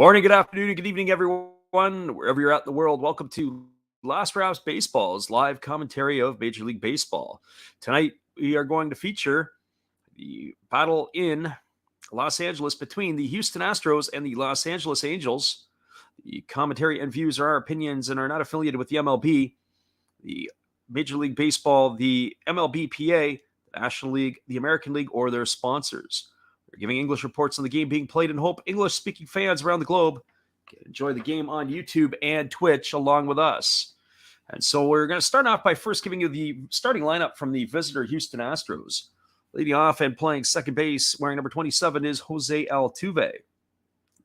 Morning, good afternoon, good evening, everyone, wherever you're at in the world. Welcome to Last Raps Baseball's live commentary of Major League Baseball. Tonight, we are going to feature the battle in Los Angeles between the Houston Astros and the Los Angeles Angels. The commentary and views are our opinions and are not affiliated with the MLB, the Major League Baseball, the MLBPA, the National League, the American League, or their sponsors. We're giving English reports on the game being played and hope English-speaking fans around the globe can enjoy the game on YouTube and Twitch along with us. And so we're going to start off by first giving you the starting lineup from the visitor Houston Astros. Leading off and playing second base, wearing number 27, is Jose Altuve.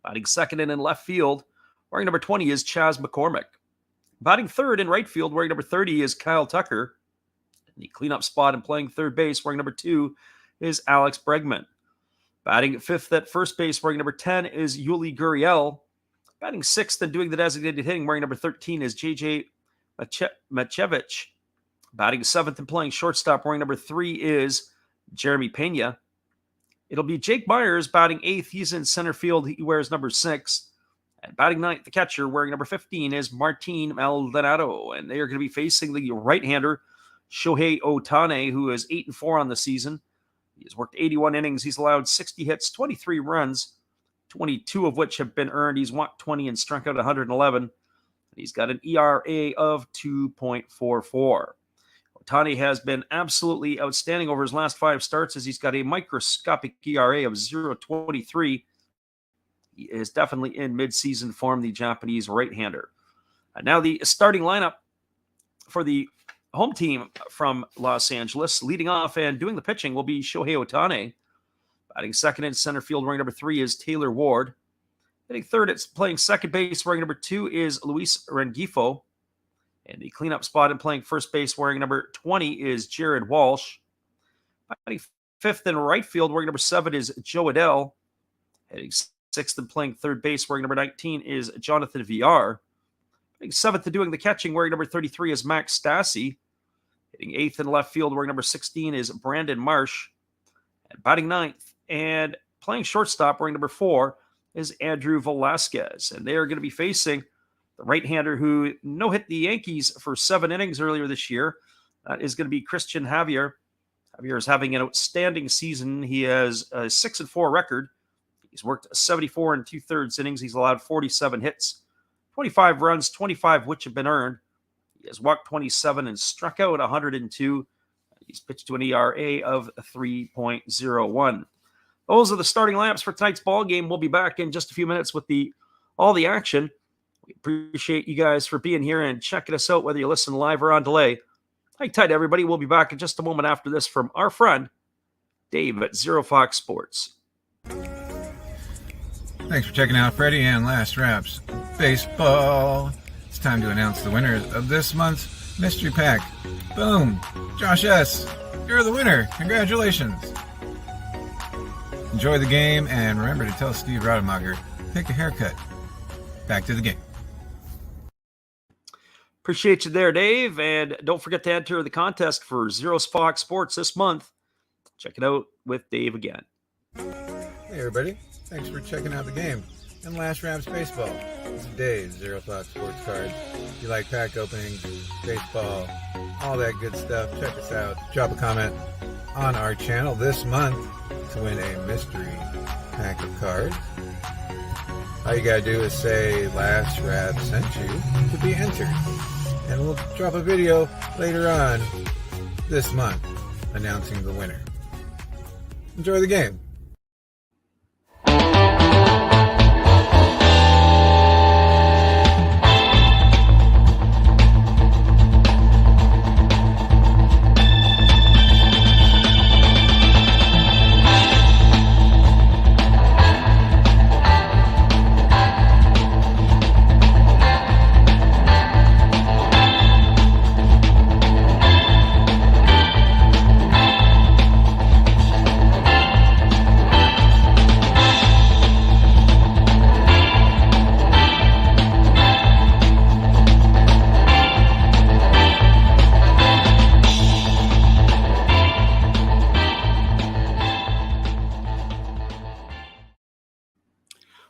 Batting second and in left field, wearing number 20, is Chas McCormick. Batting third in right field, wearing number 30, is Kyle Tucker. In the cleanup spot and playing third base, wearing number 2, is Alex Bregman. Batting fifth at first base, wearing number 10, is Yuli Gurriel. Batting sixth and doing the designated hitting, wearing number 13, is J.J. Machevich. Batting seventh and playing shortstop, wearing number 3, is Jeremy Pena. It'll be Jake Myers batting eighth. He's in center field. He wears number 6. And batting ninth, the catcher, wearing number 15, is Martin Maldonado. And they are going to be facing the right-hander, Shohei Ohtani, who is 8-4 on the season. He has worked 81 innings. He's allowed 60 hits, 23 runs, 22 of which have been earned. He's walked 20 and struck out 111. He's got an ERA of 2.44. Ohtani has been absolutely outstanding over his last 5 starts as he's got a microscopic ERA of 0.23. He is definitely in midseason form, the Japanese right-hander. And now the starting lineup for the home team from Los Angeles. Leading off and doing the pitching will be Shohei Ohtani. Batting second in center field, wearing number 3, is Taylor Ward. Hitting third, it's playing second base, wearing number 2, is Luis Rengifo. And the cleanup spot and playing first base, wearing number 20, is Jared Walsh. Batting fifth in right field, wearing number 7, is Joe Adell. Hitting sixth and playing third base, wearing number 19, is Jonathan Villar. Hitting seventh and doing the catching, wearing number 33, is Max Stassi. Hitting eighth in left field, wearing number 16, is Brandon Marsh. And batting ninth and playing shortstop, wearing number 4, is Andrew Velasquez. And they are going to be facing the right-hander who no-hit the Yankees for 7 innings earlier this year. That is going to be Christian Javier. Javier is having an outstanding season. He has a 6-4 record. He's worked 74 2/3 innings. He's allowed 47 hits, 25 runs, 25 which have been earned. He has walked 27 and struck out 102. He's pitched to an ERA of 3.01. Those are the starting lineups for tonight's ball game. We'll be back in just a few minutes with all the action. We appreciate you guys for being here and checking us out, whether you listen live or on delay. Hang tight, everybody. We'll be back in just a moment after this from our friend Dave at Zero Fox Sports. Thanks for checking out Freddie and Last Raps Baseball. It's time to announce the winners of this month's mystery pack. Boom! Josh S., you're the winner. Congratulations. Enjoy the game, and remember to tell Steve Rademacher, take a haircut. Back to the game. Appreciate you there, Dave. And don't forget to enter the contest for Zero Fox Sports this month. Check it out with Dave again. Hey, everybody. Thanks for checking out the game and Last Raps Baseball. This is Dave, Zero Fox Sports Cards. If you like pack openings, baseball, all that good stuff, check us out. Drop a comment on our channel this month to win a mystery pack of cards. All you gotta do is say Last Rap sent you to be entered. And we'll drop a video later on this month announcing the winner. Enjoy the game.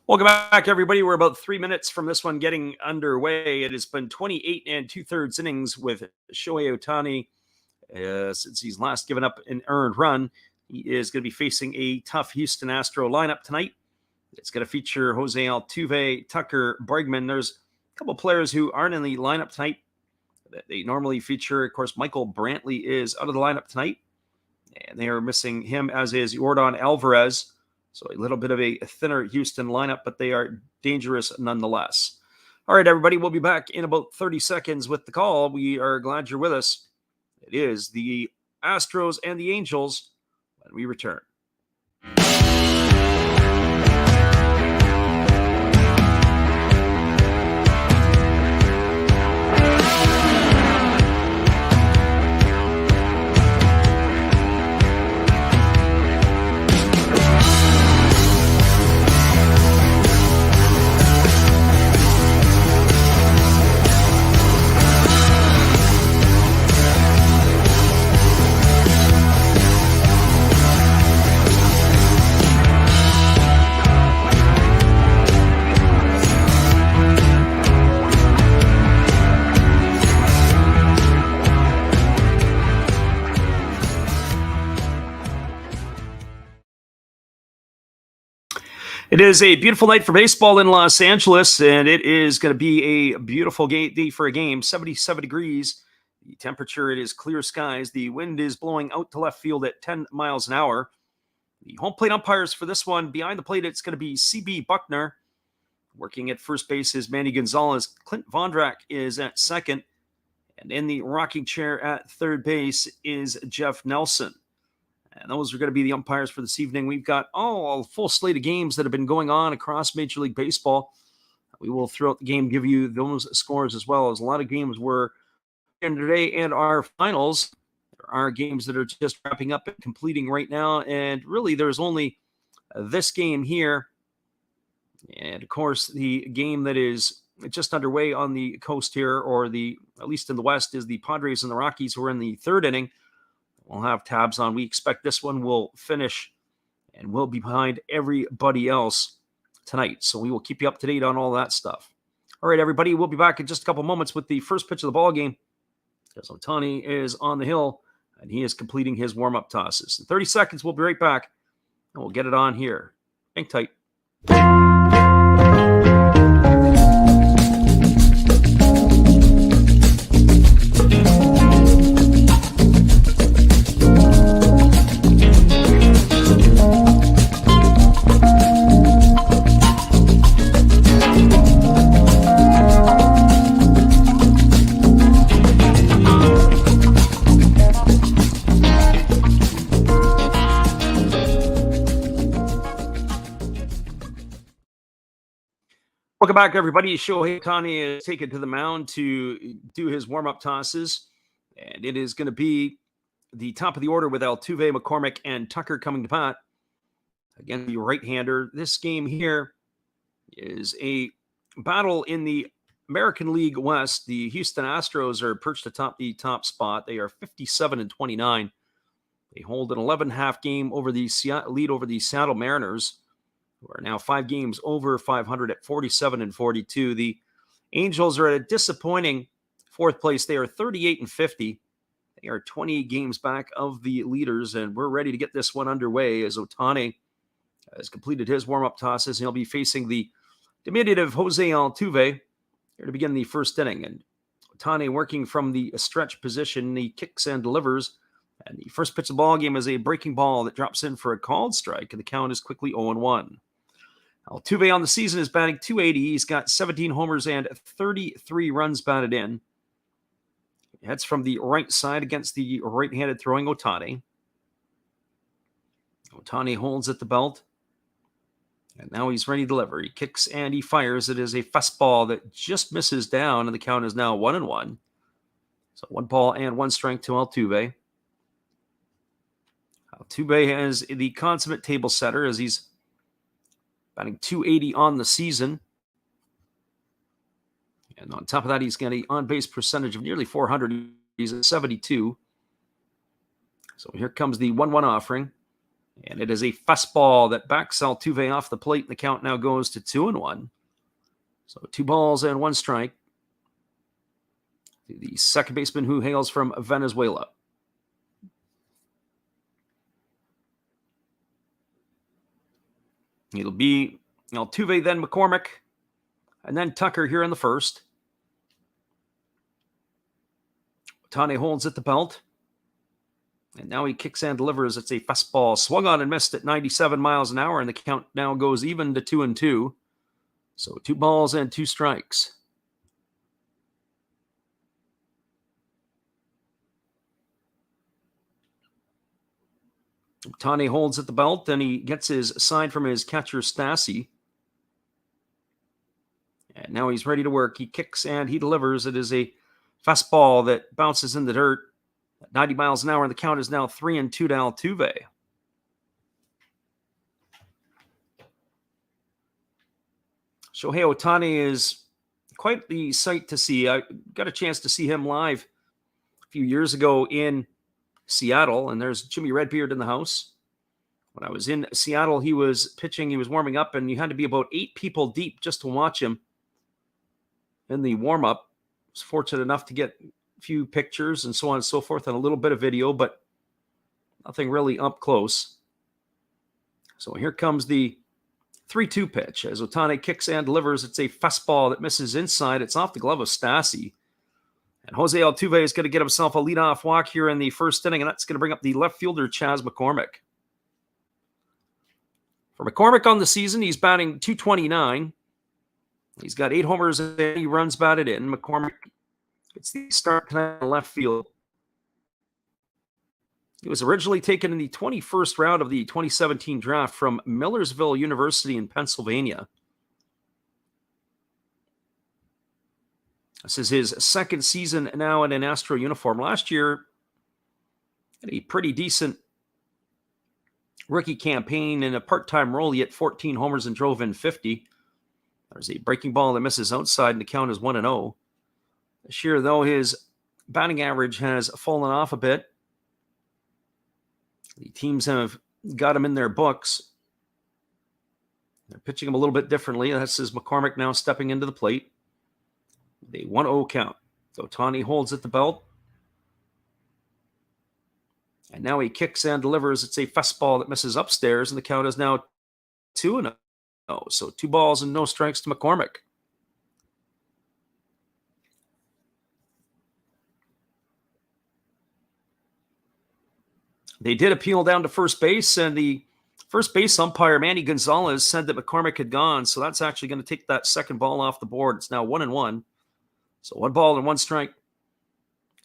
Welcome back, everybody. We're about 3 minutes from this one getting underway. It has been 28 and 2/3 innings with Shohei Ohtani since he's last given up an earned run. He is going to be facing a tough Houston Astro lineup tonight. It's going to feature Jose Altuve, Tucker, Bregman. There's a couple players who aren't in the lineup tonight that they normally feature. Of course, Michael Brantley is out of the lineup tonight, and they are missing him, as is Yordan Alvarez. So a little bit of a thinner Houston lineup, but they are dangerous nonetheless. All right, everybody, we'll be back in about 30 seconds with the call. We are glad you're with us. It is the Astros and the Angels when we return. It is a beautiful night for baseball in Los Angeles, and it is going to be a beautiful day for a game. 77 degrees. The temperature, it is clear skies. The wind is blowing out to left field at 10 miles an hour. The home plate umpires for this one, behind the plate, it's going to be C.B. Buckner. Working at first base is Manny Gonzalez. Clint Vondrak is at second. And in the rocking chair at third base is Jeff Nelson. And those are going to be the umpires for this evening. We've got a full slate of games that have been going on across Major League Baseball. We will, throughout the game, give you those scores as well, as a lot of games were in today and our finals. There are games that are just wrapping up and completing right now. And really, there's only this game here. And, of course, the game that is just underway on the coast here, or at least in the West, is the Padres and the Rockies, who are in the third inning. We'll have tabs on. We expect this one will finish and will be behind everybody else tonight. So we will keep you up to date on all that stuff. All right, everybody, we'll be back in just a couple moments with the first pitch of the ball game, because Ohtani is on the hill and he is completing his warm-up tosses. In 30 seconds, we'll be right back, and we'll get it on here. Hang tight. Welcome back, everybody. Shohei Ohtani is taken to the mound to do his warm-up tosses, and it is going to be the top of the order with Altuve, McCormick, and Tucker coming to bat. Again, the right-hander. This game here is a battle in the American League West. The Houston Astros are perched atop the top spot. They are 57-29. They hold an 11.5 game lead over the Seattle Mariners, who are now 5 games over 500 at 47-42. The Angels are at a disappointing fourth place. They are 38-50. They are 20 games back of the leaders, and we're ready to get this one underway as Ohtani has completed his warm-up tosses. He'll be facing the diminutive Jose Altuve here to begin the first inning. And Ohtani working from the stretch position. He kicks and delivers. And the first pitch of the ball game is a breaking ball that drops in for a called strike, and the count is quickly 0-1. Altuve on the season is batting .280. He's got 17 homers and 33 runs batted in. He heads from the right side against the right-handed throwing Ohtani. Ohtani holds at the belt, and now he's ready to deliver. He kicks and he fires. It is a fastball that just misses down, and the count is now 1-1. So 1 ball and 1 strike to Altuve. Altuve has the consummate table setter, as he's batting .280 on the season. And on top of that, he's got an on-base percentage of nearly .400. He's at 72. So here comes the 1-1 offering. And it is a fastball that backs Altuve off the plate. The count now goes to 2-1. So 2 balls and 1 strike. The second baseman who hails from Venezuela. It'll be Altuve, then McCormick, and then Tucker here in the first. Ohtani holds at the belt. And now he kicks and delivers. It's a fastball swung on and missed at 97 miles an hour, and the count now goes even to 2-2. So 2 balls and 2 strikes. Ohtani holds at the belt, and he gets his sign from his catcher, Stassi. And now he's ready to work. He kicks and he delivers. It is a fastball that bounces in the dirt at 90 miles an hour, and the count is now 3-2 to Altuve. Shohei Ohtani is quite the sight to see. I got a chance to see him live a few years ago in Seattle, and there's Jimmy Redbeard in the house. When I was in Seattle, he was pitching, he was warming up, and you had to be about 8 people deep just to watch him in the warm-up. I was fortunate enough to get a few pictures and so on and so forth, and a little bit of video, but nothing really up close. So here comes the 3-2 pitch as Ohtani kicks and delivers. It's a fastball that misses inside. It's off the glove of Stassi. And Jose Altuve is going to get himself a leadoff walk here in the first inning, and that's going to bring up the left fielder, Chas McCormick. For McCormick on the season, he's batting .229. He's got 8 homers and 80 runs batted in. McCormick gets the start tonight in left field. He was originally taken in the 21st round of the 2017 draft from Millersville University in Pennsylvania. This is his second season now in an Astro uniform. Last year, had a pretty decent rookie campaign. In a part-time role, he hit 14 homers and drove in 50. There's a breaking ball that misses outside, and the count is 1-0. This year, though, his batting average has fallen off a bit. The teams have got him in their books. They're pitching him a little bit differently. This is McCormick now stepping into the plate. The 1-0 count. Ohtani holds at the belt. And now he kicks and delivers. It's a fastball that misses upstairs, and the count is now 2-0. So 2 balls and no strikes to McCormick. They did appeal down to first base, and the first base umpire, Manny Gonzalez, said that McCormick had gone, so that's actually going to take that second ball off the board. It's now 1-1. So 1 ball and 1 strike.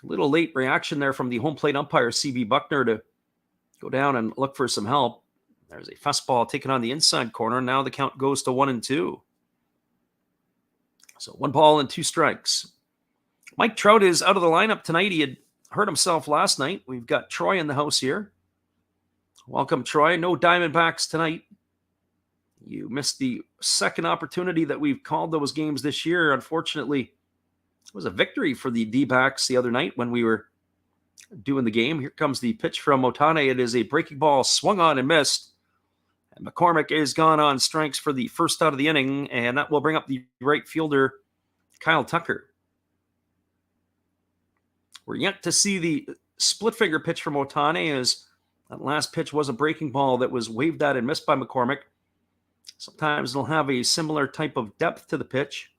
A little late reaction there from the home plate umpire, C.B. Buckner, to go down and look for some help. There's a fastball taken on the inside corner. Now the count goes to 1-2. So 1 ball and 2 strikes. Mike Trout is out of the lineup tonight. He had hurt himself last night. We've got Troy in the house here. Welcome, Troy. No Diamondbacks tonight. You missed the second opportunity that we've called those games this year. Unfortunately, it was a victory for the D-backs the other night when we were doing the game. Here comes the pitch from Ohtani. It is a breaking ball swung on and missed. And McCormick is gone on strikes for the first out of the inning, and that will bring up the right fielder, Kyle Tucker. We're yet to see the split finger pitch from Ohtani, as that last pitch was a breaking ball that was waved at and missed by McCormick. Sometimes they'll have a similar type of depth to the pitch.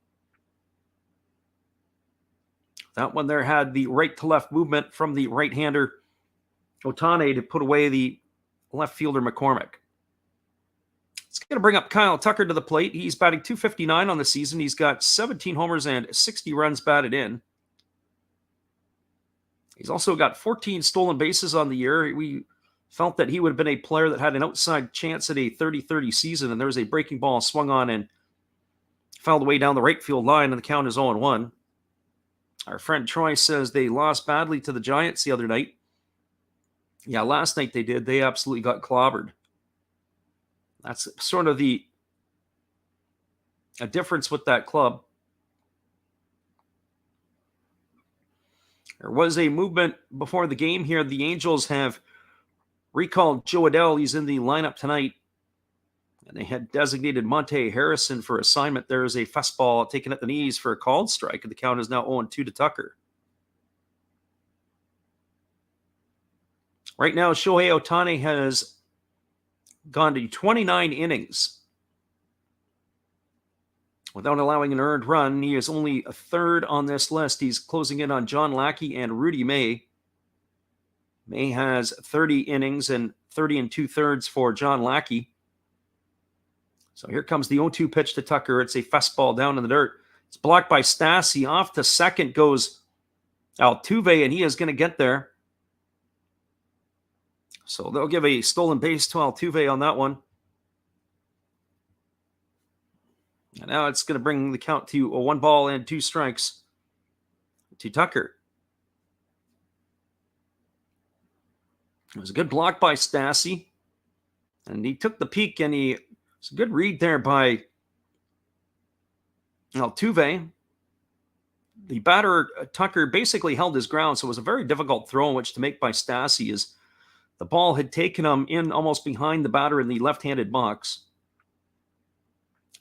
That one there had the right to left movement from the right-hander Ohtani to put away the left fielder McCormick. It's going to bring up Kyle Tucker to the plate. He's batting .259 on the season. He's got 17 homers and 60 runs batted in. He's also got 14 stolen bases on the year. We felt that he would have been a player that had an outside chance at a 30-30 season, and there was a breaking ball swung on and fouled away down the right field line, and the count is 0-1. Our friend Troy says they lost badly to the Giants the other night. Yeah, last night they did. They absolutely got clobbered. That's sort of a difference with that club. There was a movement before the game here. The Angels have recalled Joe Adell. He's in the lineup tonight. And they had designated Monte Harrison for assignment. There is a fastball taken at the knees for a called strike. And the count is now 0-2 to Tucker. Right now, Shohei Ohtani has gone to 29 innings without allowing an earned run. He is only a third on this list. He's closing in on John Lackey and Rudy May. May has 30 innings and 30 2/3 for John Lackey. So here comes the 0-2 pitch to Tucker. It's a fastball down in the dirt. It's blocked by Stassi. Off to second goes Altuve, and he is going to get there. So they'll give a stolen base to Altuve on that one. And now it's going to bring the count to a 1-2 strikes to Tucker. It was a good block by Stassi. And he took the peek, and it's a good read there by Altuve. The batter, Tucker, basically held his ground, so it was a very difficult throw in which to make by Stassi, as the ball had taken him in almost behind the batter in the left-handed box.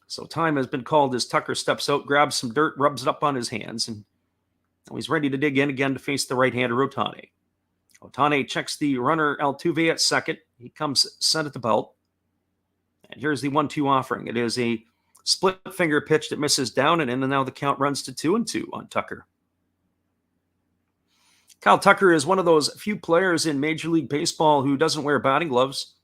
So time has been called as Tucker steps out, grabs some dirt, rubs it up on his hands, and now he's ready to dig in again to face the right-hander Ohtani. Ohtani checks the runner Altuve at second. He comes set at the belt. And here's the 1-2 offering. It is a split finger pitch that misses down and in, and now the count runs to 2-2 on Tucker. Kyle Tucker is one of those few players in Major League Baseball who doesn't wear batting gloves.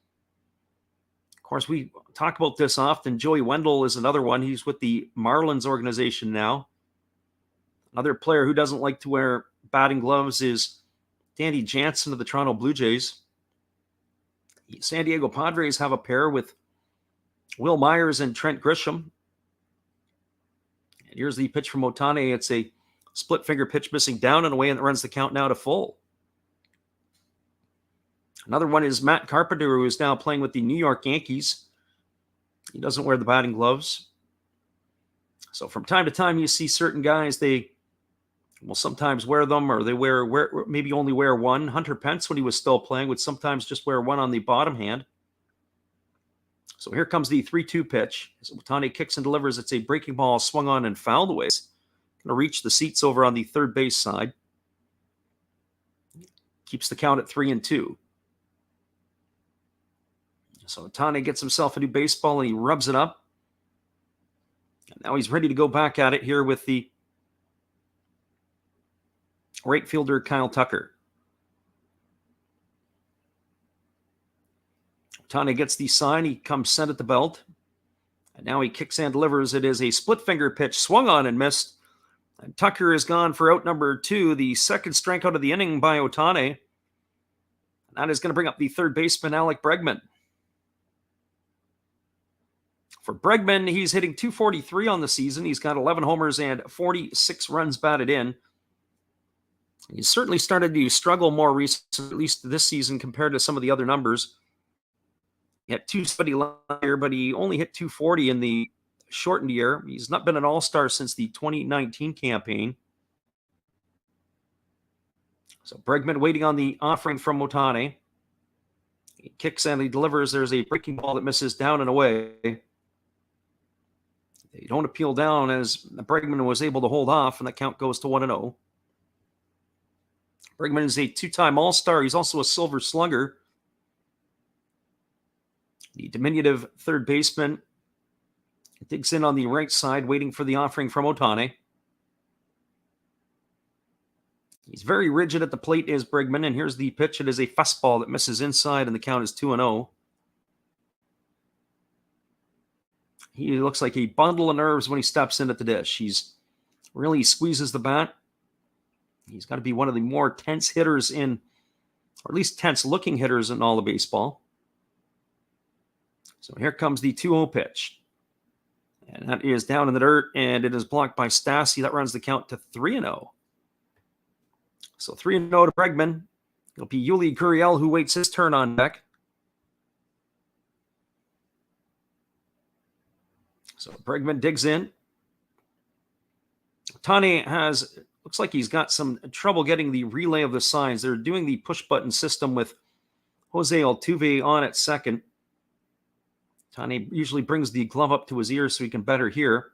Of course, we talk about this often. Joey Wendell is another one. He's with the Marlins organization now. Another player who doesn't like to wear batting gloves is Danny Jansen of the Toronto Blue Jays. The San Diego Padres have a pair with Will Myers and Trent Grisham. And here's the pitch from Ohtani. It's a split finger pitch missing down and away, and it runs the count now to full. Another one is Matt Carpenter, who is now playing with the New York Yankees. He doesn't wear the batting gloves. So from time to time, you see certain guys, they will sometimes wear them, or they maybe only wear one. Hunter Pence, when he was still playing, would sometimes just wear one on the bottom hand. So here comes the 3-2 pitch. As Ohtani kicks and delivers, it's a breaking ball swung on and fouled away. It's going to reach the seats over on the third base side. Keeps the count at 3-2. So Ohtani gets himself a new baseball and he rubs it up. And now he's ready to go back at it here with the right fielder Kyle Tucker. Ohtani gets the sign. He comes set at the belt. And now he kicks and delivers. It is a split finger pitch swung on and missed. And Tucker is gone for out number 2, the second strikeout of the inning by Ohtani. And that is going to bring up the third baseman, Alec Bregman. For Bregman, he's hitting .243 on the season. He's got 11 homers and 46 runs batted in. He's certainly started to struggle more recently, at least this season, compared to some of the other numbers. He had 270 last year, but he only hit .240 in the shortened year. He's not been an all-star since the 2019 campaign. So Bregman waiting on the offering from Ohtani. He kicks and he delivers. There's a breaking ball that misses down and away. They don't appeal down as Bregman was able to hold off, and the count goes to 1-0. Bregman is a 2-time All-Star. He's also a Silver Slugger. The diminutive third baseman digs in on the right side, waiting for the offering from Ohtani. He's very rigid at the plate, is Bregman, and here's the pitch. It is a fastball that misses inside, and the count is 2-0. He looks like a bundle of nerves when he steps in at the dish. He's really squeezes the bat. He's got to be one of the more tense hitters or at least tense-looking hitters in all of baseball. So here comes the 2-0 pitch. And that is down in the dirt, and it is blocked by Stassi. That runs the count to 3-0. So 3-0 to Bregman. It'll be Yuli Gurriel who waits his turn on deck. So Bregman digs in. Ohtani looks like he's got some trouble getting the relay of the signs. They're doing the push button system with Jose Altuve on at second. Ohtani usually brings the glove up to his ear so he can better hear.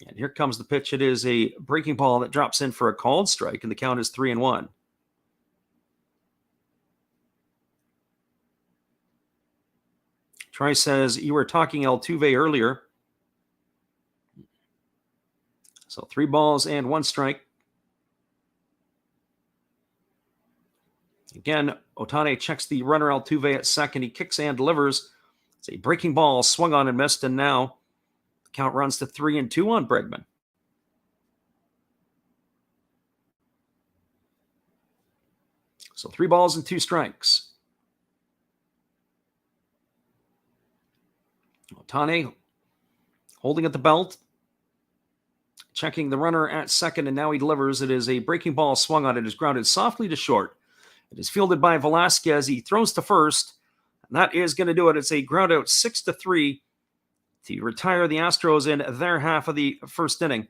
And here comes the pitch. It is a breaking ball that drops in for a called strike, and the count is 3-1. Troy says, you were talking Altuve earlier. So 3 balls and 1 strike. Again, Ohtani checks the runner Altuve at second. He kicks and delivers. It's a breaking ball swung on and missed, and now the count runs to 3-2 on Bregman. So 3 balls and 2 strikes. Ohtani holding at the belt, checking the runner at second, and now he delivers. It is a breaking ball swung on. It is grounded softly to short. It is fielded by Velasquez. He throws to first, and that is going to do it. It's a ground out 6-3 to retire the Astros in their half of the first inning.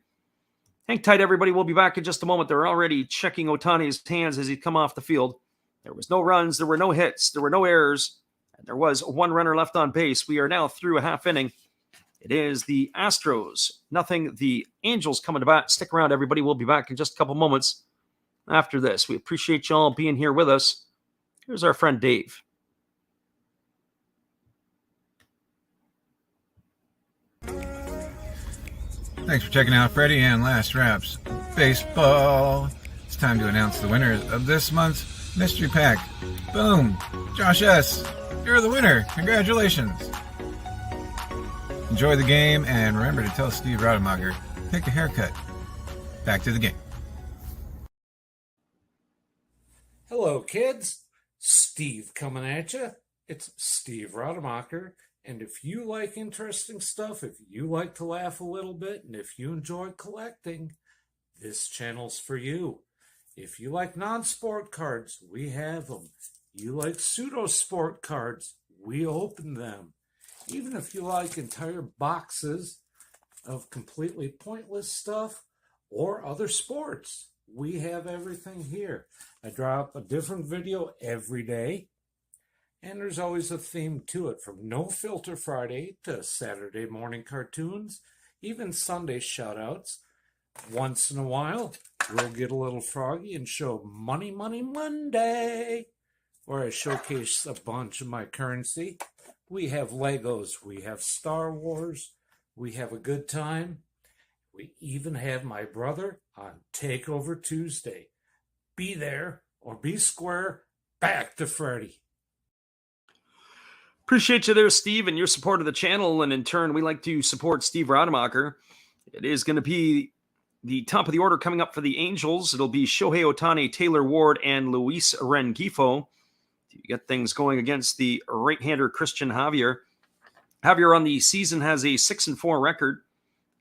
Hang tight, everybody. We'll be back in just a moment. They're already checking Ohtani's hands as he come off the field. There was no runs. There were no hits. There were no errors. And there was 1 runner left on base. We are now through a half inning. It is the Astros, nothing. The Angels coming to bat. Stick around, everybody. We'll be back in just a couple moments after this. We appreciate y'all being here with us. Here's our friend Dave. Thanks for checking out Freddie and Last Wraps Baseball. It's time to announce the winners of this month's mystery pack. Boom! Josh S., you're the winner. Congratulations. Enjoy the game, and remember to tell Steve Rademacher, take a haircut. Back to the game. Hello, kids. Steve coming at you. It's Steve Rademacher. And if you like interesting stuff, if you like to laugh a little bit, and if you enjoy collecting, this channel's for you. If you like non-sport cards, we have them. You like pseudo-sport cards, we open them. Even if you like entire boxes of completely pointless stuff or other sports, we have everything here. I drop a different video every day, and there's always a theme to it, from No Filter Friday to Saturday morning cartoons, even Sunday shoutouts. Once in a while, we'll get a little froggy and show Money Money Monday, where I showcase a bunch of my currency. We have Legos, we have Star Wars, we have a good time. We even have my brother on Takeover Tuesday. Be there or be square. Back to Freddie. Appreciate you there, Steve, and your support of the channel. And in turn, we like to support Steve Rademacher. It is going to be the top of the order coming up for the Angels. It'll be Shohei Ohtani, Taylor Ward, and Luis Rengifo to get things going against the right-hander Christian Javier. Javier on the season has a 6-4 record.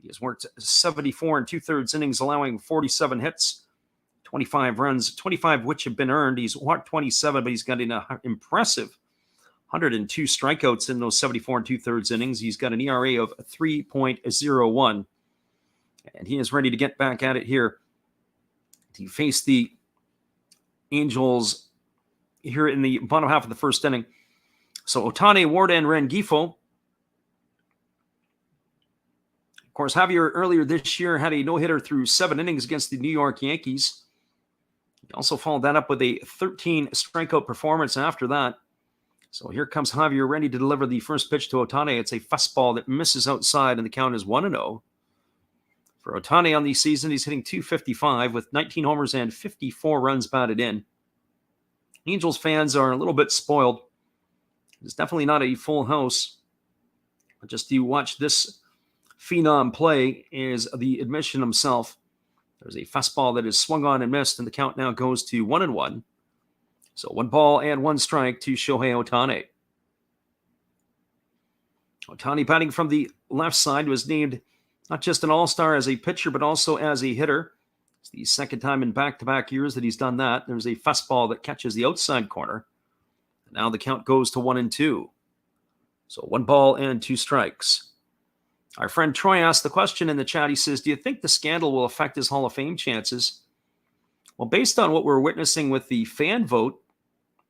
He has worked 74 2/3 innings, allowing 47 hits, 25 runs, 25 which have been earned. He's walked 27, but he's got an impressive 102 strikeouts in those 74 2/3 innings. He's got an ERA of 3.01. And he is ready to get back at it here to face the Angels here in the bottom half of the first inning. So Ohtani, Ward, and Rengifo. Of course, Javier earlier this year had a no-hitter through 7 innings against the New York Yankees. He also followed that up with a 13 strikeout performance after that. So here comes Javier ready to deliver the first pitch to Ohtani. It's a fastball that misses outside, and the count is 1-0. For Ohtani on the season, he's hitting .255 with 19 homers and 54 runs batted in. Angels fans are a little bit spoiled. It's definitely not a full house. But just to watch this phenom play is the admission himself. There's a fastball that is swung on and missed, and the count now goes to 1-1. So 1 ball and 1 strike to Shohei Ohtani. Ohtani batting from the left side was named not just an all-star as a pitcher, but also as a hitter. It's the second time in back-to-back years that he's done that. There's a fastball that catches the outside corner. Now the count goes to 1-2. So 1 ball and 2 strikes. Our friend Troy asked the question in the chat. He says, do you think the scandal will affect his Hall of Fame chances? Well, based on what we're witnessing with the fan vote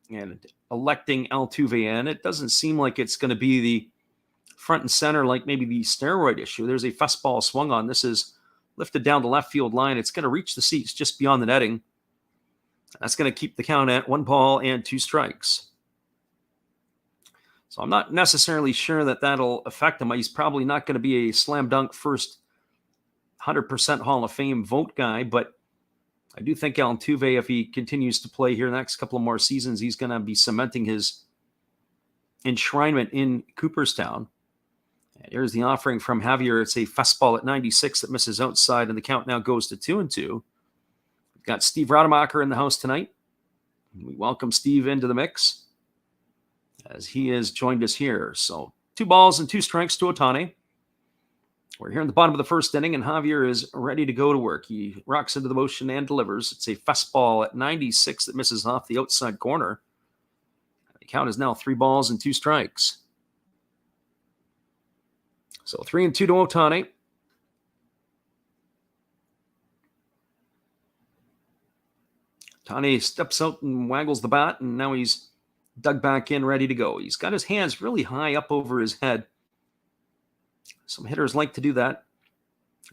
and electing Altuve in. It doesn't seem like it's going to be the front and center like maybe the steroid issue. There's a fastball swung on. This is lifted down the left field line. It's going to reach the seats just beyond the netting. That's going to keep the count at 1 ball and 2 strikes. So I'm not necessarily sure that that'll affect him. He's probably not going to be a slam dunk first 100% Hall of Fame vote guy, but I do think Altuve, if he continues to play here the next couple of more seasons, he's going to be cementing his enshrinement in Cooperstown. And here's the offering from Javier. It's a fastball at 96 that misses outside, and the count now goes to 2-2. We've got Steve Rademacher in the house tonight. We welcome Steve into the mix as he has joined us here. So 2 balls and 2 strikes to Ohtani. We're here in the bottom of the first inning, and Javier is ready to go to work. He rocks into the motion and delivers. It's a fastball at 96 that misses off the outside corner. The count is now 3 balls and 2 strikes. So 3-2 to Ohtani. Ohtani steps out and waggles the bat, and now he's dug back in, ready to go. He's got his hands really high up over his head. Some hitters like to do that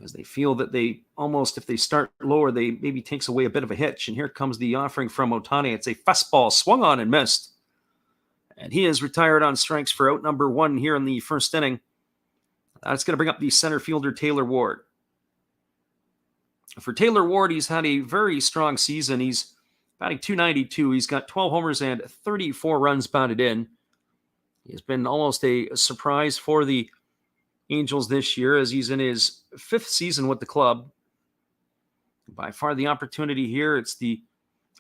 as they feel that they almost, if they start lower, they maybe takes away a bit of a hitch. And here comes the offering from Ohtani. It's a fastball swung on and missed. And he is retired on strikes for out number 1 here in the first inning. That's going to bring up the center fielder, Taylor Ward. For Taylor Ward, he's had a very strong season. He's batting .292. He's got 12 homers and 34 runs batted in. He's been almost a surprise for the Angels this year as he's in his 5th season with the club. By far the opportunity here, it's the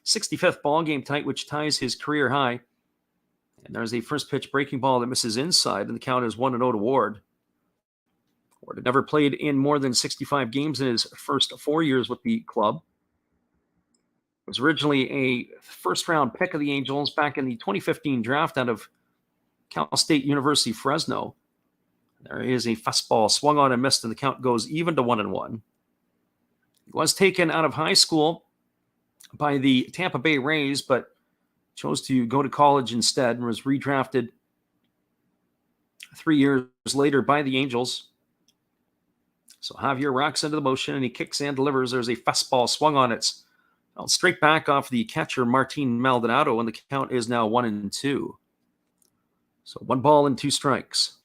65th ball game tonight, which ties his career high. And there's a first pitch breaking ball that misses inside, and the count is 1-0 to Ward. Ward had never played in more than 65 games in his first 4 years with the club. Was originally a first-round pick of the Angels back in the 2015 draft out of Cal State University, Fresno. There is a fastball swung on and missed, and the count goes even to 1-1. He was taken out of high school by the Tampa Bay Rays, but chose to go to college instead and was redrafted 3 years later by the Angels. So Javier rocks into the motion, and he kicks and delivers. There's a fastball swung on. It's straight back off the catcher, Martin Maldonado, and the count is now 1-2. So 1 ball and 2 strikes.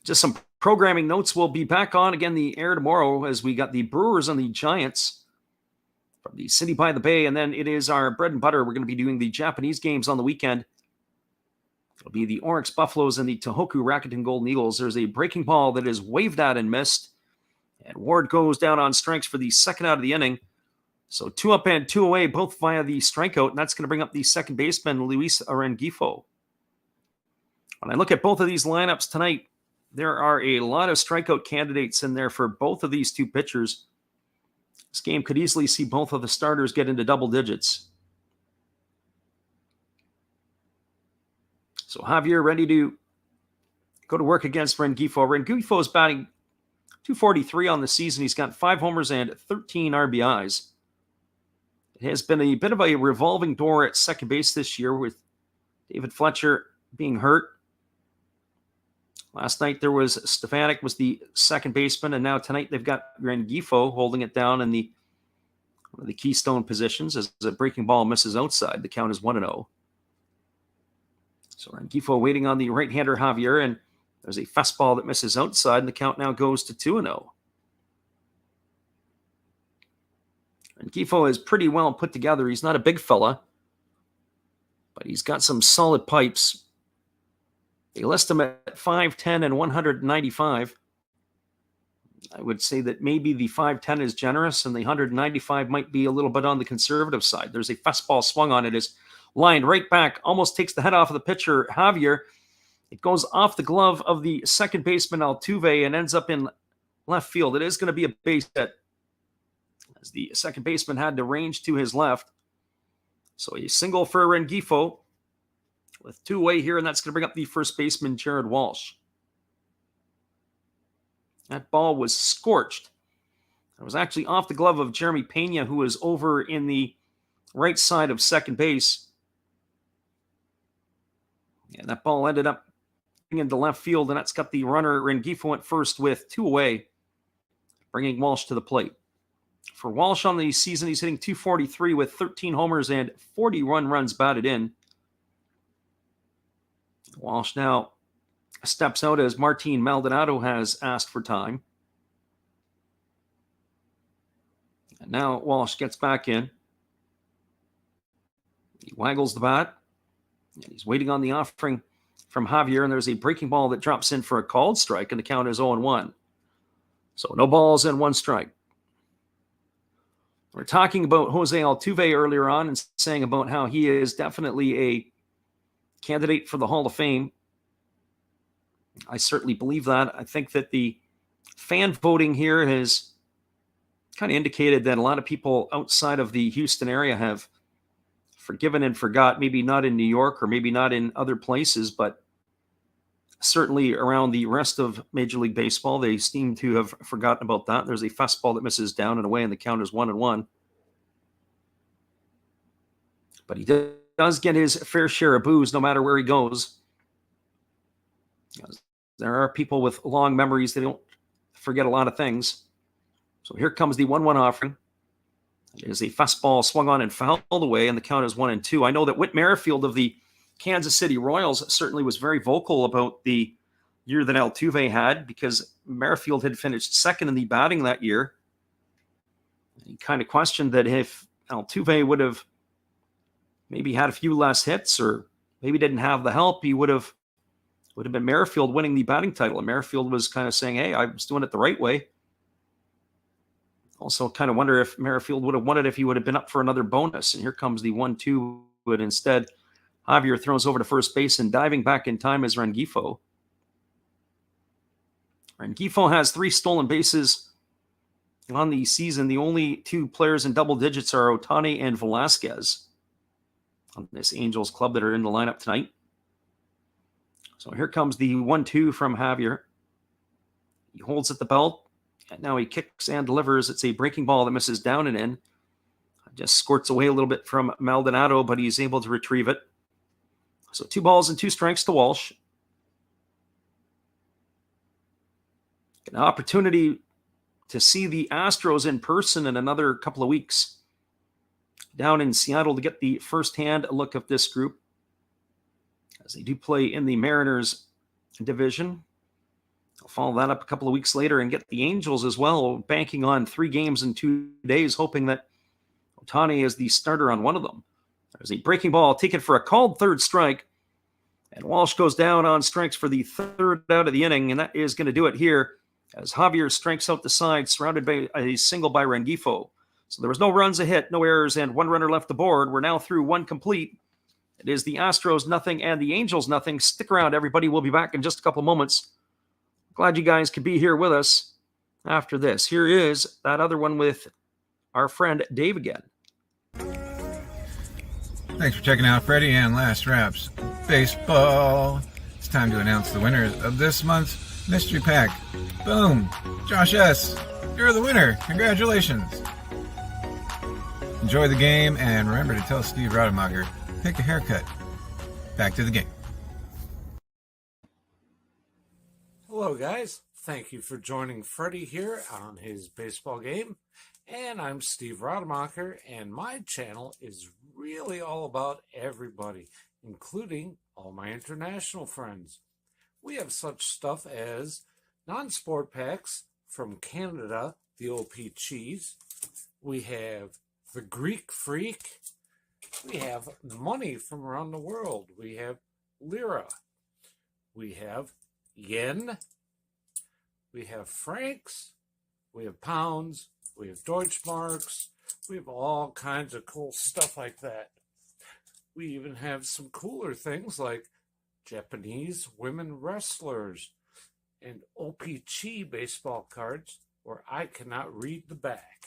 Just some programming notes. We'll be back on again the air tomorrow as we got the Brewers and the Giants from the City by the Bay. And then it is our bread and butter. We're going to be doing the Japanese games on the weekend. It'll be the Oryx Buffaloes and the Tohoku Rakuten Golden Eagles. There's a breaking ball that is waved at and missed. And Ward goes down on strikes for the second out of the inning. So 2 up and 2 away, both via the strikeout. And that's going to bring up the second baseman, Luis Rengifo. When I look at both of these lineups tonight, there are a lot of strikeout candidates in there for both of these 2 pitchers. This game could easily see both of the starters get into double digits. So Javier ready to go to work against Rengifo. Rengifo is batting .243 on the season. He's got 5 homers and 13 RBIs. It has been a bit of a revolving door at second base this year with David Fletcher being hurt. Last night there was Stefanik was the second baseman, and now tonight they've got Rengifo holding it down in one of the keystone positions as a breaking ball misses outside. The count is 1-0. So Rengifo waiting on the right-hander Javier, and there's a fastball that misses outside, and the count now goes to 2-0. Rengifo is pretty well put together. He's not a big fella, but he's got some solid pipes. They list him at 5'10 and 195. I would say that maybe the 5'10 is generous and the 195 might be a little bit on the conservative side. There's a fastball swung on it. It's lined right back, almost takes the head off of the pitcher, Javier. It goes off the glove of the second baseman, Altuve, and ends up in left field. It is going to be a base hit as the second baseman had to range to his left. So a single for Rengifo with 2 away here, and that's going to bring up the first baseman, Jared Walsh. That ball was scorched. It was actually off the glove of Jeremy Pena, who was over in the right side of second base. And that ball ended up into left field, and that's got the runner. Rengifo at first with 2 away, bringing Walsh to the plate. For Walsh on the season, he's hitting .243 with 13 homers and 41 runs batted in. Walsh now steps out as Martin Maldonado has asked for time. And now Walsh gets back in. He waggles the bat. And he's waiting on the offering from Javier, and there's a breaking ball that drops in for a called strike, and the count is 0-1. So no balls and 1 strike. We're talking about Jose Altuve earlier on and saying about how he is definitely a candidate for the Hall of Fame. I certainly believe that. I think that the fan voting here has kind of indicated that a lot of people outside of the Houston area have forgiven and forgot, maybe not in New York or maybe not in other places, but certainly around the rest of Major League Baseball, they seem to have forgotten about that. There's a fastball that misses down and away, and the count is 1-1. But he does get his fair share of boos no matter where he goes. There are people with long memories. They don't forget a lot of things. So here comes the 1-1 offering. It is a fastball swung on and fouled away, and the count is 1-2. I know that Whit Merrifield of the Kansas City Royals certainly was very vocal about the year that Altuve had, because Merrifield had finished second in the batting that year. He kind of questioned that if Altuve would have maybe had a few less hits or maybe didn't have the help, he would have been Merrifield winning the batting title. And Merrifield was kind of saying, hey, I was doing it the right way. Also kind of wonder if Merrifield would have won it if he would have been up for another bonus. And here comes the 1-2, but instead Javier throws over to first base, and diving back in time is Rengifo. Rengifo has 3 stolen bases on the season. The only 2 players in double digits are Ohtani and Velasquez on this Angels club that are in the lineup tonight. So here comes the 1-2 from Javier. He holds at the belt, and now he kicks and delivers. It's a breaking ball that misses down and in. Just squirts away a little bit from Maldonado, but he's able to retrieve it. So 2 balls and 2 strikes to Walsh. An opportunity to see the Astros in person in another couple of weeks down in Seattle to get the first-hand look of this group, as they do play in the Mariners division. I'll follow that up a couple of weeks later and get the Angels as well, banking on 3 games in 2 days, hoping that Ohtani is the starter on one of them. There's a breaking ball taken for a called third strike, and Walsh goes down on strikes for the 3rd out of the inning, and that is going to do it here as Javier strikes out the side, surrounded by a single by Rengifo. So there was no runs a hit, no errors, and 1 runner left the board. We're now through 1 complete. It is the Astros 0 and the Angels 0. Stick around, everybody. We'll be back in just a couple moments. Glad you guys could be here with us after this. Here is that other one with our friend Dave again. Thanks for checking out Freddie and Last Wraps Baseball. It's time to announce the winners of this month's mystery pack. Boom! Josh S., you're the winner. Congratulations. Enjoy the game, and remember to tell Steve Rademacher, pick a haircut. Back to the game. Hello, guys. Thank you for joining Freddie here on his baseball game. And I'm Steve Rademacher, and my channel is really all about everybody, including all my international friends. We have such stuff as non-sport packs from Canada, the OP Cheese. We have the Greek Freak. We have money from around the world. We have lira. We have yen. We have francs. We have pounds. We have Deutschmarks. We have all kinds of cool stuff like that. We even have some cooler things like Japanese women wrestlers and OPC baseball cards where I cannot read the back.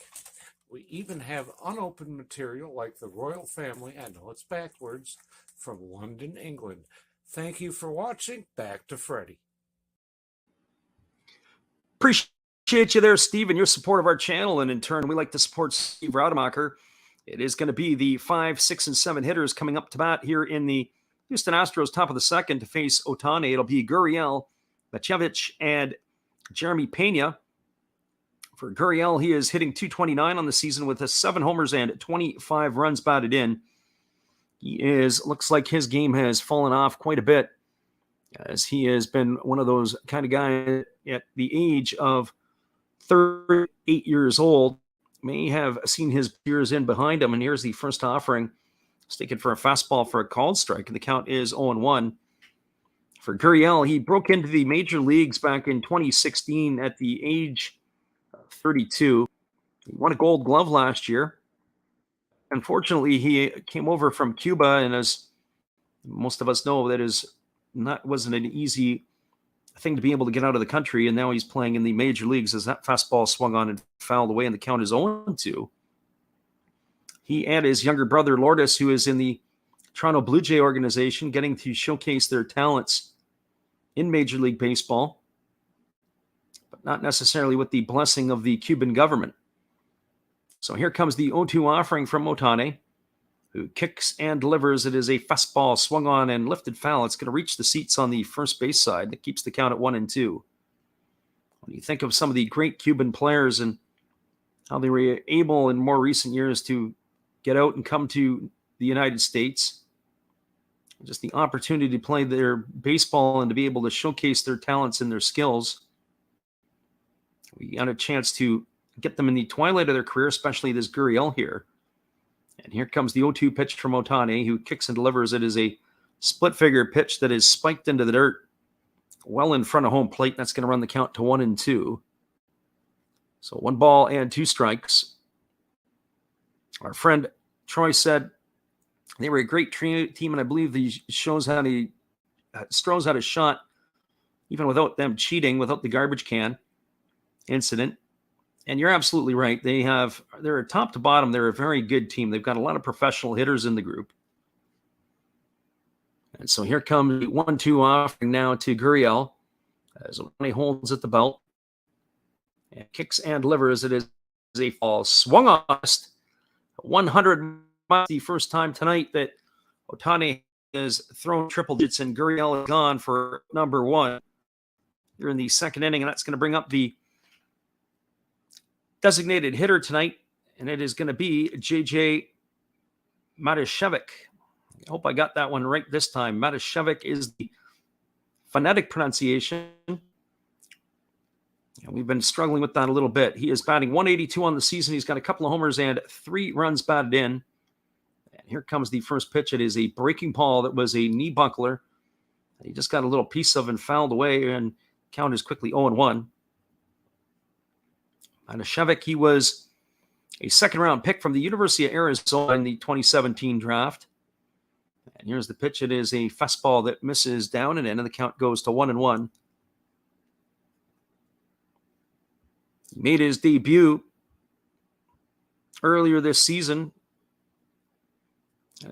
We even have unopened material like the royal family, I know it's backwards, from London, England. Thank you for watching. Back to Freddie. Appreciate you there, Steve, and your support of our channel. And in turn, we like to support Steve Rademacher It is going to be the 5, 6, and 7 hitters coming up to bat here in the Houston Astros top of the second to face Ohtani. It'll be Gurriel, Machevich, and Jeremy Pena. For Gurriel, he is hitting .229 on the season with 7 homers and 25 runs batted in. Looks like his game has fallen off quite a bit, as he has been one of those kind of guys at the age of 38 years old, may have seen his peers in behind him. And here's the first offering. It's taken for a fastball for a called strike, and the count is 0-1. For Gurriel, he broke into the major leagues back in 2016 at the age of 32. He won a Gold Glove last year. Unfortunately, he came over from Cuba, and as most of us know, wasn't an easy thing to be able to get out of the country, and now he's playing in the major leagues as that fastball swung on and fouled away, and the count is 0-2. He and his younger brother, Lourdes, who is in the Toronto Blue Jay organization, getting to showcase their talents in Major League Baseball, but not necessarily with the blessing of the Cuban government. So here comes the 0-2 offering from Ohtani, who kicks and delivers. It is a fastball swung on and lifted foul. It's going to reach the seats on the first base side. That keeps the count at 1-2. When you think of some of the great Cuban players and how they were able in more recent years to get out and come to the United States, just the opportunity to play their baseball and to be able to showcase their talents and their skills. We got a chance to get them in the twilight of their career, especially this Gurriel here. And here comes the 0-2 pitch from Ohtani, who kicks and delivers. It is a split-figure pitch that is spiked into the dirt well in front of home plate. That's going to run the count to 1-2. So 1 ball and 2 strikes. Our friend Troy said they were a great team, and I believe the Astros had a shot, even without them cheating, without the garbage can incident. And you're absolutely right. They're top to bottom. They're a very good team. They've got a lot of professional hitters in the group. And so here comes the 1-2 offering now to Gurriel as Ohtani holds at the belt and kicks and delivers. It is a fall swung on 100 miles. The first time tonight that Ohtani has thrown triple digits, and Gurriel is gone for number 1 here in the second inning, and that's going to bring up the designated hitter tonight, and it is going to be J.J. Matashevich. I hope I got that one right this time. Matashevich is the phonetic pronunciation, and we've been struggling with that a little bit. He is batting 182 on the season. He's got a couple of homers and 3 runs batted in. And here comes the first pitch. It is a breaking ball that was a knee buckler. He just got a little piece of and fouled away, and count is quickly 0-1. Matashevich, he was a second-round pick from the University of Arizona in the 2017 draft. And here's the pitch. It is a fastball that misses down and in, and the count goes to 1-1. He made his debut earlier this season.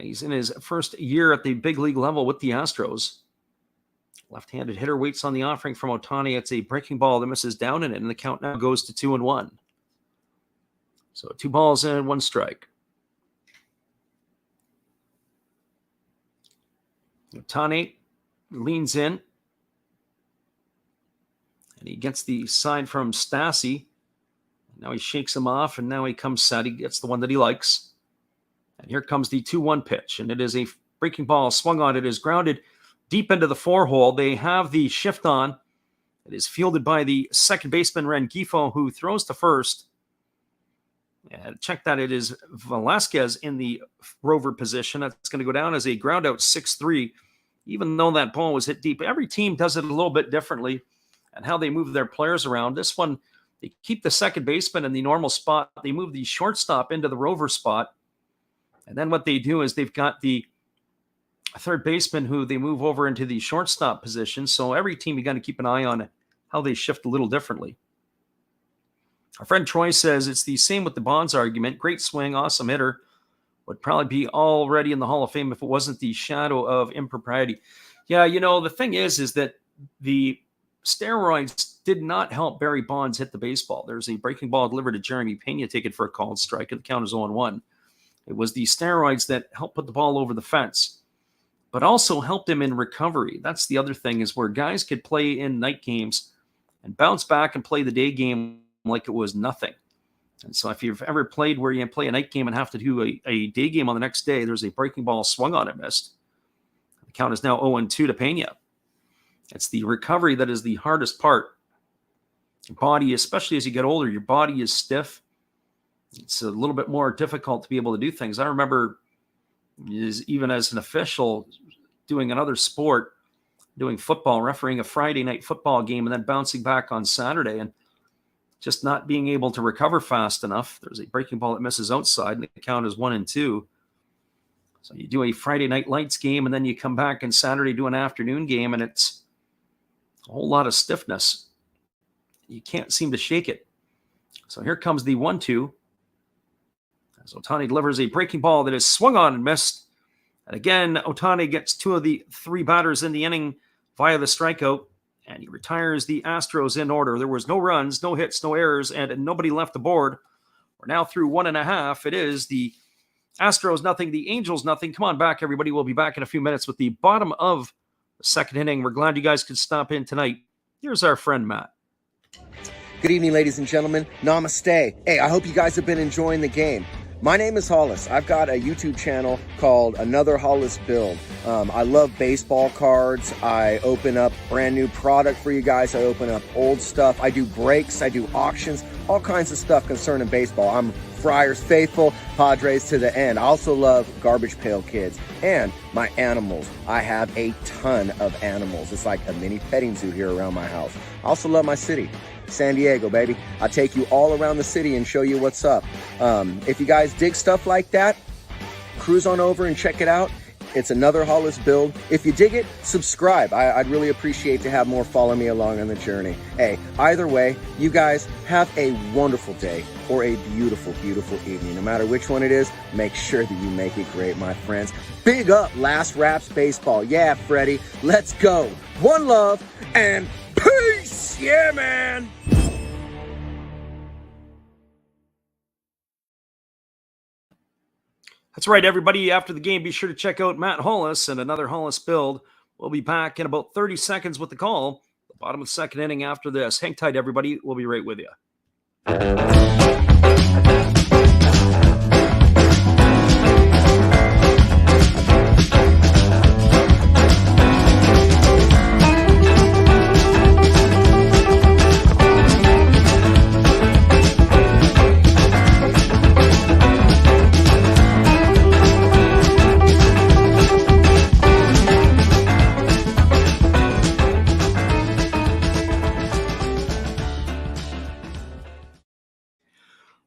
He's in his first year at the big league level with the Astros. Left-handed hitter waits on the offering from Ohtani. It's a breaking ball that misses down in it, and the count now goes to 2-1. So 2 balls and 1 strike. Ohtani leans in, and he gets the sign from Stassi. Now he shakes him off, and now he comes set. He gets the one that he likes. And here comes the 2-1 pitch, and it is a breaking ball swung on. It is grounded deep into the 4-hole. They have the shift on. It is fielded by the second baseman, Rengifo, who throws to first. And check that. It is Velasquez in the rover position. That's going to go down as a ground out 6-3, even though that ball was hit deep. Every team does it a little bit differently and how they move their players around. This one, they keep the second baseman in the normal spot. They move the shortstop into the rover spot. And then what they do is they've got the third baseman who they move over into the shortstop position. So every team, you got to keep an eye on how they shift a little differently. Our friend Troy says it's the same with the Bonds argument. Great swing, awesome hitter. Would probably be already in the Hall of Fame if it wasn't the shadow of impropriety. Yeah, the thing is that the steroids did not help Barry Bonds hit the baseball. There's a breaking ball delivered to Jeremy Pena, taken for a called strike, and the count is 0-1. It was the steroids that helped put the ball over the fence, but also helped him in recovery. That's the other thing, is where guys could play in night games and bounce back and play the day game like it was nothing. And so if you've ever played where you play a night game and have to do a day game on the next day, there's a breaking ball swung on and missed. The count is now 0-2 to Pena. It's the recovery that is the hardest part. Your body, especially as you get older, your body is stiff. It's a little bit more difficult to be able to do things. I remember, even as an official doing another sport, doing football, refereeing a Friday night football game, and then bouncing back on Saturday and just not being able to recover fast enough. There's a breaking ball that misses outside, and the count is 1-2. So you do a Friday night lights game, and then you come back and Saturday do an afternoon game, and it's a whole lot of stiffness. You can't seem to shake it. So here comes the 1-2. As Ohtani delivers a breaking ball that is swung on and missed. And again, Ohtani gets 2 of the 3 batters in the inning via the strikeout, and he retires the Astros in order. There was no runs, no hits, no errors, and nobody left the board. We're now through 1.5. It is the Astros nothing, the Angels nothing. Come on back, everybody. We'll be back in a few minutes with the bottom of the second inning. We're glad you guys could stop in tonight. Here's our friend Matt. Good evening, ladies and gentlemen. Namaste. Hey, I hope you guys have been enjoying the game. My name is Hollis. I've got a YouTube channel called Another Hollis Build. I love baseball cards. I open up brand new product for you guys. I open up old stuff. I do breaks. I do auctions. All kinds of stuff concerning baseball. I'm Friars faithful, Padres to the end. I also love Garbage Pail Kids and my animals. I have a ton of animals. It's like a mini petting zoo here around my house. I also love my city. San Diego, baby. I take you all around the city and show you what's up. If you guys dig stuff like that, cruise on over and check it out. It's Another Hollis Build. If you dig it, subscribe. I'd really appreciate to have more follow me along on the journey. Hey, either way, you guys have a wonderful day or a beautiful, beautiful evening. No matter which one it is, make sure that you make it great, my friends. Big up Last Raps Baseball. Yeah, Freddie, let's go. One love and peace. Yeah, man. That's right, everybody. After the game, be sure to check out Matt Hollis and Another Hollis Build. We'll be back in about 30 seconds with the call. The bottom of the second inning after this. Hang tight, everybody. We'll be right with you.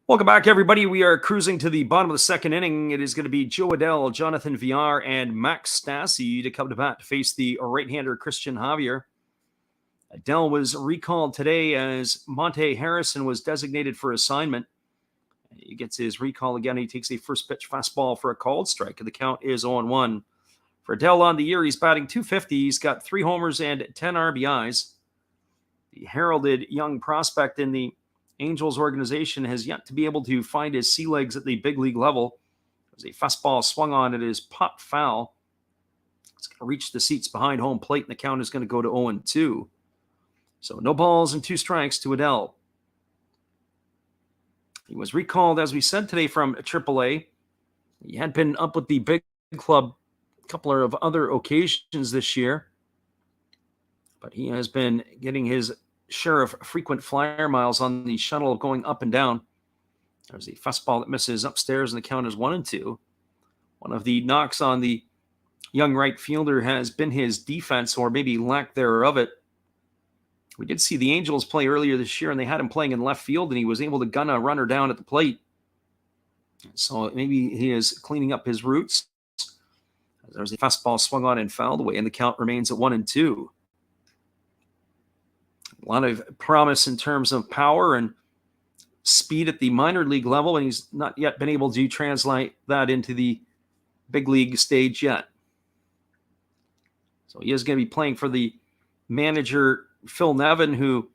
Welcome back, everybody. We are cruising to the bottom of the second inning. It is going to be Joe Adell, Jonathan Villar, and Max Stassi to come to bat to face the right-hander Christian Javier. Adell was recalled today as Monte Harrison was designated for assignment. He gets his recall again. He takes a first pitch fastball for a called strike, and the count is 0-1. For Adell on the year, he's batting .250. He's got 3 homers and 10 RBIs. The heralded young prospect in the Angels organization has yet to be able to find his sea legs at the big league level. There's a fastball swung on. It is popped foul. It's going to reach the seats behind home plate, and the count is going to go to 0-2. So no balls and 2 strikes to Adell. He was recalled, as we said today, from AAA. He had been up with the big club a couple of other occasions this year, but he has been getting his share of frequent flyer miles on the shuttle going up and down. There's a fastball that misses upstairs, and the count is 1-2. One of the knocks on the young right fielder has been his defense, or maybe lack thereof it. We did see the Angels play earlier this year, and they had him playing in left field, and he was able to gun a runner down at the plate. So maybe he is cleaning up his roots. There's a fastball swung on and fouled away, and the count remains at 1-2. A lot of promise in terms of power and speed at the minor league level, and he's not yet been able to translate that into the big league stage yet. So he is going to be playing for the manager, Phil Nevin, who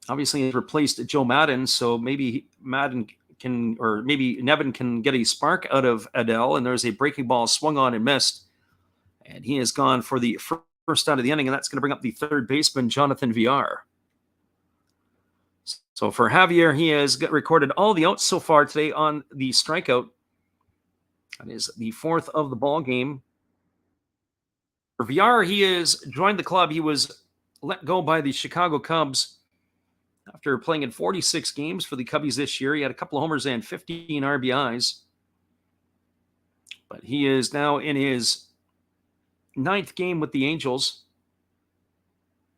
obviously has replaced Joe Madden, so maybe Madden or maybe Nevin can get a spark out of Adele, and there's a breaking ball swung on and missed. And he has gone for the first out of the inning, and that's going to bring up the third baseman, Jonathan Villar. So for Javier, he has recorded all the outs so far today on the strikeout. That is the fourth of the ball game. For Villar, he has joined the club. He was let go by the Chicago Cubs after playing in 46 games for the Cubbies this year. He had a couple of homers and 15 RBIs. But he is now in his ninth game with the Angels.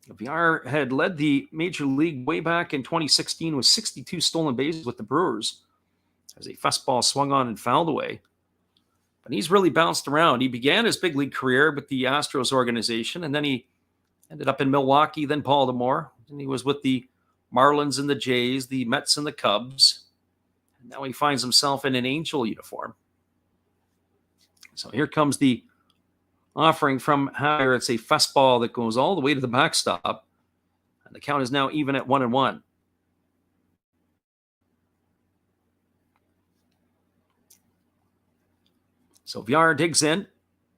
Villar had led the major league way back in 2016 with 62 stolen bases with the Brewers as a fastball swung on and fouled away. But he's really bounced around. He began his big league career with the Astros organization, and then he ended up in Milwaukee, then Baltimore. And he was with the Marlins and the Jays, the Mets and the Cubs. And now he finds himself in an Angel uniform. So here comes the offering from Javier. It's a fastball that goes all the way to the backstop. And the count is now even at 1-1. So Villar digs in.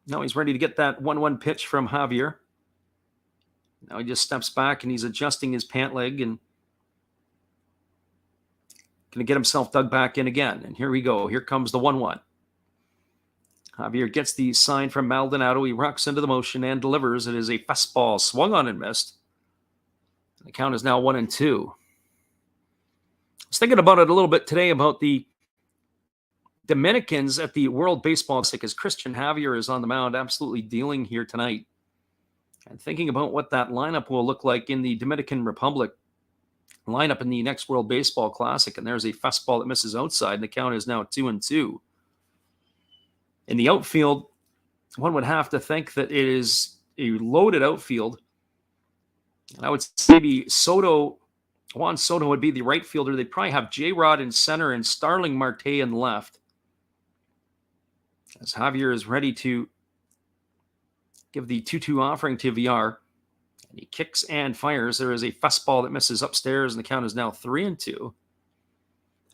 Now he's ready to get that 1-1 pitch from Javier. Now he just steps back and he's adjusting his pant leg and going to get himself dug back in again. And here we go. Here comes the 1-1. Javier gets the sign from Maldonado. He rocks into the motion and delivers. It is a fastball swung on and missed. And the count is now 1-2. I was thinking about it a little bit today about the Dominicans at the World Baseball Classic as Christian Javier is on the mound, absolutely dealing here tonight. And thinking about what that lineup will look like in the Dominican Republic lineup in the next World Baseball Classic. And there's a fastball that misses outside, and the count is now 2-2. In the outfield, one would have to think that it is a loaded outfield. And I would say maybe Juan Soto would be the right fielder. They'd probably have J-Rod in center and Starling Marte in left. As Javier is ready to give the 2-2 offering to Villar. And he kicks and fires. There is a fastball that misses upstairs, and the count is now 3-2.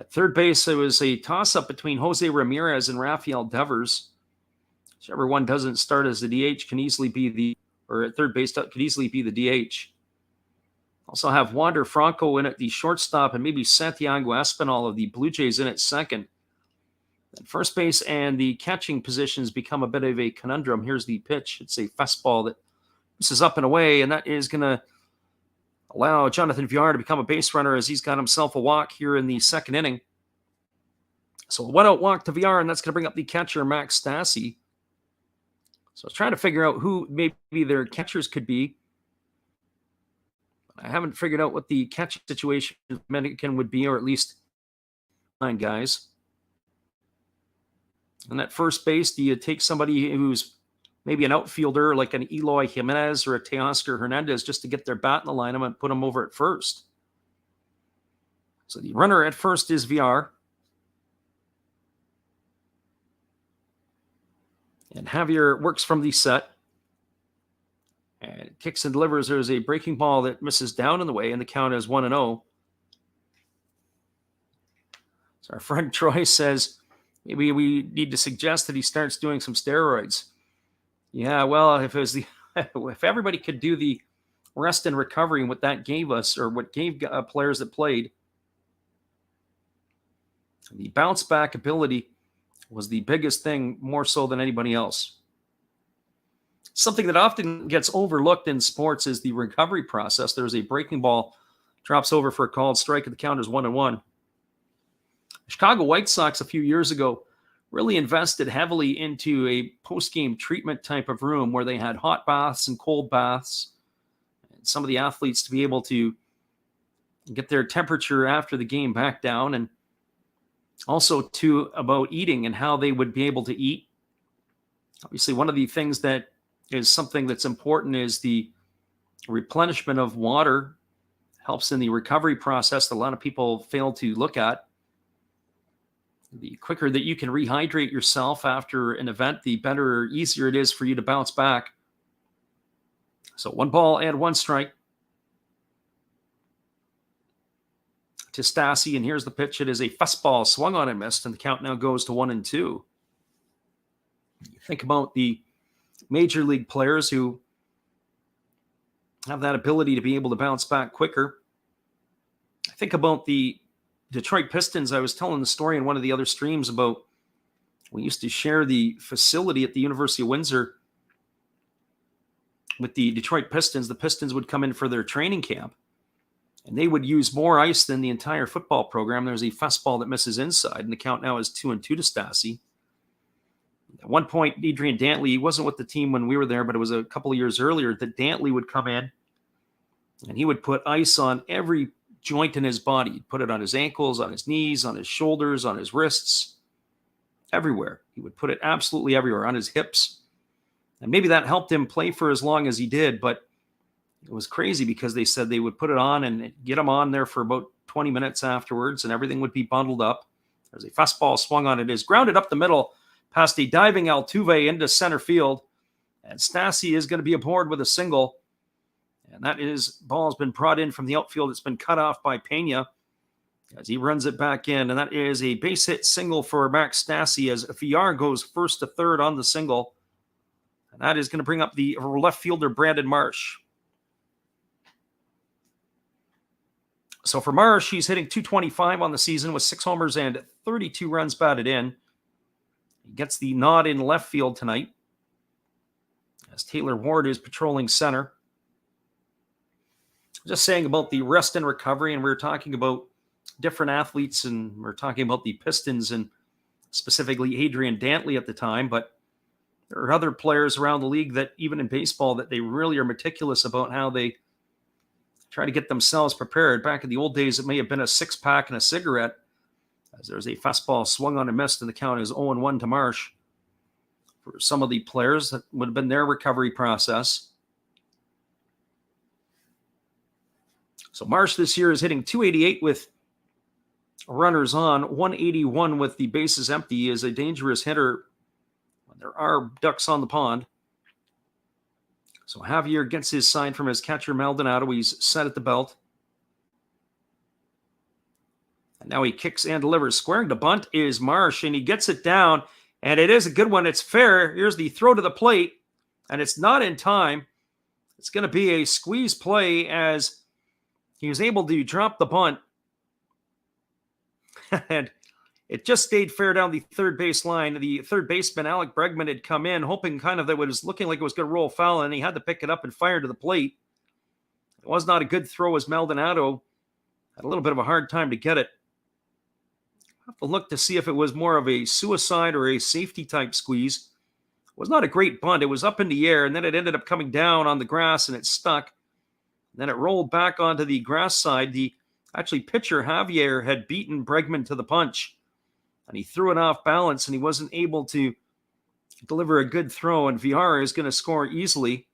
At third base, there was a toss-up between Jose Ramirez and Rafael Devers. Whichever one doesn't start as the DH can easily be at third base could easily be the DH. Also have Wander Franco in at the shortstop and maybe Santiago Espinal of the Blue Jays in at second. At first base and the catching positions become a bit of a conundrum. Here's the pitch. It's a fastball that misses up and away, and that is going to allow Jonathan Villar to become a base runner as he's got himself a walk here in the second inning. So a one-out walk to Villar, and that's going to bring up the catcher, Max Stassi. So I was trying to figure out who maybe their catchers could be. I haven't figured out what the catch situation Dominican would be, or at least 9 guys. And at first base, do you take somebody who's maybe an outfielder like an Eloy Jimenez or a Teoscar Hernandez just to get their bat in the lineup and put them over at first? So the runner at first is Villar. And Javier works from the set. And kicks and delivers. There's a breaking ball that misses down in the way, and the count is 1-0. So our friend Troy says, maybe we need to suggest that he starts doing some steroids. Yeah, well, if everybody could do the rest and recovery and what that gave us, or what gave players that played, the bounce back ability was the biggest thing, more so than anybody else. Something that often gets overlooked in sports is the recovery process. There's a breaking ball, drops over for a called strike, and the count is 1-1. The Chicago White Sox a few years ago really invested heavily into a post-game treatment type of room where they had hot baths and cold baths, and some of the athletes to be able to get their temperature after the game back down, and also too about eating and how they would be able to eat. Obviously, one of the things that is something that's important is the replenishment of water. Helps in the recovery process that a lot of people fail to look at. The quicker that you can rehydrate yourself after an event, the better or easier it is for you to bounce back. So 1 ball and 1 strike to Stassi, and here's the pitch. It is a fastball swung on and missed, and the count now goes to 1-2. Think about the major league players who have that ability to be able to bounce back quicker. I think about the Detroit Pistons. I was telling the story in one of the other streams about we used to share the facility at the University of Windsor with the Detroit Pistons. The Pistons would come in for their training camp, and they would use more ice than the entire football program. There's a fastball that misses inside, and the count now is 2-2 to Stassi. At one point, Adrian Dantley, he wasn't with the team when we were there, but it was a couple of years earlier that Dantley would come in, and he would put ice on every joint in his body. He'd put it on his ankles, on his knees, on his shoulders, on his wrists, everywhere. He would put it absolutely everywhere, on his hips. And maybe that helped him play for as long as he did, but it was crazy because they said they would put it on and get him on there for about 20 minutes afterwards, and everything would be bundled up. There's a fastball swung on. It is grounded up the middle past a diving Altuve into center field, and Stassi is going to be aboard with a single. And that ball has been brought in from the outfield. It's been cut off by Pena as he runs it back in. And that is a base hit single for Max Stassi as VR goes first to third on the single. And that is going to bring up the left fielder, Brandon Marsh. So for Marsh, he's hitting .225 on the season with 6 homers and 32 runs batted in. He gets the nod in left field tonight as Taylor Ward is patrolling center. Just saying about the rest and recovery, and we were talking about different athletes, and we we're talking about the Pistons and specifically Adrian Dantley at the time, but there are other players around the league that even in baseball that they really are meticulous about how they try to get themselves prepared. Back in the old days, it may have been a 6-pack and a cigarette, as there's a fastball swung on and missed, and the count is 0-1 to Marsh. For some of the players, that would have been their recovery process. So Marsh this year is hitting .288 with runners on, 181 with the bases empty. He is a dangerous hitter when there are ducks on the pond. So Javier gets his sign from his catcher, Maldonado. He's set at the belt. And now he kicks and delivers. Squaring to bunt is Marsh, and he gets it down, and it is a good one. It's fair. Here's the throw to the plate, and it's not in time. It's going to be a squeeze play as he was able to drop the bunt, and it just stayed fair down the third base line. The third baseman, Alec Bregman, had come in hoping kind of that it was looking like it was going to roll foul, and he had to pick it up and fire to the plate. It was not a good throw as Maldonado had a little bit of a hard time to get it. I'll have to look to see if it was more of a suicide or a safety type squeeze. It was not a great bunt. It was up in the air, and then it ended up coming down on the grass, and it stuck. Then it rolled back onto the grass side. The pitcher, Javier, had beaten Bregman to the punch, and he threw it off balance, and he wasn't able to deliver a good throw, and VR is going to score easily.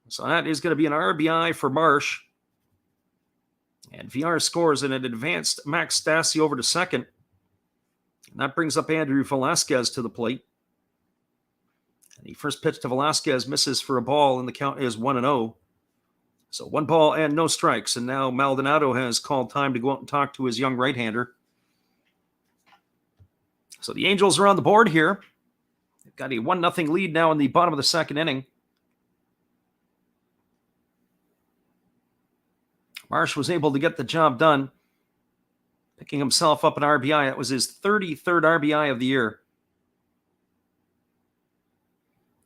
So that is going to be an RBI for Marsh. And VR scores, and it advanced Max Stassi over to second. And that brings up Andrew Velasquez to the plate. And the first pitch to Velasquez misses for a ball, and the count is 1-0. So 1 ball and no strikes. And now Maldonado has called time to go out and talk to his young right-hander. So the Angels are on the board here. They've got a 1-0 lead now in the bottom of the second inning. Marsh was able to get the job done, picking himself up an RBI. That was his 33rd RBI of the year.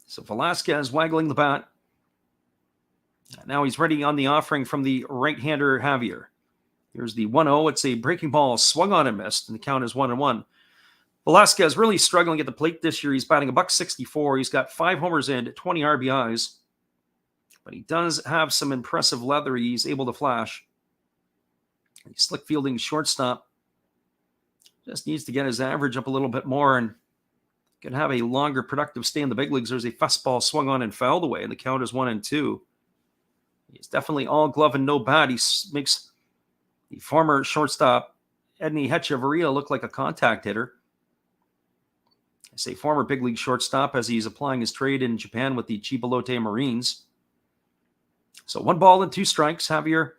So Velasquez waggling the bat. Now he's ready on the offering from the right-hander Javier. Here's the 1-0. It's a breaking ball swung on and missed, and the count is 1-1. Velasquez really struggling at the plate this year. He's batting $164. He's got 5 homers and 20 RBIs. But he does have some impressive leather he's able to flash. He's slick fielding shortstop. Just needs to get his average up a little bit more and can have a longer productive stay in the big leagues. There's a fastball swung on and fouled away, and the count is 1-2. He's definitely all glove and no bat. He makes the former shortstop Edney Hechavarria look like a contact hitter. I say former big league shortstop as he's applying his trade in Japan with the Chipolote Marines. So 1 ball and 2 strikes. Javier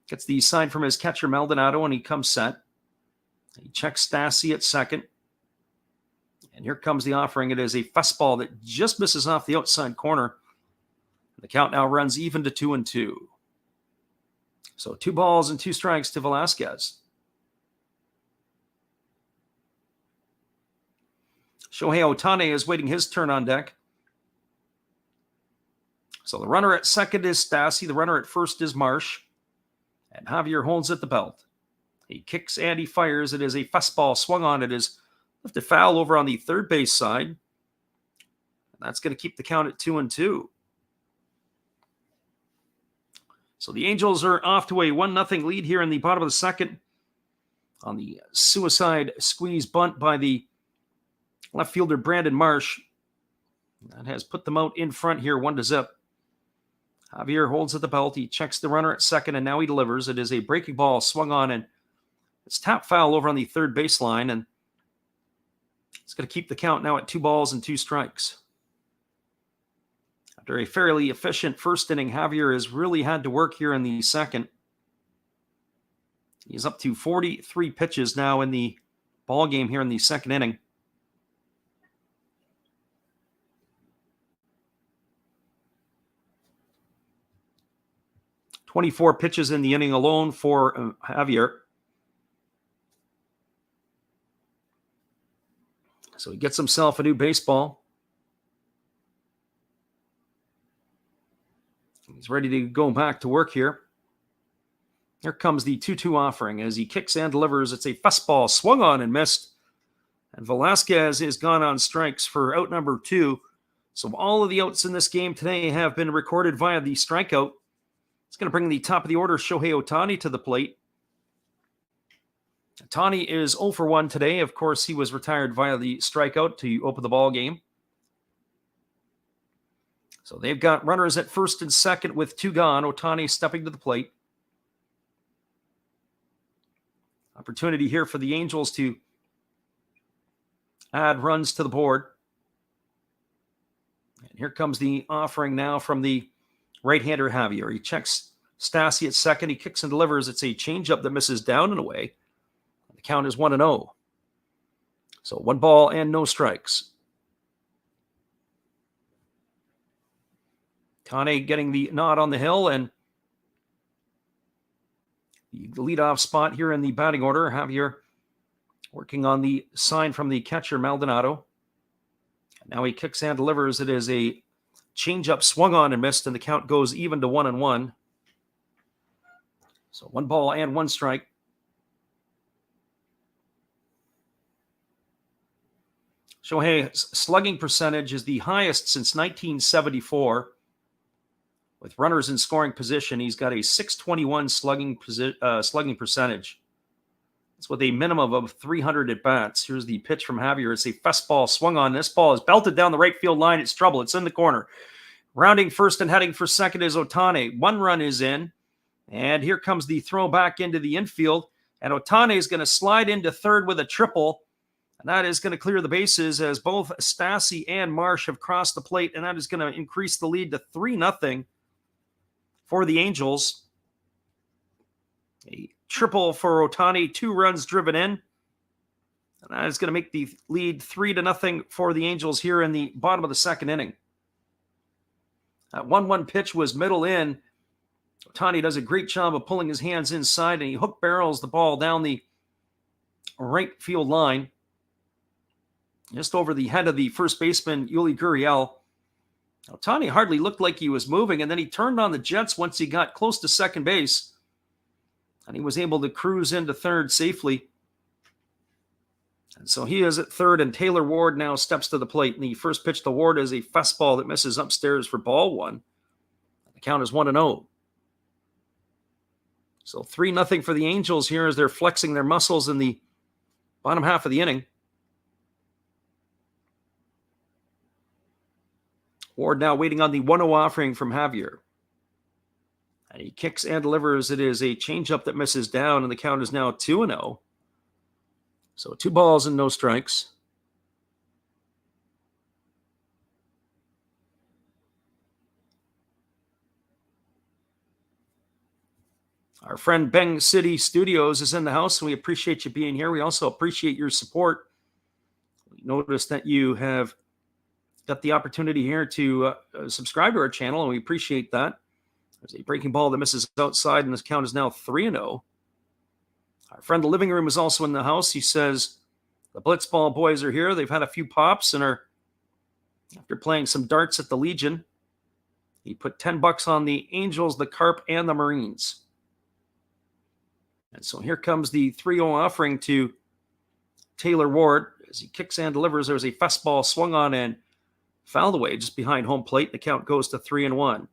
Gets the sign from his catcher, Maldonado, and he comes set. He checks Stassi at second. And here comes the offering. It is a fastball that just misses off the outside corner. The count now runs even to 2-2. So 2 balls and 2 strikes to Velasquez. Shohei Ohtani is waiting his turn on deck. So the runner at second is Stassi. The runner at first is Marsh. And Javier holds at the belt. He kicks and he fires. It is a fastball swung on. It is lifted foul over on the third base side. And that's going to keep the count at 2-2. So the Angels are off to a 1-0 lead here in the bottom of the second on the suicide squeeze bunt by the left fielder Brandon Marsh. That has put them out in front here 1-0. Javier holds at the belt. He checks the runner at second, and now he delivers. It is a breaking ball swung on, and it's tap foul over on the third baseline, and it's going to keep the count now at 2 balls and 2 strikes. After a fairly efficient first inning, Javier has really had to work here in the second. He's up to 43 pitches now in the ball game here in the second inning. "24 pitches in the inning alone for Javier. So he gets himself a new baseball. He's ready to go back to work here. Here comes the 2-2 offering as he kicks and delivers. It's a fastball swung on and missed. And Velasquez is gone on strikes for out number 2. So all of the outs in this game today have been recorded via the strikeout. It's going to bring the top of the order, Shohei Ohtani, to the plate. Ohtani is 0 for 1 today. Of course, he was retired via the strikeout to open the ball game. So they've got runners at first and second with 2 gone. Ohtani stepping to the plate. Opportunity here for the Angels to add runs to the board. And here comes the offering now from the right-hander Javier. He checks Stassi at second. He kicks and delivers. It's a changeup that misses down and away. The count is 1-0. So 1 ball and no strikes. Tane getting the nod on the hill, and the leadoff spot here in the batting order. Javier working on the sign from the catcher, Maldonado. Now he kicks and delivers. It is a changeup swung on and missed, and the count goes even to 1-1. So 1 ball and 1 strike. Shohei's slugging percentage is the highest since 1974. With runners in scoring position, he's got a .621 slugging percentage. It's with a minimum of 300 at-bats. Here's the pitch from Javier. It's a fastball swung on. This ball is belted down the right field line. It's trouble. It's in the corner. Rounding first and heading for second is Ohtani. 1 run is in. And here comes the throw back into the infield. And Ohtani is going to slide into third with a triple. And that is going to clear the bases as both Stassi and Marsh have crossed the plate. And that is going to increase the lead to 3-0 for the Angels. A triple for Ohtani, 2 runs driven in. And that is going to make the lead 3-0 for the Angels here in the bottom of the second inning. That 1-1 pitch was middle in. Ohtani does a great job of pulling his hands inside, and he hook barrels the ball down the right field line, just over the head of the first baseman, Yuli Gurriel. Ohtani hardly looked like he was moving, and then he turned on the jets once he got close to second base, and he was able to cruise into third safely. And so he is at third, and Taylor Ward now steps to the plate. And the first pitch to Ward is a fastball that misses upstairs for ball 1. The count is 1-0. So 3-0 for the Angels here as they're flexing their muscles in the bottom half of the inning. Ward now waiting on the 1-0 offering from Javier. And he kicks and delivers. It is a changeup that misses down, and the count is now 2-0. So 2 balls and no strikes. Our friend Beng City Studios is in the house, and we appreciate you being here. We also appreciate your support. We noticed that you have got the opportunity here to subscribe to our channel, and we appreciate that. There's a breaking ball that misses outside, and this count is now 3-0. Our friend The Living Room is also in the house. He says the Blitzball boys are here. They've had a few pops and are, after playing some darts at the Legion, he put $10 on the Angels, the Carp, and the Marines. And so here comes the 3-0 offering to Taylor Ward. As he kicks and delivers, there's a fastball swung on and fouled away just behind home plate. The count goes to 3-1.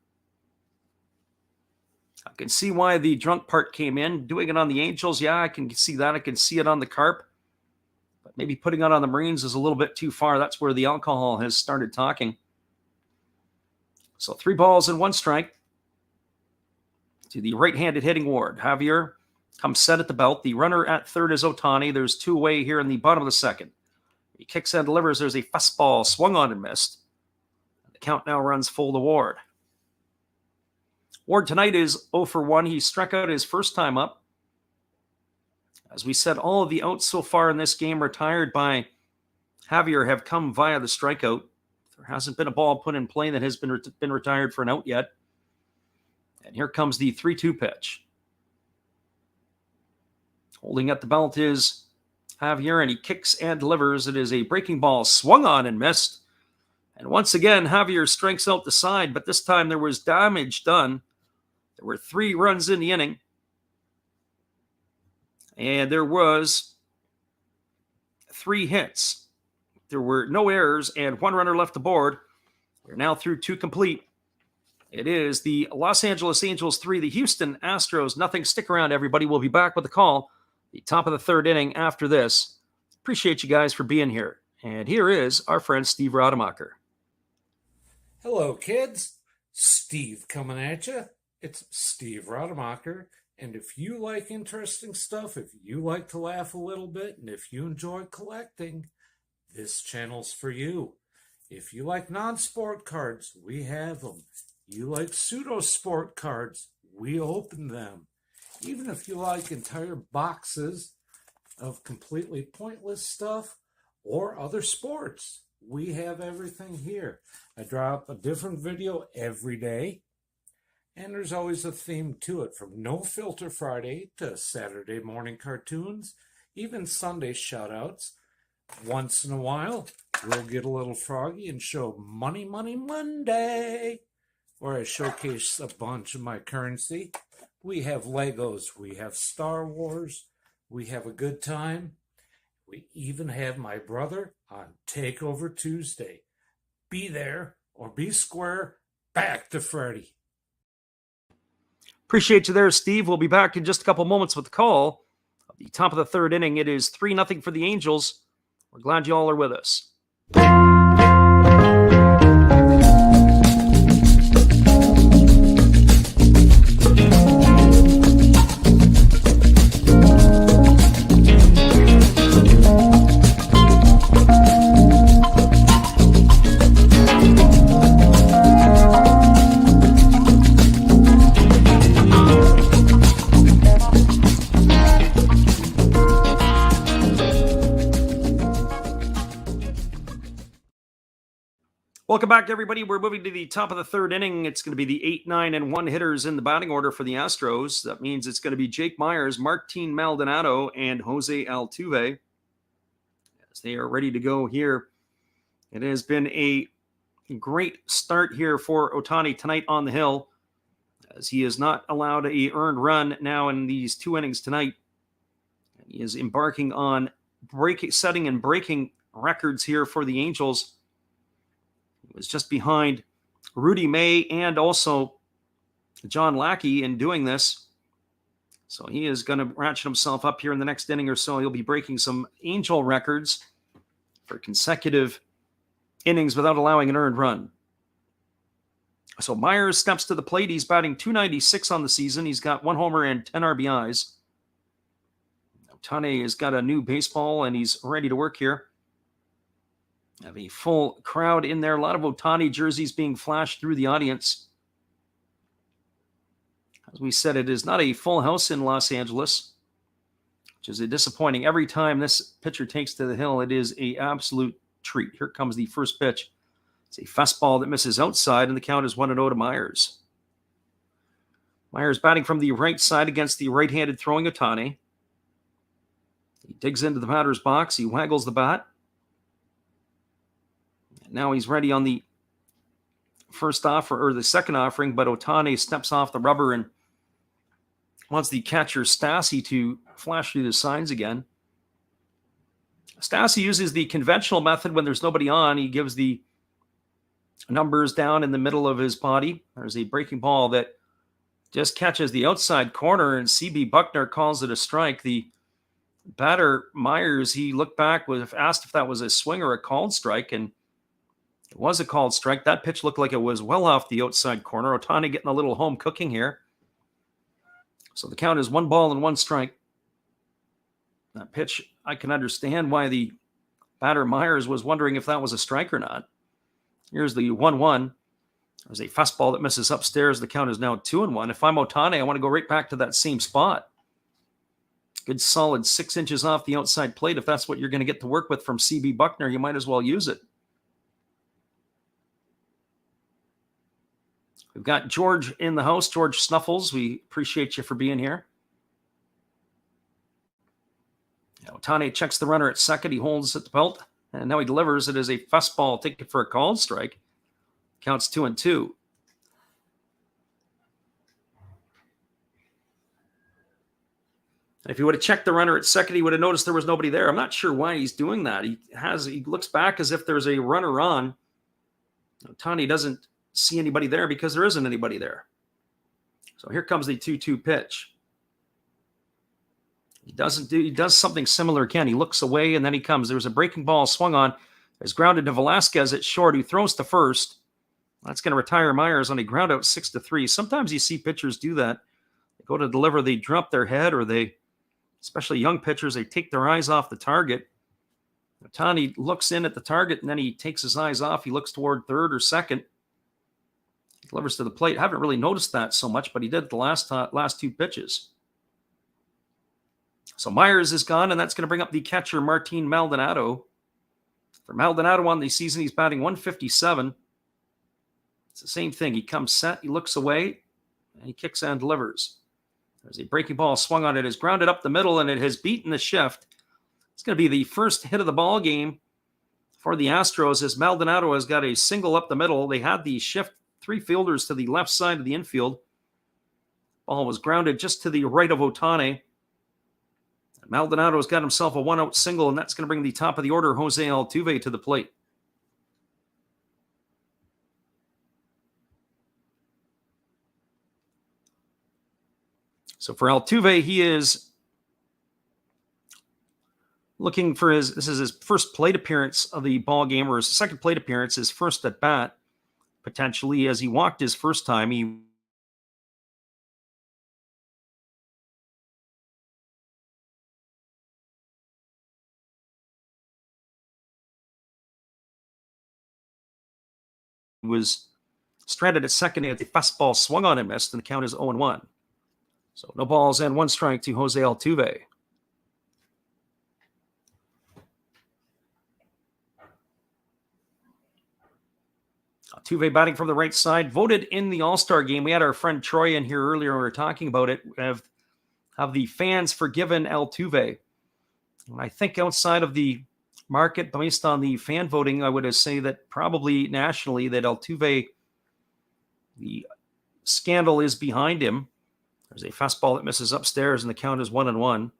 I can see why the drunk part came in. Doing it on the Angels, yeah, I can see that. I can see it on the Carp. But maybe putting it on the Marines is a little bit too far. That's where the alcohol has started talking. So 3 balls and 1 strike to the right-handed hitting Ward. Javier comes set at the belt. The runner at third is Ohtani. There's 2 away here in the bottom of the second. He kicks and delivers. There's a fastball swung on and missed. The count now runs full to Ward. Ward tonight is 0 for 1. He struck out his first time up. As we said, all of the outs so far in this game retired by Javier have come via the strikeout. There hasn't been a ball put in play that has been retired for an out yet. And here comes the 3-2 pitch. Holding at the belt is Javier, and he kicks and delivers. It is a breaking ball swung on and missed. And once again, Javier strikes out the side, but this time there was damage done. There were 3 runs in the inning. And there was 3 hits. There were no errors and 1 runner left aboard. We're now through 2 complete. It is the Los Angeles Angels 3, the Houston Astros nothing. Stick around, everybody. We'll be back with the call. The top of the 3rd inning after this. Appreciate you guys for being here. And here is our friend Steve Rademacher. Hello, kids. Steve coming at you. It's Steve Rademacher. And if you like interesting stuff, if you like to laugh a little bit, and if you enjoy collecting, this channel's for you. If you like non-sport cards, we have them. You like pseudo-sport cards, we open them. Even if you like entire boxes of completely pointless stuff or other sports, we have everything here. I drop a different video every day, and there's always a theme to it, from No Filter Friday to Saturday morning cartoons, even Sunday shoutouts. Once in a while, we'll get a little froggy and show Money Money Monday, where I showcase a bunch of my currency. We have Legos, we have Star Wars, we have a good time. We even have my brother on Takeover Tuesday. Be there or be square. Back to Freddy. Appreciate you there, Steve. We'll be back in just a couple moments with the call. At the top of the 3rd inning, it is 3-0 for the Angels. We're glad you all are with us. Welcome back, everybody. We're moving to the top of the 3rd inning. It's going to be the 8, 9, and 1 hitters in the batting order for the Astros. That means it's going to be Jake Myers, Martin Maldonado, and Jose Altuve as they are ready to go here. It has been a great start here for Ohtani tonight on the hill, as he is not allowed a earned run now in these 2 innings tonight. He is embarking on setting and breaking records here for the Angels. He was just behind Rudy May and also John Lackey in doing this. So he is going to ratchet himself up here in the next inning or so. He'll be breaking some Angel records for consecutive innings without allowing an earned run. So Myers steps to the plate. He's batting .296 on the season. He's got 1 homer and 10 RBIs. Ohtani has got a new baseball, and he's ready to work here. Have a full crowd in there. A lot of Ohtani jerseys being flashed through the audience. As we said, it is not a full house in Los Angeles, which is disappointing. Every time this pitcher takes to the hill, it is an absolute treat. Here comes the first pitch. It's a fastball that misses outside, and the count is 1-0 to Myers. Myers batting from the right side against the right-handed throwing Ohtani. He digs into the batter's box. He waggles the bat. And now he's ready on the first offer, or the second offering, but Ohtani steps off the rubber and wants the catcher Stassi to flash through the signs again. Stassi uses the conventional method when there's nobody on. He gives the numbers down in the middle of his body. There's a breaking ball that just catches the outside corner, and CB Buckner calls it a strike. The batter, Myers, he looked back, asked if that was a swing or a called strike, and it was a called strike. That pitch looked like it was well off the outside corner. Ohtani getting a little home cooking here. So the count is 1-1 strike. That pitch, I can understand why the batter Myers was wondering if that was a strike or not. Here's the 1-1. There's a fastball that misses upstairs. The count is now 2-1. If I'm Ohtani, I want to go right back to that same spot. Good solid 6 inches off the outside plate. If that's what you're going to get to work with from CB Buckner, you might as well use it. We've got George in the house, George Snuffles. We appreciate you for being here. Ohtani checks the runner at second. He holds at the belt, and now he delivers. It is a fastball taken for a called strike. Counts 2-2. If he would have checked the runner at second, he would have noticed there was nobody there. I'm not sure why he's doing that. He looks back as if there's a runner on. Ohtani doesn't see anybody there because there isn't anybody there. So here comes the 2-2 pitch. He does something similar again. He looks away and then he comes. There's a breaking ball swung on. It's grounded to Velasquez at short, who throws to first. That's going to retire Myers on a ground out 6-3. Sometimes you see pitchers do that. They go to deliver, they drop their head, or especially young pitchers, they take their eyes off the target. Ohtani looks in at the target and then he takes his eyes off. He looks toward third or second. He delivers to the plate. I haven't really noticed that so much, but he did the last 2 pitches. So Myers is gone, and that's going to bring up the catcher, Martin Maldonado. For Maldonado on the season, he's batting 157. It's the same thing. He comes set, he looks away, and he kicks and delivers. There's a breaking ball swung on. It is grounded up the middle, and it has beaten the shift. It's going to be the first hit of the ball game for the Astros, as Maldonado has got a single up the middle. They had the shift 3 fielders to the left side of the infield. Ball was grounded just to the right of Ohtani. Maldonado's got himself a 1-out single, and that's going to bring the top of the order, Jose Altuve, to the plate. So for Altuve, he is looking for this is his first plate appearance of the ball game, or his second plate appearance, his first at bat, potentially, as he walked his first time. He was stranded at second, and the fastball swung on and missed, and the count is 0-1. So no balls and 1 strike to Jose Altuve. Altuve batting from the right side, voted in the All-Star game. We had our friend Troy in here earlier. We were talking about it. Have the fans forgiven Altuve? And I think outside of the market, based on the fan voting, I would say that probably nationally that Altuve, the scandal is behind him. There's a fastball that misses upstairs, and the count is 1-1.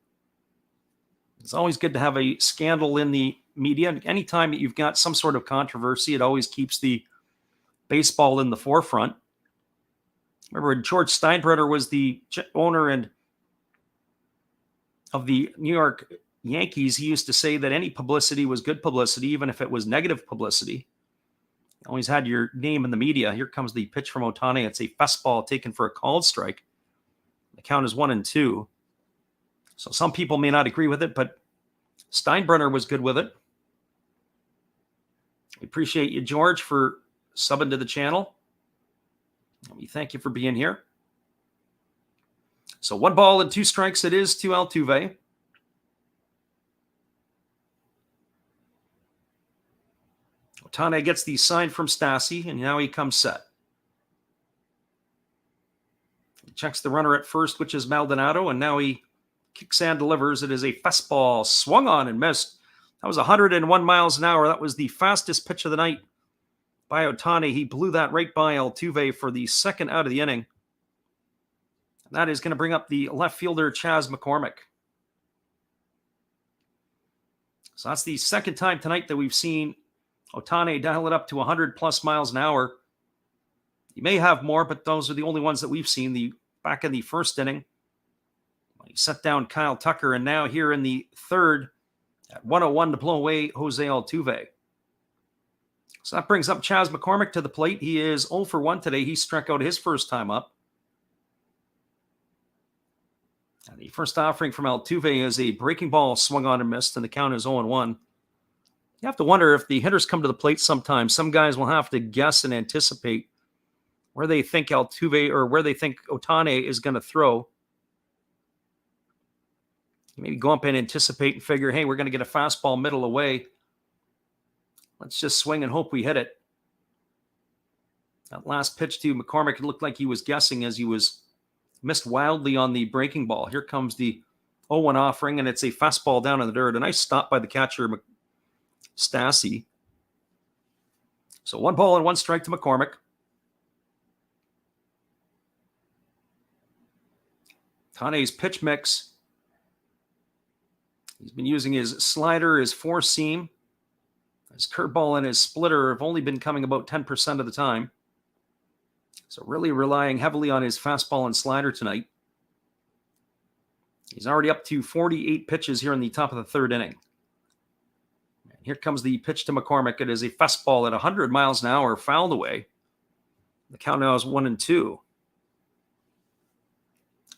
It's always good to have a scandal in the media. Anytime that you've got some sort of controversy, it always keeps the baseball in the forefront. Remember when George Steinbrenner was the owner of the New York Yankees, he used to say that any publicity was good publicity, even if it was negative publicity. You always had your name in the media. Here comes the pitch from Ohtani. It's a fastball taken for a called strike. The count is 1-2. So some people may not agree with it, but Steinbrenner was good with it. We appreciate you, George, for subbing to the channel. We thank you for being here. So 1 ball and 2 strikes it is to Altuve. Ohtani gets the sign from Stassi, and now he comes set. He checks the runner at first, which is Maldonado, and now he kicks and delivers. It is a fastball, swung on and missed. That was 101 miles an hour. That was the fastest pitch of the night by Ohtani. He blew that right by Altuve for the second out of the inning. And that is going to bring up the left fielder, Chas McCormick. So that's the second time tonight that we've seen Ohtani dial it up to 100-plus miles an hour. He may have more, but those are the only ones that we've seen. Back in the first inning, he set down Kyle Tucker, and now here in the third at 101 to blow away Jose Altuve. So that brings up Chas McCormick to the plate. He is 0 for 1 today. He struck out his first time up. And the first offering from Altuve is a breaking ball swung on and missed, and the count is 0-1. You have to wonder if the hitters come to the plate sometimes. Some guys will have to guess and anticipate where they think Altuve or where they think Ohtani is going to throw. Maybe go up and anticipate and figure, hey, we're going to get a fastball middle away. Let's just swing and hope we hit it. That last pitch to McCormick, it looked like he was guessing as he was missed wildly on the breaking ball. Here comes the 0-1 offering, and it's a fastball down in the dirt. A nice stop by the catcher, Stassi. So 1 ball and 1 strike to McCormick. Ohtani's pitch mix. He's been using his slider, his four-seam. His curveball and his splitter have only been coming about 10% of the time. So really relying heavily on his fastball and slider tonight. He's already up to 48 pitches here in the top of the third inning. And here comes the pitch to McCormick. It is a fastball at 100 miles an hour, fouled away. The count now is 1-2.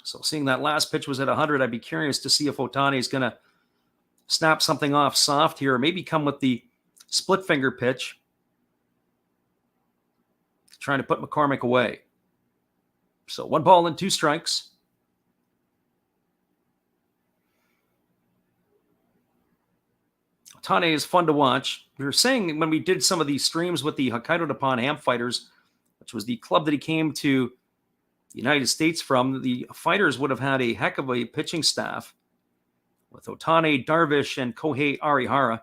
So seeing that last pitch was at 100, I'd be curious to see if Ohtani is going to snap something off soft here, or maybe come with the split finger pitch, trying to put McCormick away. So 1 ball and 2 strikes. Ohtani is fun to watch. We were saying when we did some of these streams with the Hokkaido Nippon Ham Fighters, which was the club that he came to the United States from, the fighters would have had a heck of a pitching staff with Ohtani, Darvish, and Kohei Arihara.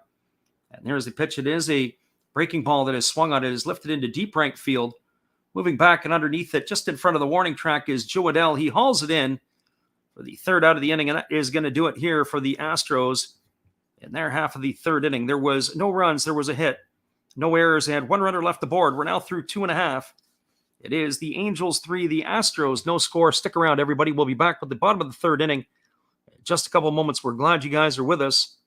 And there's the pitch. It is a breaking ball that is swung on. It is lifted into deep right field. Moving back and underneath it, just in front of the warning track, is Joe Adell. He hauls it in for the third out of the inning, and that is going to do it here for the Astros in their half of the third inning. There was no runs. There was a hit. No errors. They had 1 runner left the board. We're now through 2.5. It is the Angels 3, the Astros, no score. Stick around, everybody. We'll be back with the bottom of the third inning. Just a couple moments. We're glad you guys are with us.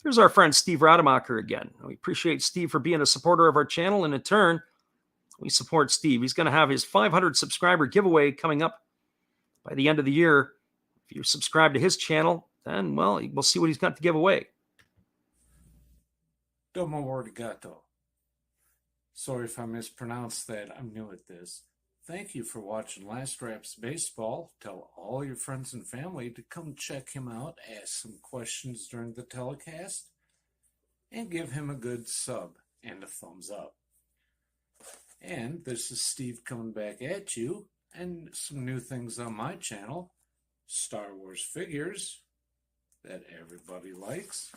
Here's our friend Steve Rademacher again. We appreciate Steve for being a supporter of our channel, and in turn, we support Steve. He's going to have his 500 subscriber giveaway coming up by the end of the year. If you subscribe to his channel, then, well, we'll see what he's got to give away. Domo arigato. Sorry if I mispronounced that. I'm new at this. Thank you for watching Last Raps Baseball. Tell all your friends and family to come check him out, ask some questions during the telecast, and give him a good sub and a thumbs up. And this is Steve coming back at you, and some new things on my channel. Star Wars figures that everybody likes.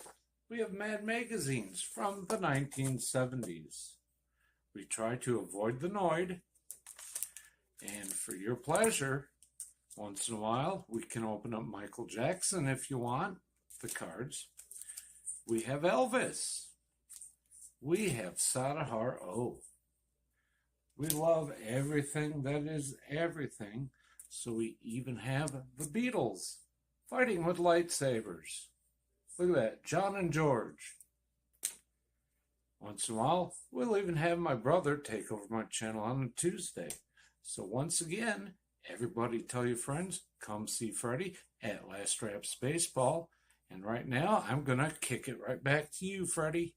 We have Mad magazines from the 1970s. We try to avoid the Noid. And for your pleasure, once in a while, we can open up Michael Jackson if you want, the cards. We have Elvis. We have Sadahar O. We love everything that is everything, so we even have the Beatles fighting with lightsabers. Look at that, John and George. Once in a while, we'll even have my brother take over my channel on a Tuesday. So once again, everybody tell your friends, come see Freddie at Last Raps Baseball. And right now, I'm going to kick it right back to you, Freddie.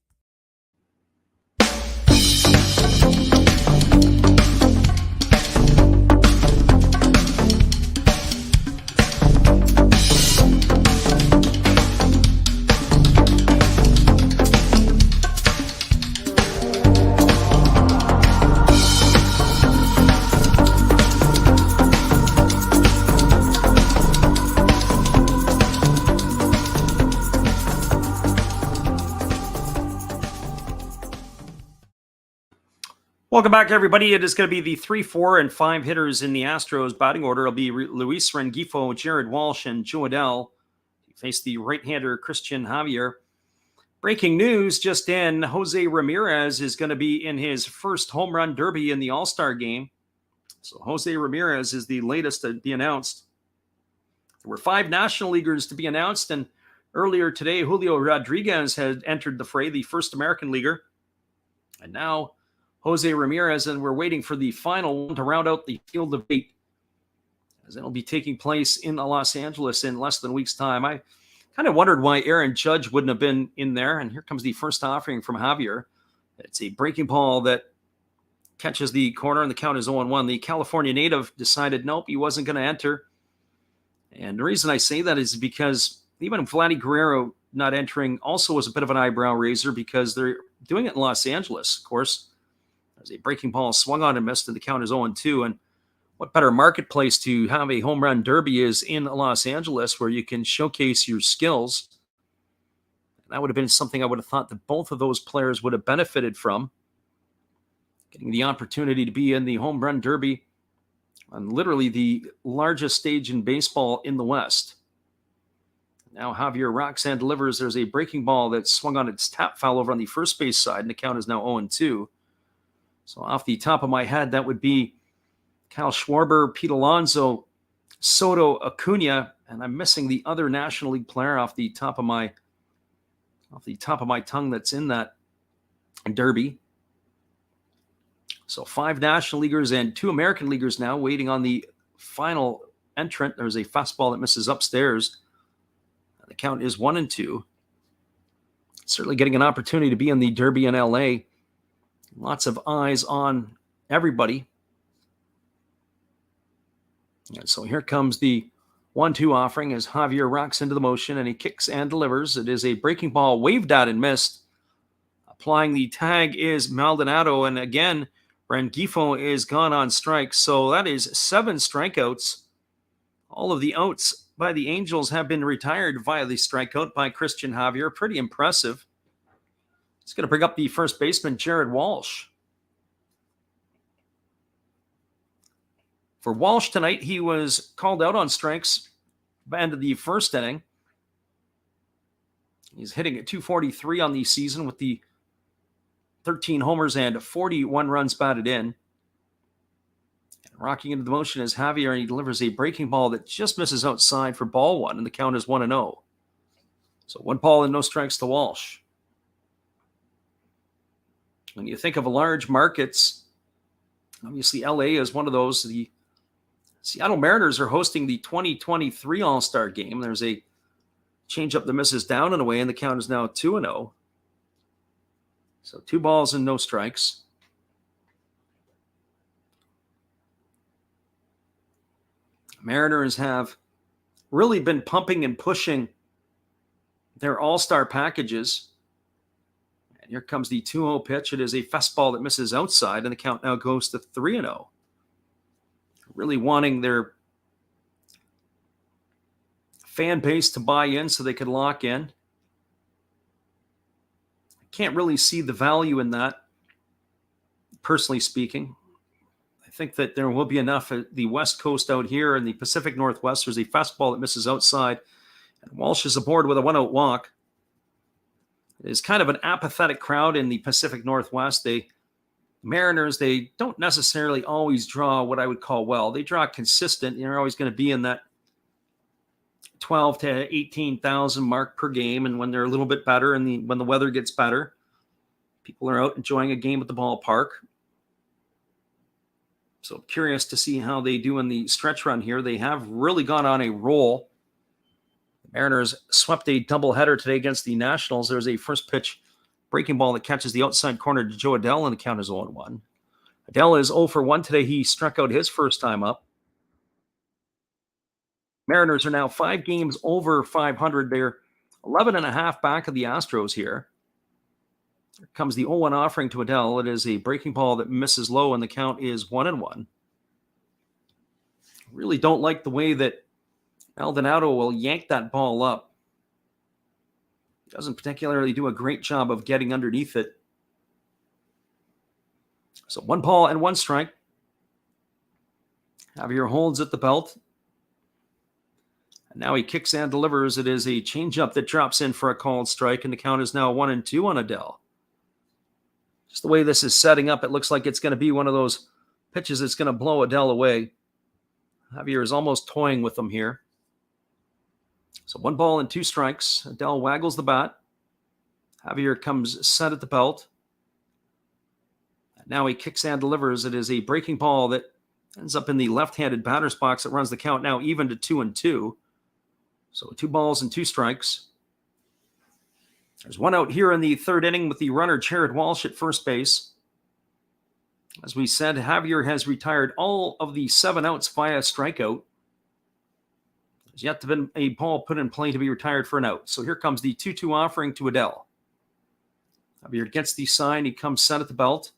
Welcome back, everybody. It is going to be the 3, 4, and 5 hitters in the Astros batting order. It'll be Luis Rengifo, Jared Walsh, and Joe Adell. Face the right-hander Christian Javier. Breaking news just in, Jose Ramirez is going to be in his first home run derby in the All-Star game. So Jose Ramirez is the latest to be announced. There were 5 National Leaguers to be announced, and earlier today, Julio Rodriguez had entered the fray, the first American leaguer. And now Jose Ramirez, and we're waiting for the final one to round out the field of 8, as it'll be taking place in Los Angeles in less than a week's time. I kind of wondered why Aaron Judge wouldn't have been in there, and here comes the first offering from Javier. It's a breaking ball that catches the corner, and the count is 0-1. The California native decided, nope, he wasn't going to enter. And the reason I say that is because even Vladdy Guerrero not entering also was a bit of an eyebrow raiser, because they're doing it in Los Angeles, of course. There's a breaking ball swung on and missed, and the count is 0-2. And what better marketplace to have a home run derby is in Los Angeles, where you can showcase your skills. That would have been something I would have thought that both of those players would have benefited from, getting the opportunity to be in the home run derby on literally the largest stage in baseball in the West. Now Javier rocks and delivers. There's a breaking ball that swung on its tap foul over on the first base side, and the count is now 0-2. So off the top of my head, that would be Kyle Schwarber, Pete Alonso, Soto, Acuna, and I'm missing the other National League player off the top of my tongue that's in that derby. So 5 National Leaguers and 2 American Leaguers now waiting on the final entrant. There's a fastball that misses upstairs. The count is 1-2. Certainly getting an opportunity to be in the derby in LA. Lots of eyes on everybody. And so here comes the 1-2 offering as Javier rocks into the motion, and he kicks and delivers. It is a breaking ball waved at and missed. Applying the tag is Maldonado, and again, Rengifo is gone on strikes. So that is 7 strikeouts. All of the outs by the Angels have been retired via the strikeout by Christian Javier. Pretty impressive. He's going to bring up the first baseman, Jared Walsh. For Walsh tonight, he was called out on strikes by the end of the first inning. He's hitting at .243 on the season with the 13 homers and 41 runs batted in. And rocking into the motion is Javier, and he delivers a breaking ball that just misses outside for ball 1, and the count is 1-0. So 1 ball and no strikes to Walsh. When you think of large markets, obviously LA is one of those. The Seattle Mariners are hosting the 2023 All-Star game. There's a changeup that misses down and away, and the count is now 2-0. So 2 balls and no strikes. Mariners have really been pumping and pushing their all-star packages. And here comes the 2-0 pitch. It is a fastball that misses outside, and the count now goes to 3-0. Really wanting their fan base to buy in so they could lock in. I can't really see the value in that, personally speaking. I think that there will be enough at the West Coast out here in the Pacific Northwest. There's a fastball that misses outside, and Walsh is aboard with a 1-out walk. It is kind of an apathetic crowd in the Pacific Northwest. Mariners, they don't necessarily always draw what I would call well. They draw consistent. They're always going to be in that 12 to 18,000 mark per game. And when they're a little bit better and when the weather gets better, people are out enjoying a game at the ballpark. So curious to see how they do in the stretch run here. They have really gone on a roll. The Mariners swept a doubleheader today against the Nationals. There's a first pitch breaking ball that catches the outside corner to Joe Adell, and the count is 0-1. Adell is 0-for-1 today. He struck out his first time up. Mariners are now 5 games over 500. They're 11.5 back of the Astros here. Here comes the 0-1 offering to Adell. It is a breaking ball that misses low, and the count is 1-1. Really don't like the way that Maldonado will yank that ball up. Doesn't particularly do a great job of getting underneath it. So 1 ball and 1 strike. Javier holds at the belt. And now he kicks and delivers. It is a changeup that drops in for a called strike, and the count is now 1-2 on Adell. Just the way this is setting up, it looks like it's going to be one of those pitches that's going to blow Adell away. Javier is almost toying with them here. So 1 ball and 2 strikes. Adell waggles the bat. Javier comes set at the belt. And now he kicks and delivers. It is a breaking ball that ends up in the left-handed batter's box. It runs the count now even to 2-2. So 2 balls and 2 strikes. There's 1 out here in the 3rd inning with the runner Jared Walsh at first base. As we said, Javier has retired all of the 7 outs via strikeout. There's yet to be a ball put in play to be retired for an out. So here comes the 2-2 offering to Adell. Javier gets the sign. He comes set at the belt.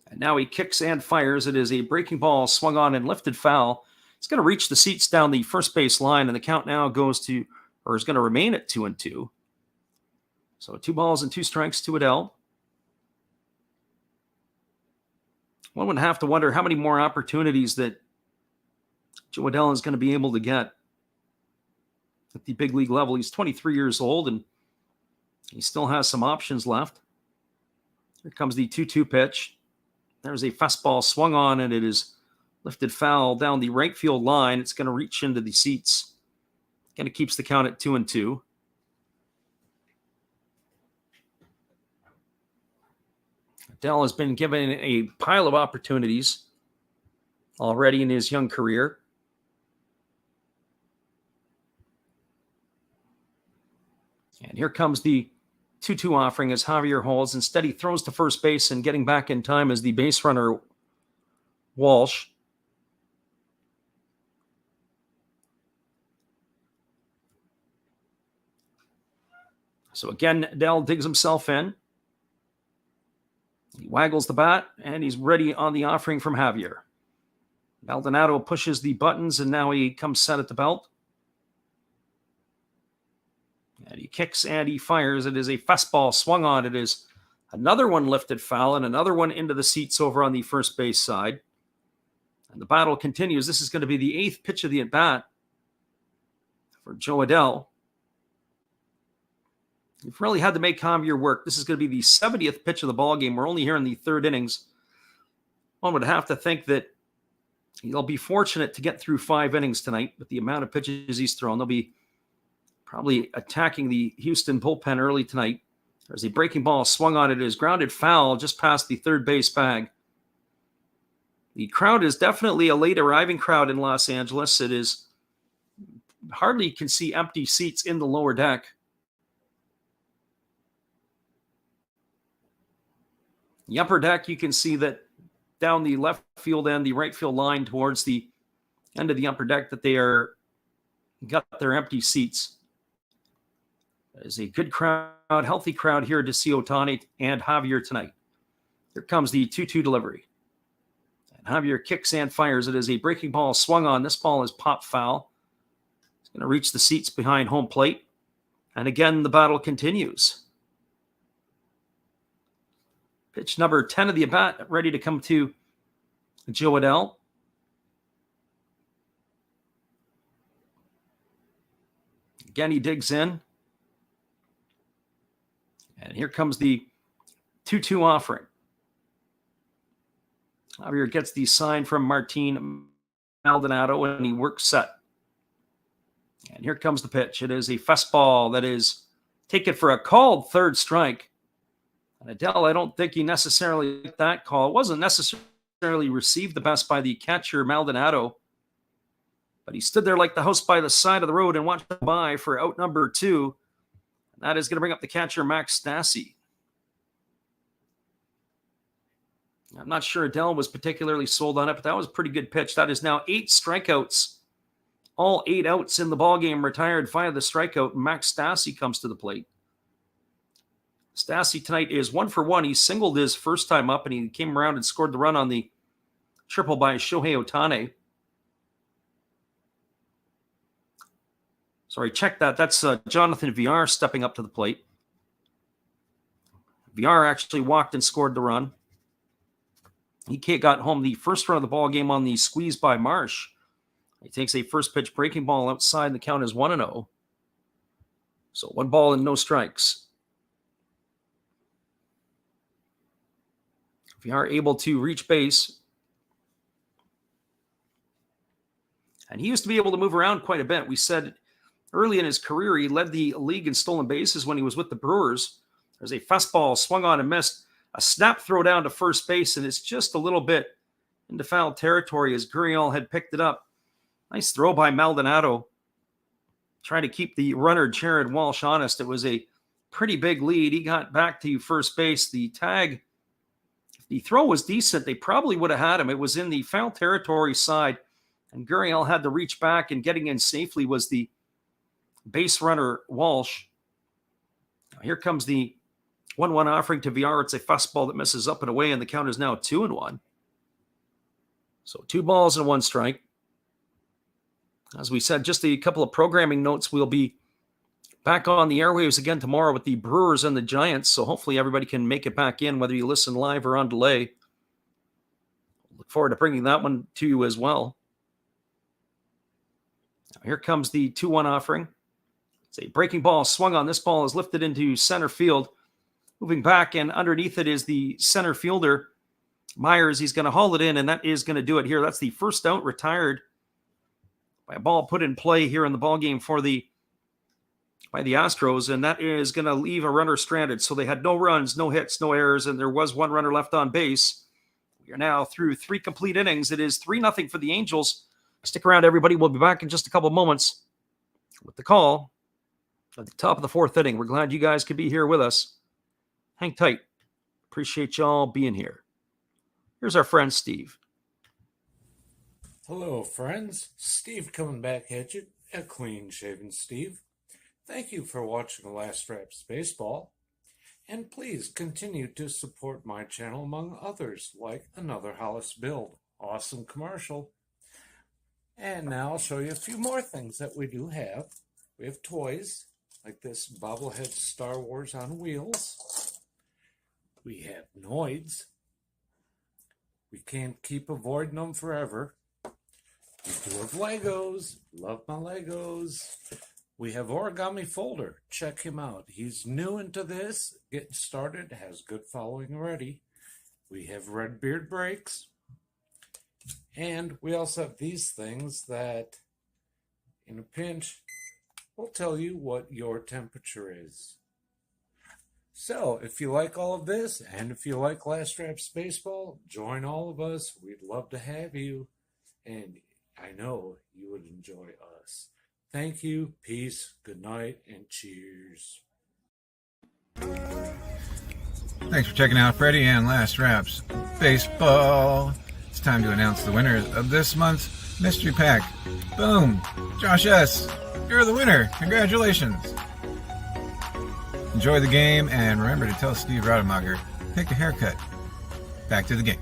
And now he kicks and fires. It is a breaking ball swung on and lifted foul. It's going to reach the seats down the first base line, and the count now goes to, or is going to remain at 2-2. So 2 balls and 2 strikes to Adell. One would have to wonder how many more opportunities that Joe Adell is going to be able to get at the big league level. He's 23 years old, and he still has some options left. Here comes the 2-2 pitch. There's a fastball swung on, and it is lifted foul down the right field line. It's going to reach into the seats. Kind of keeps the count at 2-2. Adell has been given a pile of opportunities already in his young career. And here comes the 2-2 offering as Javier holds. Instead, he throws to first base, and getting back in time is the base runner, Walsh. So again, Adell digs himself in. He waggles the bat, and he's ready on the offering from Javier. Maldonado pushes the buttons, and now he comes set at the belt. And he kicks and he fires. It is a fastball swung on. It is another one lifted foul and another one into the seats over on the first base side. And the battle continues. This is going to be the 8th pitch of the at-bat for Joe Adell. You've really had to make Javier work. This is going to be the 70th pitch of the ball game. We're only here in the 3rd innings. One would have to think that he'll be fortunate to get through 5 innings tonight with the amount of pitches he's thrown. They'll be probably attacking the Houston bullpen early tonight. There's a breaking ball swung on. It is grounded foul just past the third base bag. The crowd is definitely a late arriving crowd in Los Angeles. It is hardly can see empty seats in the lower deck. The upper deck, you can see that down the left field and the right field line towards the end of the upper deck that they are got their empty seats. There's a good crowd, healthy crowd here to see Ohtani and Javier tonight. Here comes the 2-2 delivery. And Javier kicks and fires. It is a breaking ball swung on. This ball is popped foul. It's going to reach the seats behind home plate. And again, the battle continues. Pitch number 10 of the at-bat, ready to come to Joe Adell. Again, he digs in. And here comes the 2-2 offering. Javier gets the sign from Martin Maldonado, and he works set. And here comes the pitch. It is a fastball that is taken for a called 3rd strike. And Adell, I don't think he necessarily liked that call. It wasn't necessarily received the best by the catcher, Maldonado. But he stood there like the house by the side of the road and watched him by for out number 2. And that is going to bring up the catcher, Max Stassi. I'm not sure Adell was particularly sold on it, but that was a pretty good pitch. That is now 8 strikeouts. All 8 outs in the ballgame retired via the strikeout. Max Stassi comes to the plate. Stassi tonight is 1 for 1. He singled his first time up, and he came around and scored the run on the triple by Shohei Ohtani. Sorry, check that. That's Jonathan Villar stepping up to the plate. VR actually walked and scored the run. He got home the first run of the ball game on the squeeze by Marsh. He takes a first pitch breaking ball outside, and the count is 1-0. So 1 ball and no strikes. VR able to reach base. And he used to be able to move around quite a bit. We said early in his career, he led the league in stolen bases when he was with the Brewers. There's a fastball swung on and missed. A snap throw down to first base, and it's just a little bit into foul territory as Gurriel had picked it up. Nice throw by Maldonado. Trying to keep the runner, Jared Walsh, honest. It was a pretty big lead. He got back to first base. The tag, if the throw was decent, they probably would have had him. It was in the foul territory side. And Gurriel had to reach back, and getting in safely was the base runner, Walsh. Now here comes the 1-1 offering to VR. It's a fastball that misses up and away, and the count is now 2-1. So 2 balls and 1 strike. As we said, just a couple of programming notes. We'll be back on the airwaves again tomorrow with the Brewers and the Giants, so hopefully everybody can make it back in, whether you listen live or on delay. Look forward to bringing that one to you as well. Now here comes the 2-1 offering. It's a breaking ball swung on. This ball is lifted into center field. Moving back, and underneath it is the center fielder, Myers. He's going to haul it in, and that is going to do it here. That's the first out retired by a ball put in play here in the ball game by the Astros, and that is going to leave a runner stranded. So they had no runs, no hits, no errors, and there was 1 runner left on base. We are now through 3 complete innings. It is 3-0 for the Angels. Stick around, everybody. We'll be back in just a couple moments with the call at the top of the 4th inning. We're glad you guys could be here with us. Hang tight. Appreciate y'all being here. Here's our friend Steve. Hello, friends. Steve coming back at you, a clean-shaven Steve. Thank you for watching Last Raps Baseball. And please continue to support my channel among others, like Another Hollis Build. Awesome commercial. And now I'll show you a few more things that we do have. We have toys, like this bobblehead Star Wars on wheels. We have Noids. We can't keep avoiding them forever. We do have Legos. Love my Legos. We have Origami Folder. Check him out. He's new into this, getting started, has good following already. We have Red Beard Breaks. And we also have these things that, in a pinch, will tell you what your temperature is. So, if you like all of this, and if you like Last Raps Baseball, join all of us. We'd love to have you. And I know you would enjoy us. Thank you, peace, good night, and cheers. Thanks for checking out Freddie and Last Raps Baseball. It's time to announce the winners of this month's mystery pack. Boom! Josh S., you're the winner. Congratulations. Enjoy the game, and remember to tell Steve Rademacher, pick a haircut. Back to the game.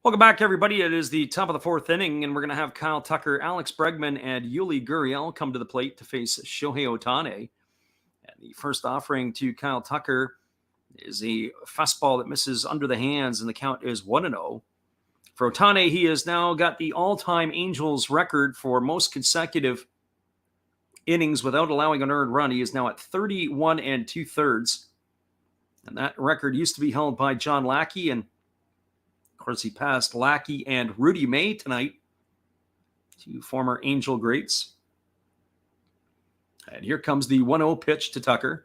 Welcome back, everybody. It is the top of the 4th inning, and we're going to have Kyle Tucker, Alex Bregman, and Yuli Gurriel come to the plate to face Shohei Ohtani. And the first offering to Kyle Tucker is a fastball that misses under the hands, and the count is 1-0. For Ohtani, he has now got the all-time Angels record for most consecutive innings without allowing an earned run. He is now at 31 2/3. And that record used to be held by John Lackey, and of course, he passed Lackey and Rudy May tonight, 2 former Angel greats. And here comes the 1-0 pitch to Tucker.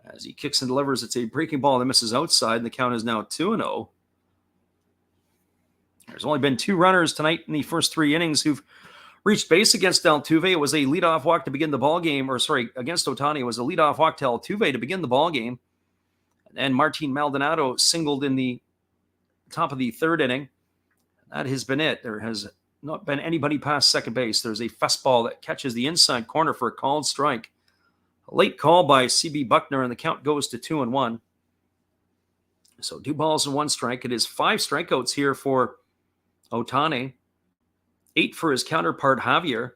As he kicks and delivers, it's a breaking ball that misses outside, and the count is now 2-0. There's only been 2 runners tonight in the first 3 innings who've Reached base against Altuve. It was a leadoff walk to begin the ball game, against Ohtani. It was a leadoff walk to Altuve to begin the ball game. And Martin Maldonado singled in the top of the third inning. That has been it. There has not been anybody past second base. There's a fastball that catches the inside corner for a called strike. A late call by C.B. Buckner, and the count goes to 2-1. So 2 balls and 1 strike. It is 5 strikeouts here for Ohtani. 8 for his counterpart, Javier.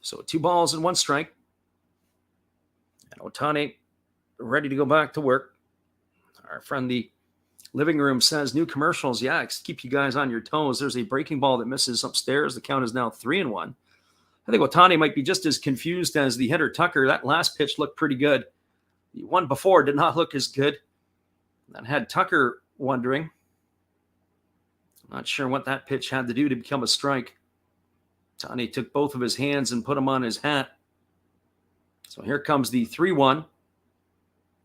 So 2 balls and 1 strike. And Ohtani ready to go back to work. Our friend, the living room, says new commercials. Yeah, keep you guys on your toes. There's a breaking ball that misses upstairs. The count is now 3-1. I think Ohtani might be just as confused as the hitter Tucker. That last pitch looked pretty good. The one before did not look as good. That had Tucker wondering. I'm not sure what that pitch had to do to become a strike. Ohtani took both of his hands and put them on his hat. So here comes the 3-1.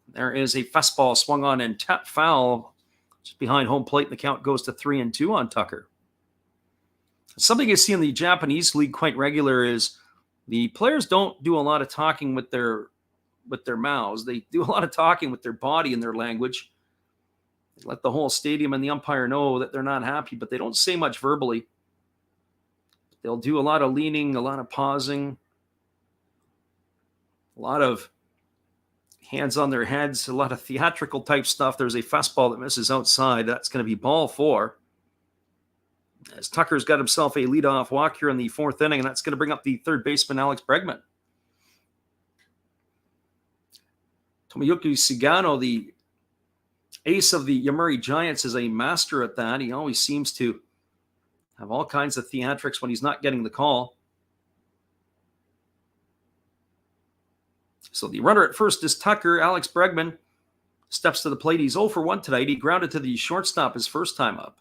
There is a fastball swung on and tapped foul just behind home plate. And the count goes to 3-2 on Tucker. Something you see in the Japanese league quite regular is the players don't do a lot of talking with their mouths. They do a lot of talking with their body and their language. They let the whole stadium and the umpire know that they're not happy, but they don't say much verbally. They'll do a lot of leaning, a lot of pausing, a lot of hands on their heads, a lot of theatrical type stuff. There's a fastball that misses outside. That's going to be ball 4. As Tucker's got himself a leadoff walk here in the 4th inning, and that's going to bring up the third baseman, Alex Bregman. Tomoyuki Sugano, the ace of the Yomiuri Giants, is a master at that. He always seems to have all kinds of theatrics when he's not getting the call. So the runner at first is Tucker. Alex Bregman steps to the plate. He's 0 for 1 tonight. He grounded to the shortstop his first time up.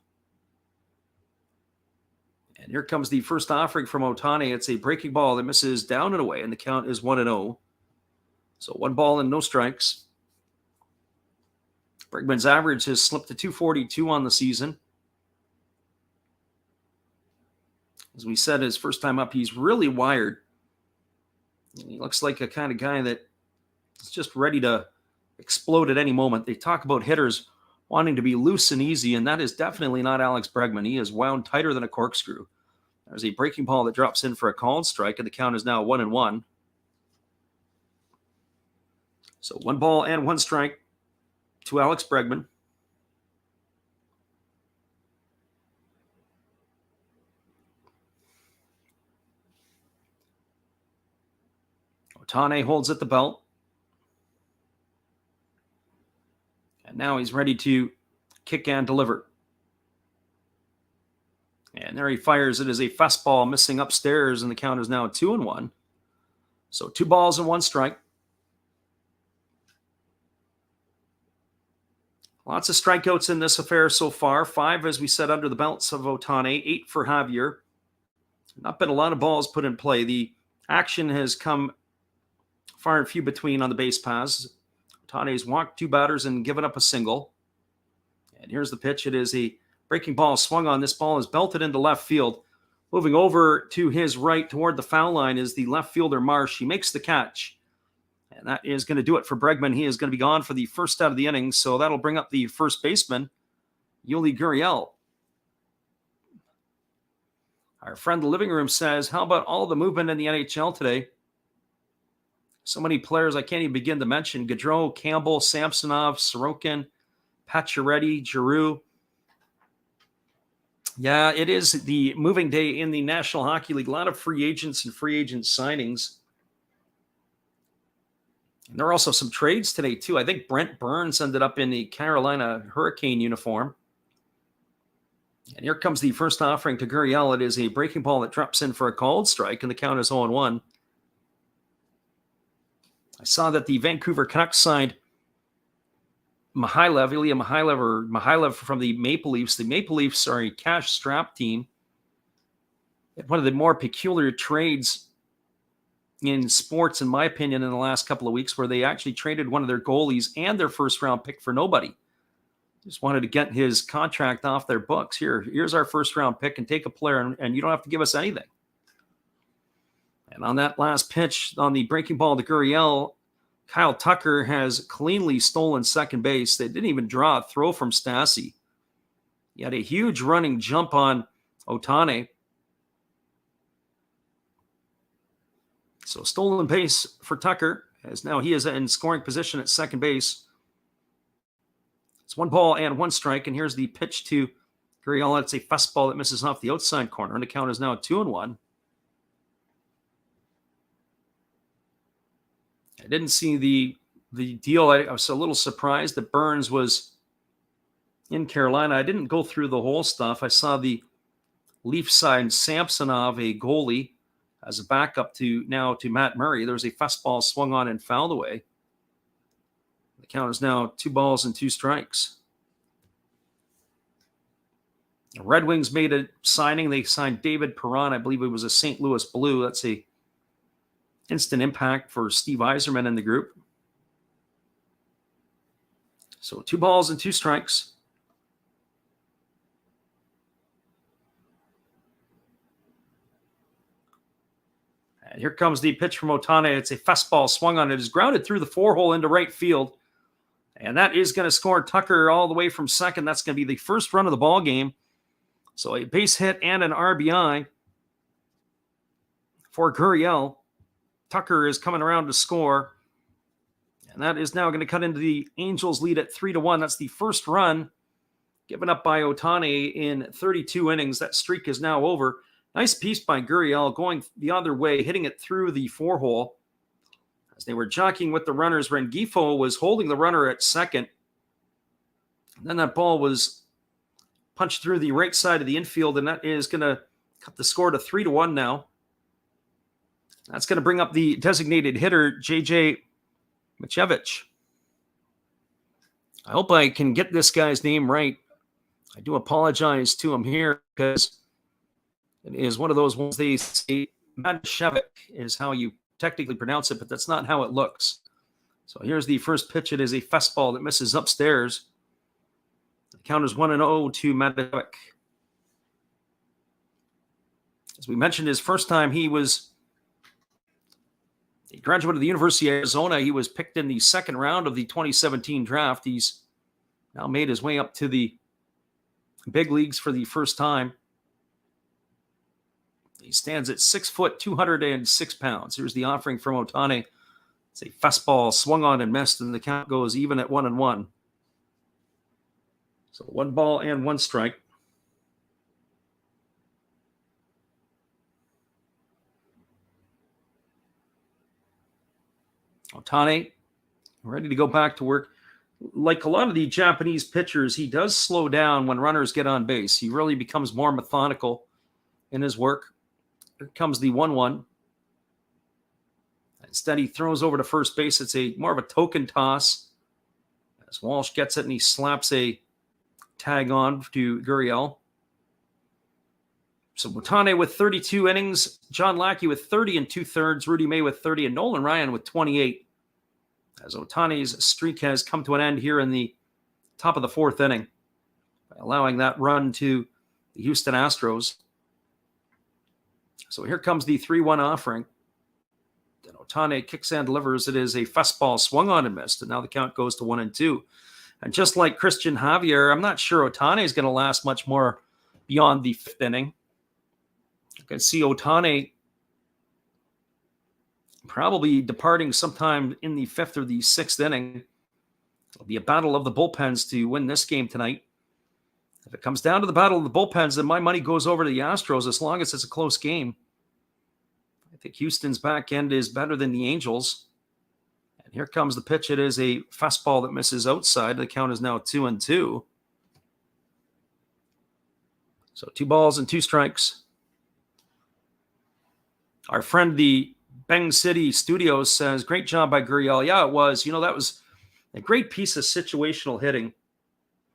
And here comes the first offering from Ohtani. It's a breaking ball that misses down and away, and the count is 1-0. So 1 ball and no strikes. Bregman's average has slipped to 242 on the season. As we said, his first time up, he's really wired. He looks like a kind of guy that is just ready to explode at any moment. They talk about hitters wanting to be loose and easy, and that is definitely not Alex Bregman. He is wound tighter than a corkscrew. There's a breaking ball that drops in for a called strike, and the count is now 1-1. So 1 ball and 1 strike to Alex Bregman. Ohtani holds at the belt. And now he's ready to kick and deliver. And there he fires. It is a fastball missing upstairs, and the count is now 2-1. So 2 balls and 1 strike. Lots of strikeouts in this affair so far. 5, as we said, under the belts of Ohtani. 8 for Javier. Not been a lot of balls put in play. The action has come far and few between on the base paths. Ohtani has walked 2 batters and given up a single. And here's the pitch. It is a breaking ball swung on. This ball is belted into left field. Moving over to his right toward the foul line is the left fielder, Marsh. He makes the catch. And that is going to do it for Bregman. He is going to be gone for the first out of the inning. So that'll bring up the first baseman, Yuli Gurriel. Our friend, the living room, says, how about all the movement in the NHL today? So many players I can't even begin to mention. Gaudreau, Campbell, Samsonov, Sorokin, Pacioretty, Giroux. Yeah, it is the moving day in the National Hockey League. A lot of free agents and free agent signings. And there are also some trades today, too. I think Brent Burns ended up in the Carolina Hurricane uniform. And here comes the first offering to Gurriel. It is a breaking ball that drops in for a called strike, and the count is 0-1. I saw that the Vancouver Canucks signed Ilya Mikheyev from the Maple Leafs. The Maple Leafs are a cash-strapped team. One of the more peculiar trades in sports, in my opinion, in the last couple of weeks, where they actually traded one of their goalies and their first-round pick for nobody. Just wanted to get his contract off their books. Here's our first round pick, and take a player, and you don't have to give us anything. And on that last pitch, on the breaking ball to Gurriel, Kyle Tucker has cleanly stolen second base. They didn't even draw a throw from Stassi. He had a huge running jump on Ohtani. So stolen base for Tucker, as now he is in scoring position at second base. It's 1 strike, and here's the pitch to Gurriel. It's a fastball that misses off the outside corner, and the count is now 2-1. I didn't see the deal. I was a little surprised that Burns was in Carolina. I didn't go through the whole stuff. I saw the Leafs signed Samsonov, a goalie, as a backup to Matt Murray. There was a fastball swung on and fouled away. The count is now 2 strikes. The Red Wings made a signing. They signed David Perron. I believe it was a St. Louis Blue. That's a instant impact for Steve Yzerman and the group. So 2 strikes. And here comes the pitch from Ohtani. It's a fastball swung on. It is grounded through the 4-hole into right field. And that is going to score Tucker all the way from second. That's going to be the first run of the ball game. So a base hit and an RBI for Gurriel. Tucker is coming around to score. And that is now going to cut into the Angels' lead at 3-1. That's the first run given up by Ohtani in 32 innings. That streak is now over. Nice piece by Gurriel going the other way, hitting it through the 4-hole. As they were jockeying with the runners, Rengifo was holding the runner at second. And then that ball was punched through the right side of the infield, and that is going to cut the score to 3-1 now. That's going to bring up the designated hitter, J.J. Michevich. I hope I can get this guy's name right. I do apologize to him here because it is one of those ones they say Michevich is how you technically pronounce it, but that's not how it looks. So here's the first pitch. It is a fastball that misses upstairs. The count is 1-0 to Michevich. As we mentioned, his first time he graduated of the University of Arizona. He was picked in the second round of the 2017 draft. He's now made his way up to the big leagues for the first time. He stands at 6 foot, 206 pounds. Here's the offering from Ohtani. It's a fastball swung on and missed, and the count goes even at 1-1. So 1 strike. Ohtani ready to go back to work. Like a lot of the Japanese pitchers, he does slow down when runners get on base. He really becomes more methodical in his work. Here comes the 1-1. Instead, he throws over to first base. It's more of a token toss. As Walsh gets it and he slaps a tag on to Gurriel. So Ohtani with 32 innings, John Lackey with 30 2/3, Rudy May with 30, and Nolan Ryan with 28. As Ohtani's streak has come to an end here in the top of the fourth inning, allowing that run to the Houston Astros. So here comes the 3-1 offering. Then Ohtani kicks and delivers. It is a fastball swung on and missed, and now the count goes to 1-2. And just like Christian Javier, I'm not sure Ohtani is going to last much more beyond the fifth inning. I can see Ohtani probably departing sometime in the fifth or the sixth inning. It'll be a battle of the bullpens to win this game tonight. If it comes down to the battle of the bullpens, then my money goes over to the Astros as long as it's a close game. I think Houston's back end is better than the Angels. And here comes the pitch. It is a fastball that misses outside. The count is now 2-2. So 2 strikes. Our friend, the Beng City Studios, says, great job by Gurriel. Yeah, it was. That was a great piece of situational hitting.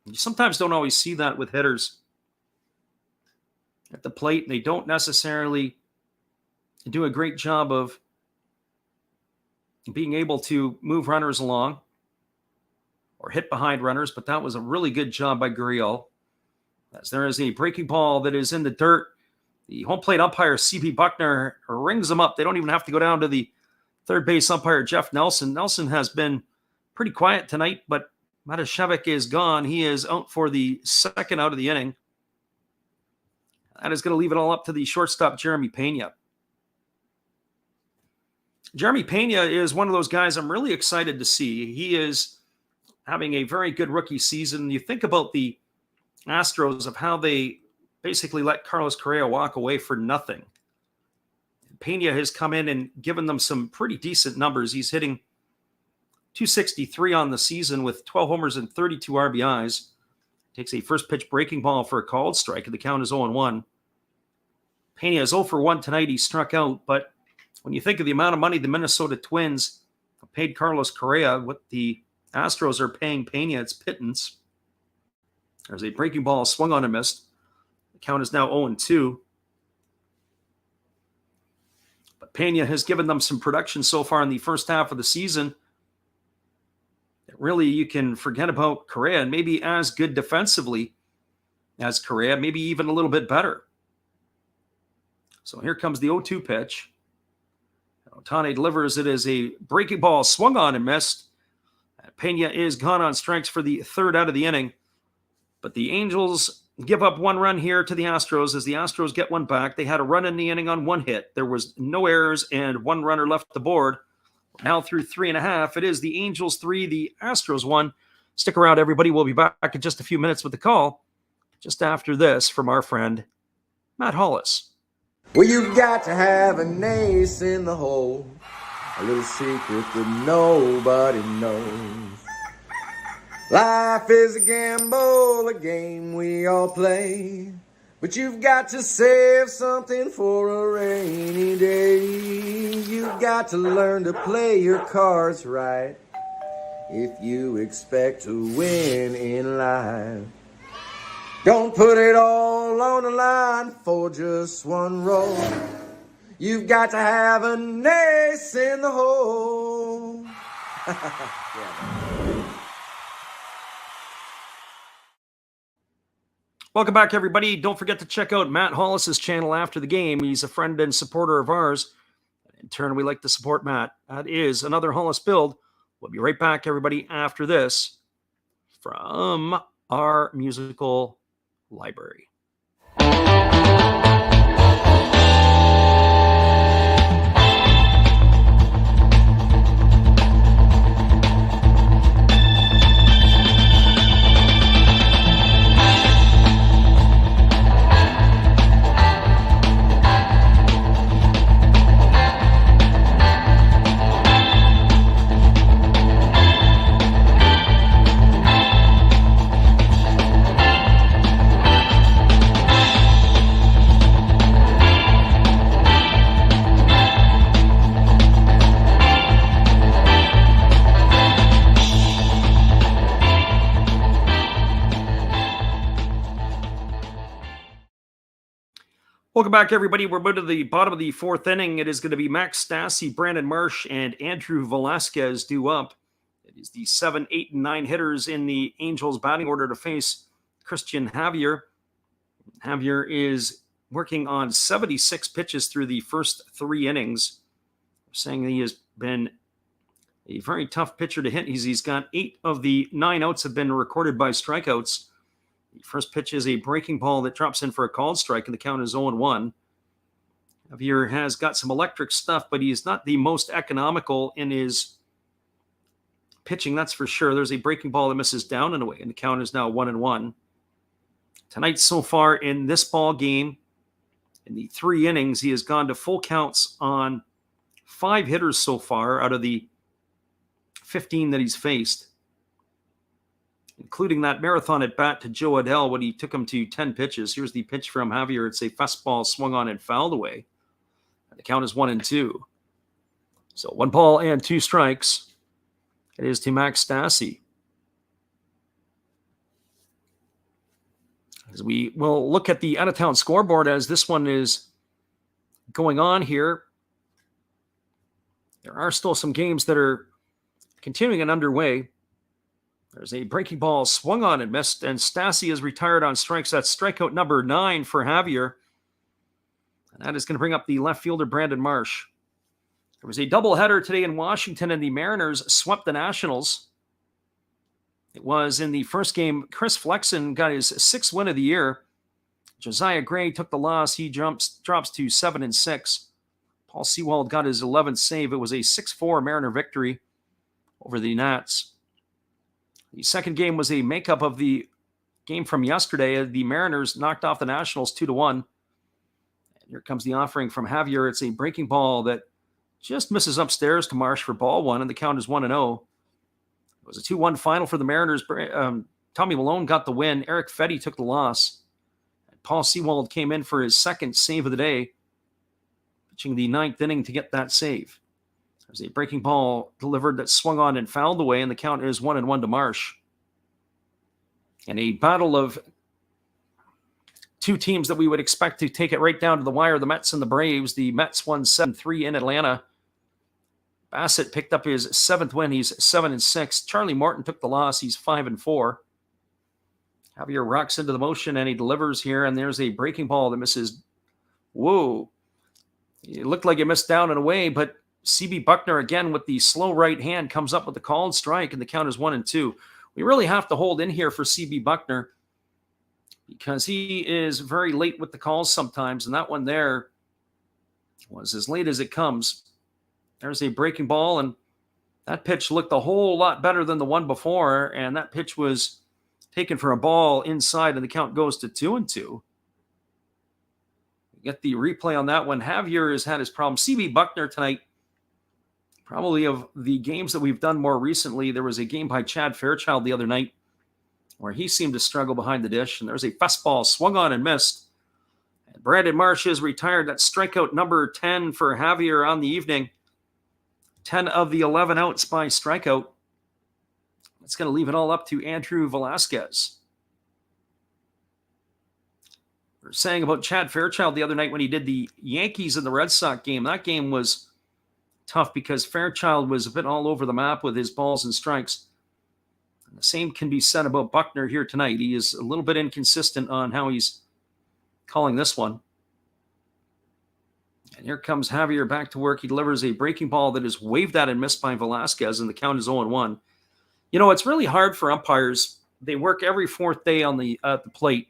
You sometimes don't always see that with hitters at the plate. They don't necessarily do a great job of being able to move runners along or hit behind runners, but that was a really good job by Gurriel. As there is a breaking ball that is in the dirt, the home plate umpire, C.B. Buckner, rings them up. They don't even have to go down to the third base umpire, Jeff Nelson. Nelson has been pretty quiet tonight, but Matashevich is gone. He is out for the second out of the inning. That is going to leave it all up to the shortstop, Jeremy Pena. Jeremy Pena is one of those guys I'm really excited to see. He is having a very good rookie season. You think about the Astros, of how they basically let Carlos Correa walk away for nothing. Pena has come in and given them some pretty decent numbers. He's hitting .263 on the season with 12 homers and 32 RBIs. Takes a first pitch breaking ball for a called strike, and the count is 0-1. Pena is 0 for 1 tonight. He struck out, but when you think of the amount of money the Minnesota Twins paid Carlos Correa, what the Astros are paying Pena, it's pittance. There's a breaking ball swung on and missed. The count is now 0-2. But Pena has given them some production so far in the first half of the season. Really, you can forget about Correa, and maybe as good defensively as Correa, maybe even a little bit better. So here comes the 0-2 pitch. Ohtani delivers it as a breaking ball swung on and missed. Pena is gone on strikes for the third out of the inning. But the Angels give up one run here to the Astros as the Astros get one back. They had a run in the inning on one hit. There was no errors and one runner left the board. Now through 3.5, it is the Angels 3, the Astros 1. Stick around, everybody. We'll be back in just a few minutes with the call, just after this from our friend Matt Hollis. Well, you've got to have an ace in the hole, a little secret that nobody knows. Life is a gamble, a game we all play, but you've got to save something for a rainy day. You've got to learn to play your cards right if you expect to win in life. Don't put it all on the line for just one roll. You've got to have an ace in the hole. Yeah. Welcome back, everybody. Don't forget to check out Matt Hollis's channel after the game. He's a friend and supporter of ours. In turn, we like to support Matt. That is another Hollis build. We'll be right back, everybody, after this from our musical library. Welcome back, everybody. We're about to the bottom of the fourth inning. It is going to be Max Stassi, Brandon Marsh, and Andrew Velasquez due up. It is the 7, 8, and 9 hitters in the Angels batting order to face Christian Javier. Javier is working on 76 pitches through the first 3 innings. We're saying he has been a very tough pitcher to hit. He's got 8 of the 9 outs have been recorded by strikeouts. The first pitch is a breaking ball that drops in for a called strike, and the count is 0-1. Javier has got some electric stuff, but he's not the most economical in his pitching, that's for sure. There's a breaking ball that misses down and away, and the count is now 1-1. Tonight, so far in this ball game, in the 3 innings, he has gone to full counts on 5 hitters so far out of the 15 that he's faced, including that marathon at bat to Joe Adell when he took him to 10 pitches. Here's the pitch from Javier. It's a fastball swung on and fouled away. And the count is 1-2. So 1 ball and 2 strikes. It is to Max Stassi. As we will look at the out-of-town scoreboard as this one is going on here, there are still some games that are continuing and underway. There's a breaking ball swung on and missed, and Stassi is retired on strikes. That's strikeout number 9 for Javier. And that is going to bring up the left fielder, Brandon Marsh. There was a doubleheader today in Washington, and the Mariners swept the Nationals. It was in the first game. Chris Flexen got his 6th win of the year. Josiah Gray took the loss. He drops to 7-6. Paul Sewald got his 11th save. It was a 6-4 Mariner victory over the Nats. The second game was a makeup of the game from yesterday. The Mariners knocked off the Nationals 2-1. And here comes the offering from Javier. It's a breaking ball that just misses upstairs to Marsh for ball 1, and the count is 1-0. It was a 2-1 final for the Mariners. Tommy Malone got the win. Eric Fetty took the loss. And Paul Sewald came in for his 2nd save of the day, pitching the 9th inning to get that save. There's a breaking ball delivered that swung on and fouled away, and the count is 1-1 to Marsh. And a battle of two teams that we would expect to take it right down to the wire, the Mets and the Braves. The Mets won 7-3 in Atlanta. Bassett picked up his 7th win. He's 7-6. Charlie Morton took the loss. He's 5-4. Javier rocks into the motion, and he delivers here, and there's a breaking ball that misses. Whoa. It looked like it missed down and away, but CB Buckner, again, with the slow right hand, comes up with the called strike, and the count is 1-2. We really have to hold in here for CB Buckner because he is very late with the calls sometimes, and that one there was as late as it comes. There's a breaking ball, and that pitch looked a whole lot better than the one before, and that pitch was taken for a ball inside, and the count goes to 2-2. Get the replay on that one. Javier has had his problem. CB Buckner tonight, probably of the games that we've done more recently, there was a game by Chad Fairchild the other night where he seemed to struggle behind the dish, and there's a fastball swung on and missed. And Brandon Marsh is retired. That's strikeout number 10 for Javier on the evening. 10 of the 11 outs by strikeout. That's going to leave it all up to Andrew Velasquez. We were saying about Chad Fairchild the other night when he did the Yankees and the Red Sox game. That game was tough because Fairchild was a bit all over the map with his balls and strikes. And the same can be said about Buckner here tonight. He is a little bit inconsistent on how he's calling this one. And here comes Javier back to work. He delivers a breaking ball that is waved at and missed by Velasquez, and the count is 0-1. You know, it's really hard for umpires. They work every 4th day on the plate.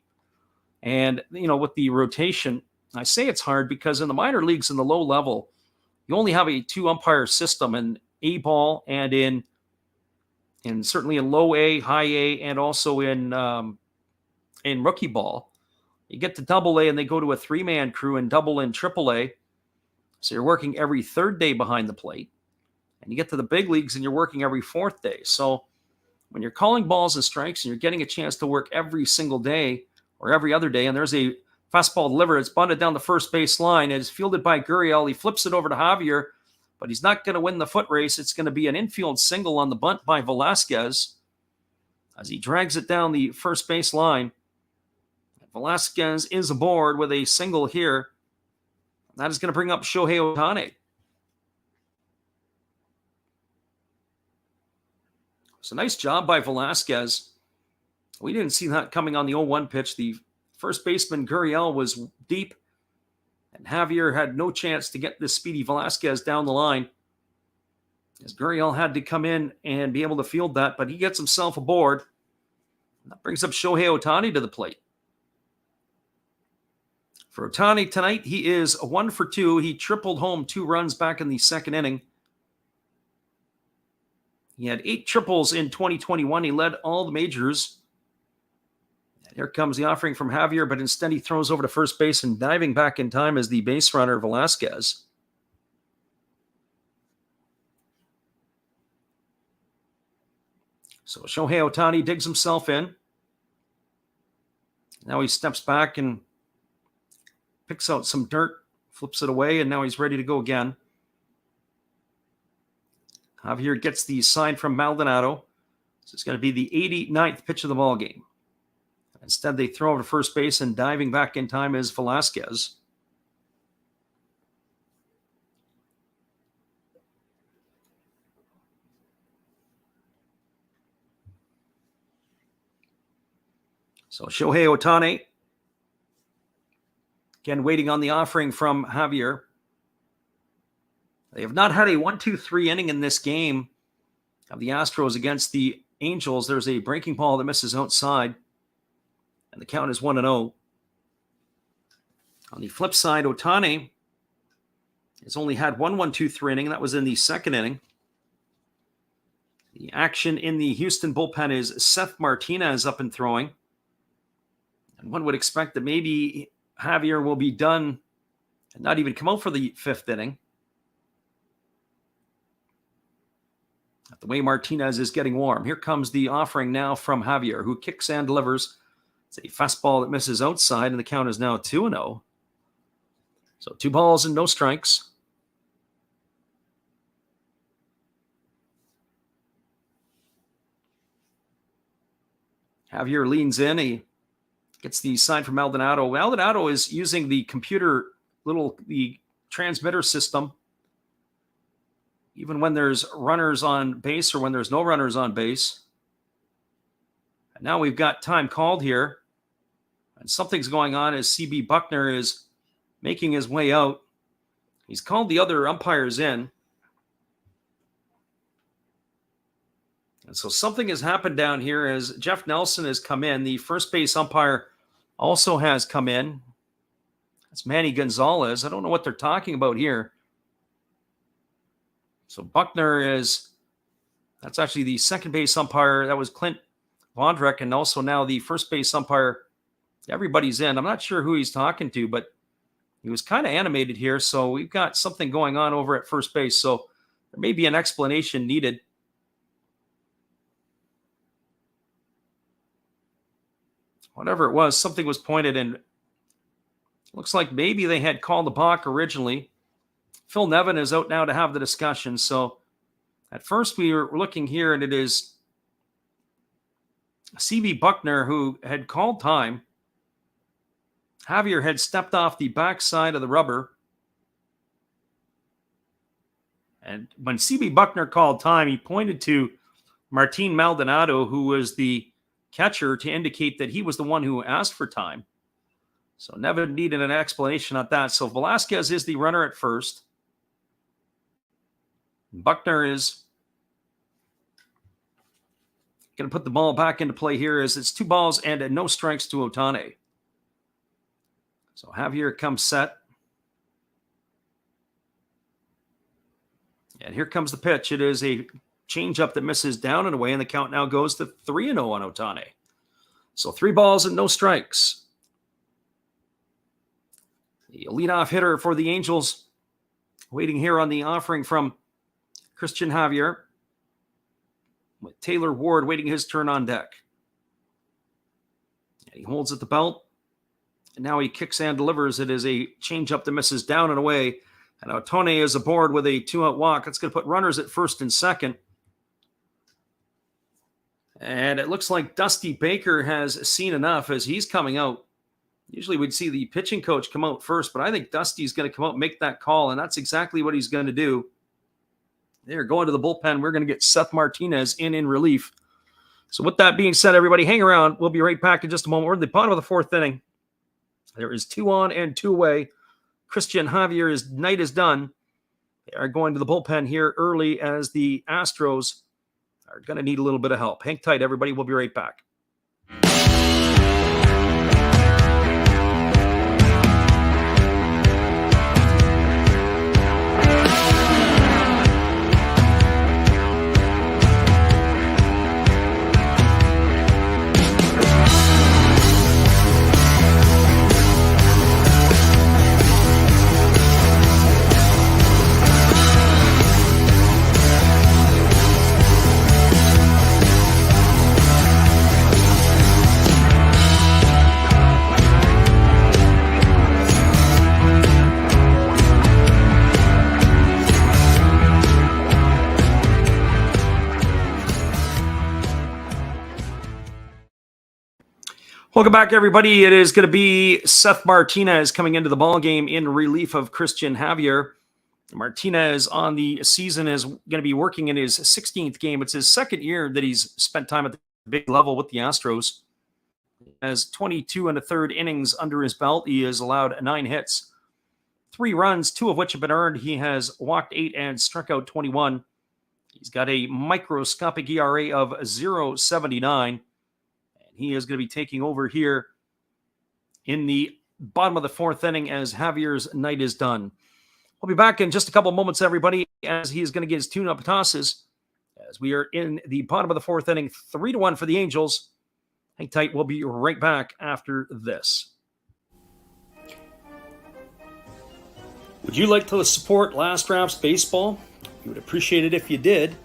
And, you know, with the rotation, I say it's hard because in the minor leagues in the low level, you only have a 2-umpire system in A ball and in certainly in low A, high A, and also in rookie ball. You get to double A and they go to a 3-man crew and double and triple A. So you're working every 3rd day behind the plate. And you get to the big leagues and you're working every 4th day. So when you're calling balls and strikes and you're getting a chance to work every single day or every other day, and there's a fastball delivered, it's bunted down the first base line. It is fielded by Gurriel. He flips it over to Javier, but he's not going to win the foot race. It's going to be an infield single on the bunt by Velasquez as he drags it down the first base line. Velasquez is aboard with a single here. That is going to bring up Shohei Ohtani. It's a nice job by Velasquez. We didn't see that coming on the 0-1 pitch. The first baseman, Gurriel, was deep, and Javier had no chance to get this speedy Velasquez down the line, as Gurriel had to come in and be able to field that, but he gets himself aboard. That brings up Shohei Ohtani to the plate. For Ohtani tonight, he is 1 for 2. He tripled home 2 runs back in the 2nd inning. He had 8 triples in 2021. He led all the majors. And here comes the offering from Javier, but instead he throws over to first base, and diving back in time is the base runner, Velasquez. So Shohei Ohtani digs himself in. Now he steps back and picks out some dirt, flips it away, and now he's ready to go again. Javier gets the sign from Maldonado. So it's going to be the 89th pitch of the ball game. Instead, they throw over to first base, and diving back in time is Velasquez. So Shohei Ohtani, again, waiting on the offering from Javier. They have not had a 1-2-3 inning in this game of the Astros against the Angels. There's a breaking ball that misses outside, and the count is 1-0. On the flip side, Ohtani has only had 1-1-2-3 inning. That was in the second inning. The action in the Houston bullpen is Seth Martinez up and throwing. And one would expect that maybe Javier will be done and not even come out for the fifth inning. The way Martinez is getting warm. Here comes the offering now from Javier, who kicks and delivers. It's a fastball that misses outside, and the count is now 2-0. So 2 balls and no strikes. Javier leans in. He gets the sign from Maldonado. Maldonado is using the computer, the transmitter system, even when there's runners on base or when there's no runners on base. And now we've got time called here. And something's going on as CB Buckner is making his way out. He's called the other umpires in. And so something has happened down here as Jeff Nelson has come in. The first base umpire also has come in. That's Manny Gonzalez. I don't know what they're talking about here. So Buckner that's actually the second base umpire. That was Clint Vondrek, and also now the first base umpire. Everybody's in. I'm not sure who he's talking to, but he was kind of animated here. So we've got something going on over at first base. So there may be an explanation needed. Whatever it was, something was pointed, and looks like maybe they had called the balk originally. Phil Nevin is out now to have the discussion. So at first we were looking here, and it is CB Buckner who had called time. Javier had stepped off the backside of the rubber. And when CB Buckner called time, he pointed to Martin Maldonado, who was the catcher, to indicate that he was the one who asked for time. So Nevin needed an explanation on that. So Velasquez is the runner at first. Buckner is going to put the ball back into play here as it's 2 balls and no strikes to Ohtani. So Javier comes set. And here comes the pitch. It is a changeup that misses down and away, and the count now goes to 3-0 on Ohtani. So 3 balls and no strikes. The leadoff hitter for the Angels waiting here on the offering from Christian Javier, with Taylor Ward waiting his turn on deck. And he holds at the belt, and now he kicks and delivers. It is a changeup that misses down and away, and Ohtani is aboard with a 2-out walk. That's going to put runners at first and second. And it looks like Dusty Baker has seen enough as he's coming out. Usually we'd see the pitching coach come out first, but I think Dusty's going to come out and make that call, and that's exactly what he's going to do. They're going to the bullpen. We're going to get Seth Martinez in relief. So with that being said, everybody, hang around. We'll be right back in just a moment. We're at the bottom of the 4th inning. There is 2 on and 2 away. Christian Javier's night is done. They are going to the bullpen here early as the Astros are going to need a little bit of help. Hang tight, everybody. We'll be right back. Welcome back, everybody. It is going to be Seth Martinez coming into the ballgame in relief of Christian Javier. Martinez on the season is going to be working in his 16th game. It's his second year that he's spent time at the big level with the Astros. Has 22 and a third innings under his belt. He has allowed 9 hits, 3 runs, 2 of which have been earned. He has walked 8 and struck out 21. He's got a microscopic ERA of 0.79. And he is going to be taking over here in the bottom of the 4th inning as Javier's night is done. We'll be back in just a couple of moments, everybody, as he is going to get his tune-up tosses. As we are in the bottom of the 4th inning, 3-1 for the Angels. Hang tight. We'll be right back after this. Would you like to support Last Raps Baseball? We would appreciate it if you did.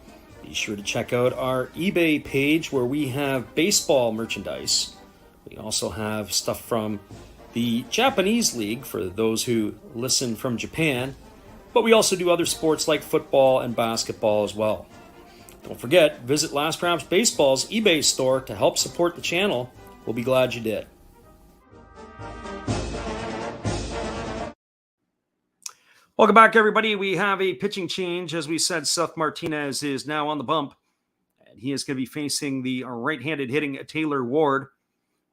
Be sure to check out our eBay page where we have baseball merchandise. We also have stuff from the Japanese League for those who listen from Japan. But we also do other sports like football and basketball as well. Don't forget, visit Last Raps Baseball's eBay store to help support the channel. We'll be glad you did. Welcome back, everybody. We have a pitching change. As we said, Seth Martinez is now on the bump, and he is going to be facing the right-handed hitting Taylor Ward.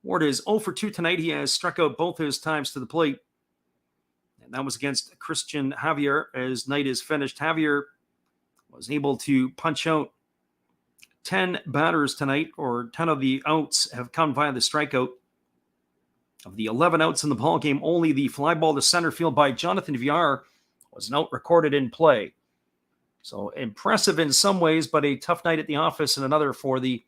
Ward is 0 for 2 tonight. He has struck out both his times to the plate, and that was against Christian Javier. As night is finished, Javier was able to punch out 10 batters tonight, or 10 of the outs have come via the strikeout. Of the 11 outs in the ball game, only the fly ball to center field by Jonathan Villar was an out recorded in play. So impressive in some ways, but a tough night at the office and another for the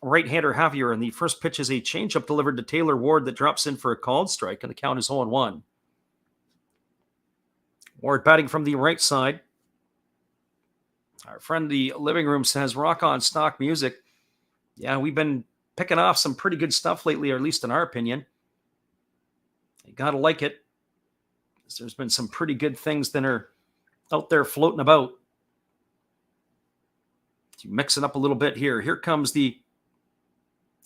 right-hander Javier. And the first pitch is a changeup delivered to Taylor Ward that drops in for a called strike, and the count is 0-1. Ward batting from the right side. Our friend in the living room says, rock on stock music. Yeah, we've been picking off some pretty good stuff lately, or at least in our opinion. You got to like it. There's been some pretty good things that are out there floating about. To mix it up a little bit here. Here comes the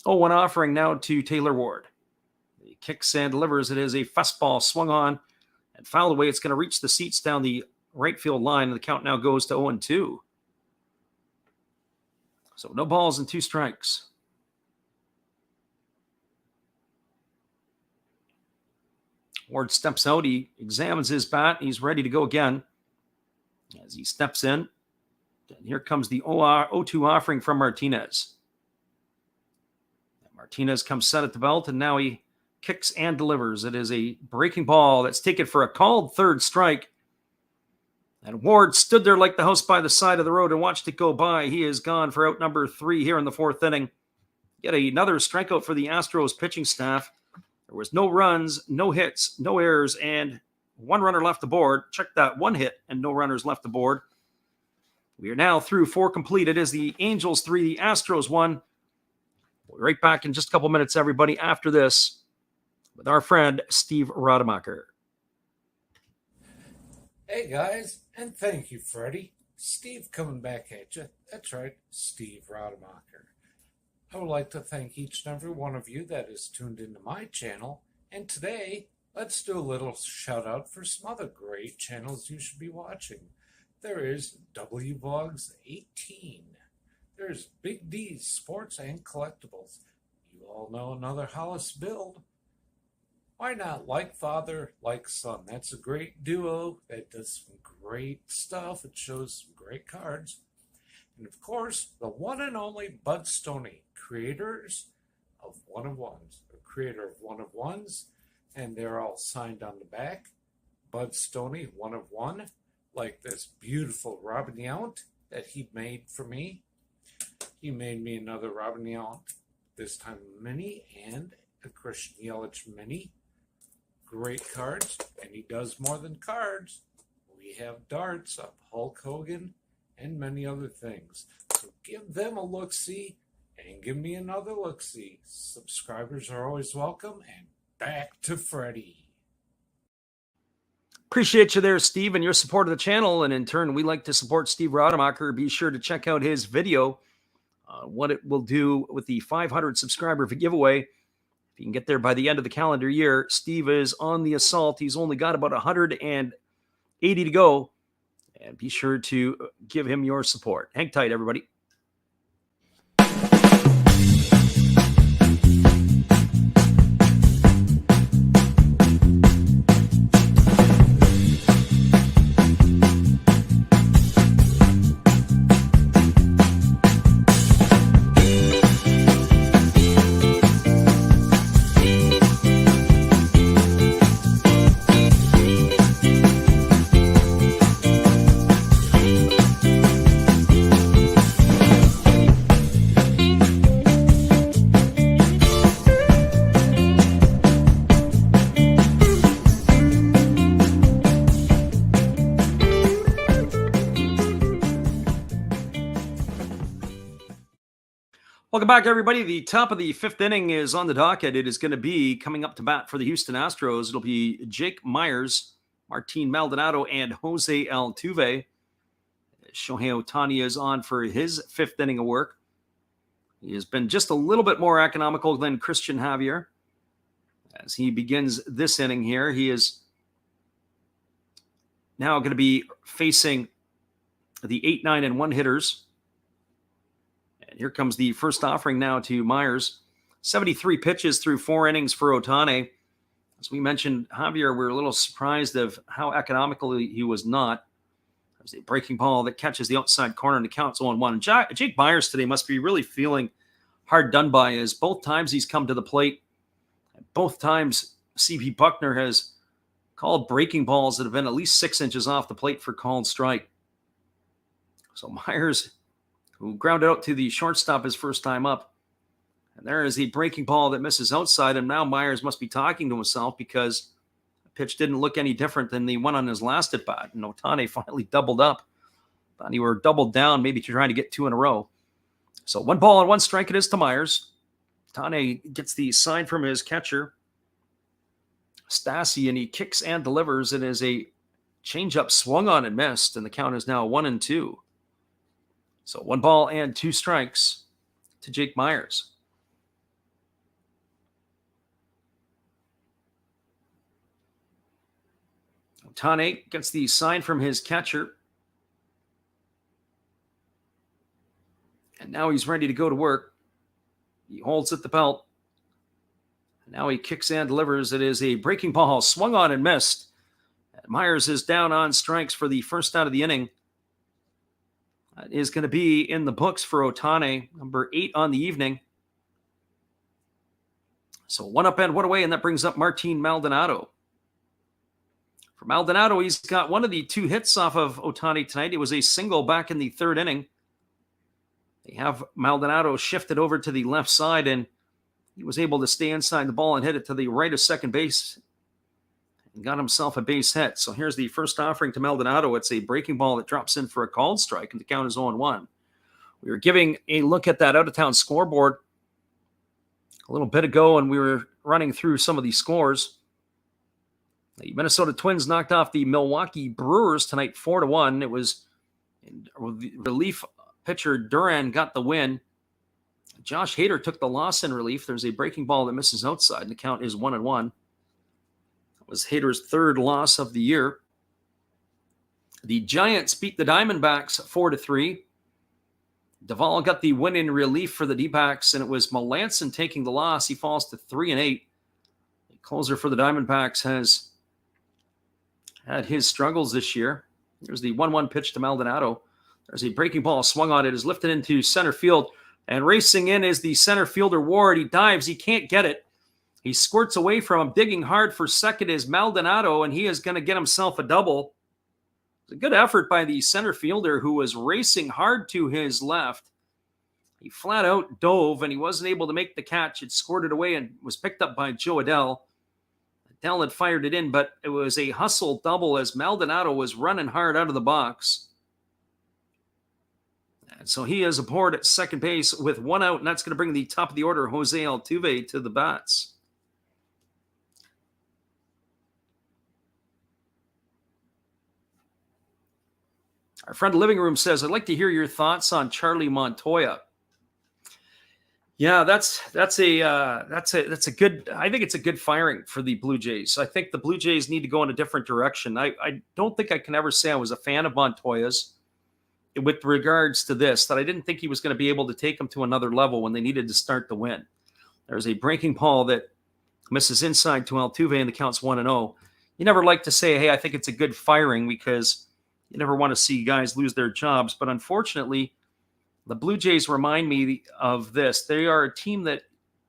0-1 offering now to Taylor Ward. He kicks and delivers. It is a fastball swung on and fouled away. It's going to reach the seats down the right field line, and the count now goes to 0-2. So no balls and 2 strikes. Ward steps out. He examines his bat. He's ready to go again. As he steps in, and here comes the 0-2 offering from Martinez. Martinez comes set at the belt, and now he kicks and delivers. It is a breaking ball that's taken for a called third strike. And Ward stood there like the house by the side of the road and watched it go by. He is gone for out number 3 here in the 4th inning. Yet another strikeout for the Astros pitching staff. There was no runs, no hits, no errors, and 1 runner left aboard. Check that, 1 hit and no runners left aboard. We are now through 4 complete. It is the Angels 3, the Astros 1. We'll be right back in just a couple minutes, everybody, after this with our friend Steve Rademacher. Hey guys, and thank you, Freddie. Steve coming back at you. That's right, Steve Rademacher. I would like to thank each and every one of you that is tuned into my channel. And today, let's do a little shout out for some other great channels you should be watching. There is WVlogs 18. There's Big D's Sports and Collectibles. You all know another Hollis build. Why not Like Father, Like Son? That's a great duo that does some great stuff. It shows some great cards. And of course, the one and only Bud Stoney, creators of One of Ones, a creator of One of Ones, and they're all signed on the back. Bud Stoney, One of One, like this beautiful Robin Yount that he made for me. He made me another Robin Yount, this time mini, and a Christian Yelich mini. Great cards, and he does more than cards. We have darts of Hulk Hogan and many other things. So give them a look-see and give me another look-see. Subscribers are always welcome, and back to Freddie. Appreciate you there, Steve, and your support of the channel. And in turn, we like to support Steve Rademacher. Be sure to check out his video, what it will do with the 500 subscriber giveaway. If you can get there by the end of the calendar year, Steve is on the assault. He's only got about 180 to go. And be sure to give him your support. Hang tight, everybody. Welcome back, everybody. The top of the fifth inning is on the docket. It is going to be coming up to bat for the Houston Astros. It'll be Jake Myers, Martin Maldonado, and Jose Altuve. Shohei Ohtani is on for his fifth inning of work. He has been just a little bit more economical than Christian Javier. As he begins this inning here, he is now going to be facing the 8, 9, and 1 hitters. And here comes the first offering now to Myers. 73 pitches through 4 innings for Ohtani. As we mentioned, Javier, we're a little surprised of how economical he was not. There's a breaking ball that catches the outside corner and the count's 0-1. Jake Myers today must be really feeling hard done by, as both times he's come to the plate, both times C.P. Buckner has called breaking balls that have been at least 6 inches off the plate for called strike. So Myers, who grounded out to the shortstop his first time up. And there is a breaking ball that misses outside, and now Myers must be talking to himself because the pitch didn't look any different than the one on his last at-bat. And Ohtani finally doubled up. Thought he were doubled down, maybe trying to get 2 in a row. So 1 ball and 1 strike it is to Myers. Ohtani gets the sign from his catcher, Stassi, and he kicks and delivers. It is a changeup swung on and missed, and the count is now 1-2. So 1 ball and 2 strikes to Jake Myers. Ohtani gets the sign from his catcher. And now he's ready to go to work. He holds at the belt. And now he kicks and delivers. It is a breaking ball swung on and missed. And Myers is down on strikes for the first out of the inning. That is going to be in the books for Ohtani, number 8 on the evening. So 1 up and 1 away, and that brings up Martin Maldonado. For Maldonado, he's got 1 of the 2 hits off of Ohtani tonight. It was a single back in the 3rd inning. They have Maldonado shifted over to the left side, and he was able to stay inside the ball and hit it to the right of second base and got himself a base hit. So here's the first offering to Maldonado. It's a breaking ball that drops in for a called strike, and the count is 0-1. We were giving a look at that out-of-town scoreboard a little bit ago, and we were running through some of these scores. The Minnesota Twins knocked off the Milwaukee Brewers tonight 4-1. It was relief pitcher Duran got the win. Josh Hader took the loss in relief. There's a breaking ball that misses outside, and the count is 1-1. It was Hader's 3rd loss of the year. The Giants beat the Diamondbacks 4-3. Duvall got the win in relief for the D-backs, and it was Melanson taking the loss. He falls to 3-8. The closer for the Diamondbacks has had his struggles this year. Here's the 1-1 pitch to Maldonado. There's a breaking ball swung on. It is lifted into center field, and racing in is the center fielder Ward. He dives. He can't get it. He squirts away from him. Digging hard for second is Maldonado, and he is going to get himself a double. It's a good effort by the center fielder who was racing hard to his left. He flat out dove, and he wasn't able to make the catch. It squirted away and was picked up by Joe Adell. Adell had fired it in, but it was a hustle double as Maldonado was running hard out of the box. And so he is aboard at second base with 1 out, and that's going to bring the top of the order, Jose Altuve, to the bats. Our friend Living Room says, I'd like to hear your thoughts on Charlie Montoya. Yeah, that's a good. I think it's a good firing for the Blue Jays. I think the Blue Jays need to go in a different direction. I don't think I can ever say I was a fan of Montoya's with regards to this, that I didn't think he was going to be able to take them to another level when they needed to start the win. There's a breaking ball that misses inside to Altuve, and the count's 1-0. You never like to say, hey, I think it's a good firing, because you never want to see guys lose their jobs. But unfortunately, the Blue Jays remind me of this. They are a team that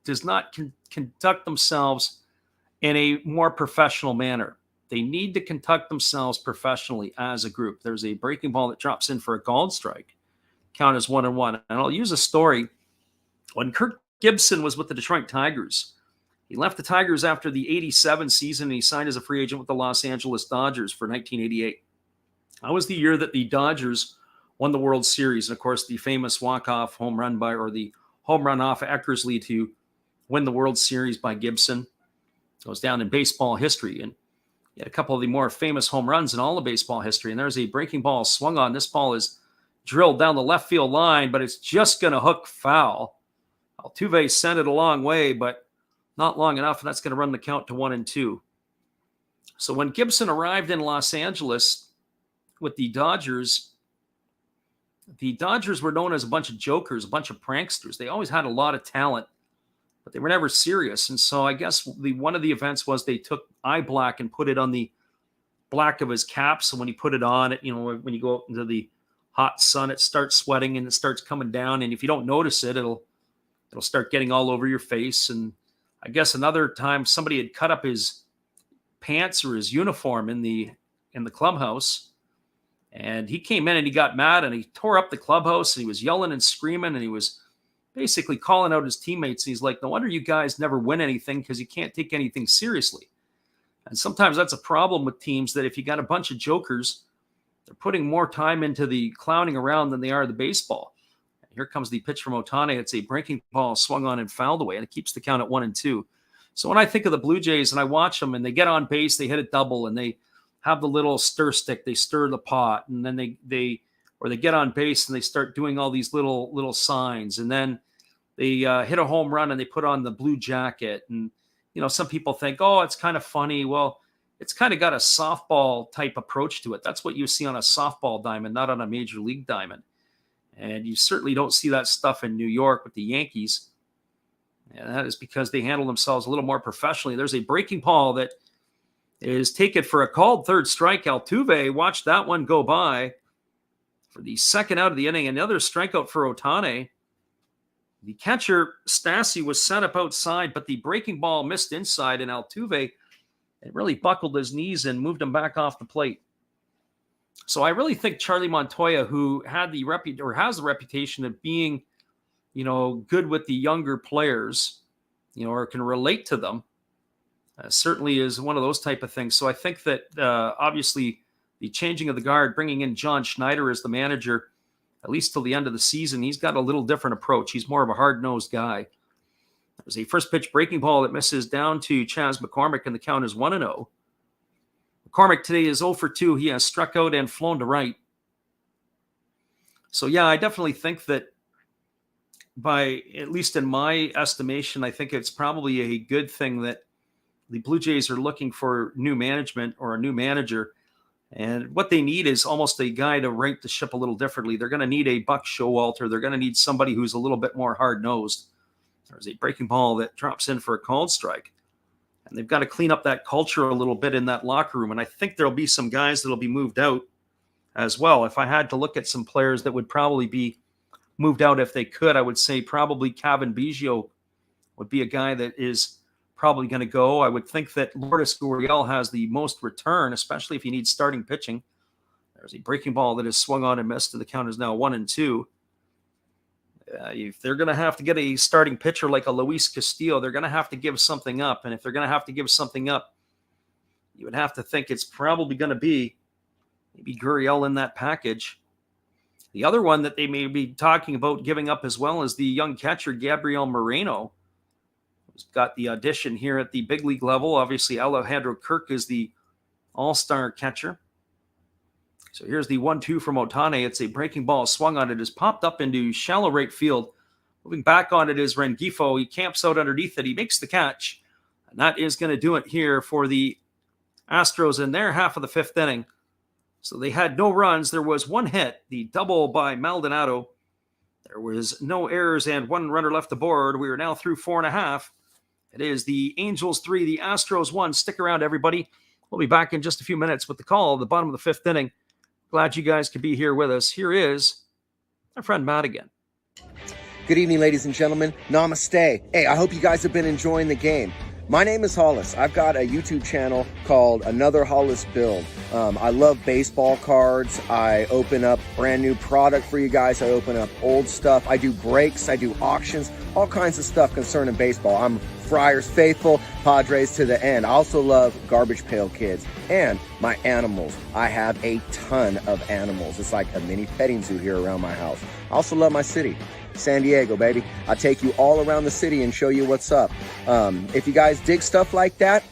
does not conduct themselves in a more professional manner. They need to conduct themselves professionally as a group. There's a breaking ball that drops in for a called strike. Count is 1-1. And I'll use a story. When Kirk Gibson was with the Detroit Tigers, he left the Tigers after the 87 season, and he signed as a free agent with the Los Angeles Dodgers for 1988. That was the year that the Dodgers won the World Series. And, of course, the famous walk-off home run by, or the home run off of Eckersley to win the World Series by Gibson. Goes down in baseball history. And he had a couple of the more famous home runs in all of baseball history. And there's a breaking ball swung on. This ball is drilled down the left field line, but it's just going to hook foul. Altuve sent it a long way, but not long enough, and that's going to run the count to 1-2. So when Gibson arrived in Los Angeles with the Dodgers were known as a bunch of jokers, a bunch of pranksters. They always had a lot of talent, but they were never serious. And so I guess one of the events was they took eye black and put it on the black of his cap. So when he put it on, when you go out into the hot sun, it starts sweating and it starts coming down. And if you don't notice it, it'll start getting all over your face. And I guess another time somebody had cut up his pants or his uniform in the clubhouse, and he came in and he got mad and he tore up the clubhouse and he was yelling and screaming and he was basically calling out his teammates. And he's like, no wonder you guys never win anything, because you can't take anything seriously. And sometimes that's a problem with teams, that if you got a bunch of jokers, they're putting more time into the clowning around than they are the baseball. Here comes the pitch from Ohtani. It's a breaking ball swung on and fouled away, and it keeps the count at 1-2. So when I think of the Blue Jays and I watch them and they get on base, they hit a double and they have the little stir stick, they stir the pot, and then they get on base and they start doing all these little signs, and then they hit a home run and they put on the blue jacket. And some people think, oh, it's kind of funny. Well, it's kind of got a softball type approach to it. That's what you see on a softball diamond, not on a major league diamond. And you certainly don't see that stuff in New York with the Yankees. And that is because they handle themselves a little more professionally. There's a breaking ball that is taken for a called third strike. Altuve watched that one go by for the second out of the inning. Another strikeout for Ohtani. The catcher, Stassi, was set up outside, but the breaking ball missed inside, and Altuve really buckled his knees and moved him back off the plate. So I really think Charlie Montoya, who has the reputation of being, good with the younger players, or can relate to them, certainly is one of those type of things. So I think that obviously the changing of the guard, bringing in John Schneider as the manager, at least till the end of the season, he's got a little different approach. He's more of a hard-nosed guy. There's a first pitch breaking ball that misses down to Chas McCormick, and the count is 1-0. McCormick today is 0 for 2. He has struck out and flown to right. So, yeah, I definitely think that at least in my estimation, I think it's probably a good thing that the Blue Jays are looking for new management or a new manager. And what they need is almost a guy to right the ship a little differently. They're going to need a Buck Showalter. They're going to need somebody who's a little bit more hard-nosed. There's a breaking ball that drops in for a called strike. And they've got to clean up that culture a little bit in that locker room. And I think there'll be some guys that'll be moved out as well. If I had to look at some players that would probably be moved out if they could, I would say probably Cavan Biggio would be a guy that is probably going to go. I would think that Lourdes Gurriel has the most return, especially if he needs starting pitching. There's a breaking ball that is swung on and missed, and the count is now 1-2. If they're going to have to get a starting pitcher like a Luis Castillo, they're going to have to give something up. And if they're going to have to give something up, you would have to think it's probably going to be maybe Gurriel in that package. The other one that they may be talking about giving up as well is the young catcher, Gabriel Moreno, who's got the audition here at the big league level. Obviously, Alejandro Kirk is the all-star catcher. So here's the 1-2 from Ohtani. It's a breaking ball swung on it. Is popped up into shallow right field. Moving back on it is Rengifo. He camps out underneath it. He makes the catch. And that is going to do it here for the Astros in their half of the fifth inning. So they had no runs. There was one hit, the double by Maldonado. There was no errors and one runner left aboard. We are now through 4.5. It is the Angels 3, the Astros 1. Stick around, everybody. We'll be back in just a few minutes with the call at the bottom of the fifth inning. Glad you guys could be here with us. Here is our friend Matt again. Good evening, ladies and gentlemen. Namaste. Hey, I hope you guys have been enjoying the game. My name is Hollis. I've got a YouTube channel called Another Hollis Build. I love baseball cards. I open up brand new product for you guys. I open up old stuff. I do breaks. I do auctions. All kinds of stuff concerning baseball. I'm Friars faithful, Padres to the end. I also love Garbage Pail Kids and my animals. I have a ton of animals. It's like a mini petting zoo here around my house. I also love my city. San Diego, baby. I'll take you all around the city and show you what's up. If you guys dig stuff like that,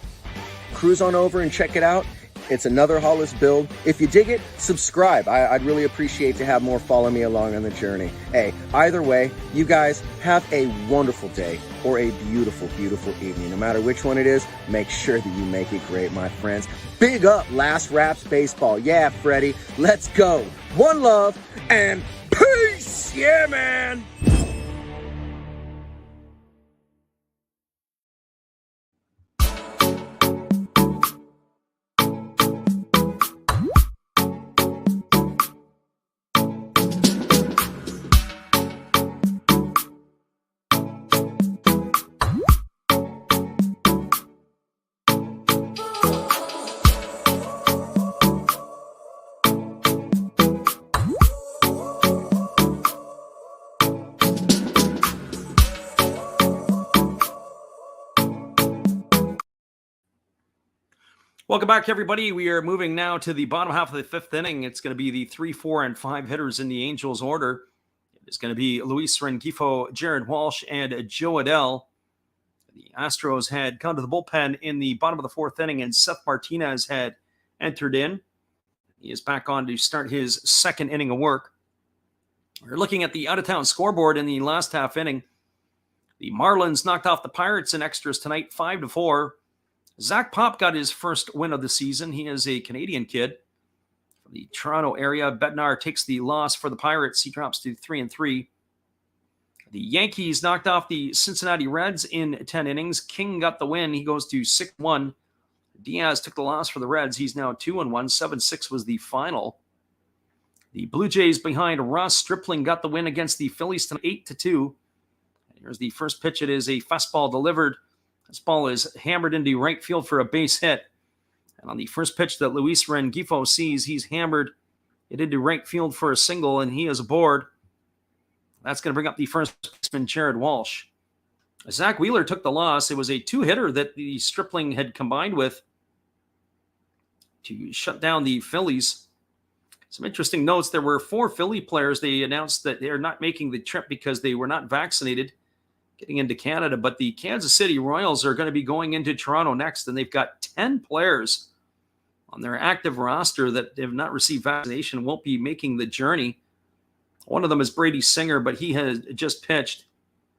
cruise on over and check it out. It's another Hollis build. If you dig it, subscribe. I'd really appreciate to have more follow me along on the journey. Hey, either way, you guys have a wonderful day or a beautiful, beautiful evening. No matter which one it is, make sure that you make it great, my friends. Big up Last Raps Baseball. Yeah, Freddie, let's go. One love and peace. Yeah, man. Welcome back, everybody. We are moving now to the bottom half of the fifth inning. It's going to be the 3, 4, and 5 hitters in the Angels order. It is going to be Luis Rengifo, Jared Walsh, and Joe Adell. The Astros had come to the bullpen in the bottom of the fourth inning, and Seth Martinez had entered in. He is back on to start his second inning of work. We're looking at the out-of-town scoreboard in the last half inning. The Marlins knocked off the Pirates in extras tonight, 5-4. Zach Pop got his first win of the season. He is a Canadian kid from the Toronto area. Bednar takes the loss for the Pirates. He drops to 3-3. The Yankees knocked off the Cincinnati Reds in 10 innings. King got the win. He goes to 6-1. Diaz took the loss for the Reds. He's now 2-1. 7-6 was the final. The Blue Jays behind Ross Stripling got the win against the Phillies tonight, 8-2. Here's the first pitch. It is a fastball delivered. This ball is hammered into right field for a base hit. And on the first pitch that Luis Rengifo sees, he's hammered it into right field for a single, and he is aboard. That's going to bring up the first baseman, Jared Walsh. Zach Wheeler took the loss. It was a two-hitter that the Stripling had combined with to shut down the Phillies. Some interesting notes. There were 4 Philly players. They announced that they're not making the trip because they were not vaccinated getting into Canada, but the Kansas City Royals are going to be going into Toronto next, and they've got 10 players on their active roster that have not received vaccination, won't be making the journey. One of them is Brady Singer, but he has just pitched.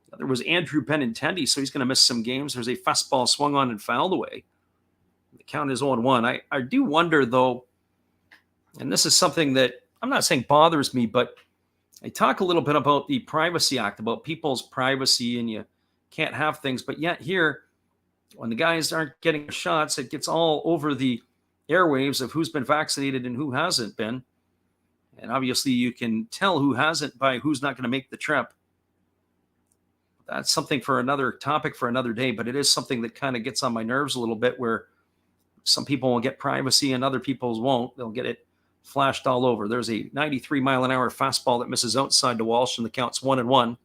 The other was Andrew Benintendi, so he's going to miss some games. There's a fastball swung on and fouled away. The count is 0-1. I do wonder, though, and this is something that I'm not saying bothers me, but I talk a little bit about the Privacy Act, about people's privacy, and you can't have things. But yet here, when the guys aren't getting shots, it gets all over the airwaves of who's been vaccinated and who hasn't been. And obviously you can tell who hasn't by who's not going to make the trip. That's something for another topic for another day, but it is something that kind of gets on my nerves a little bit, where some people will get privacy and other people won't. They'll get it flashed all over. There's a 93-mile-an-hour fastball that misses outside to Walsh, and the count's 1-1.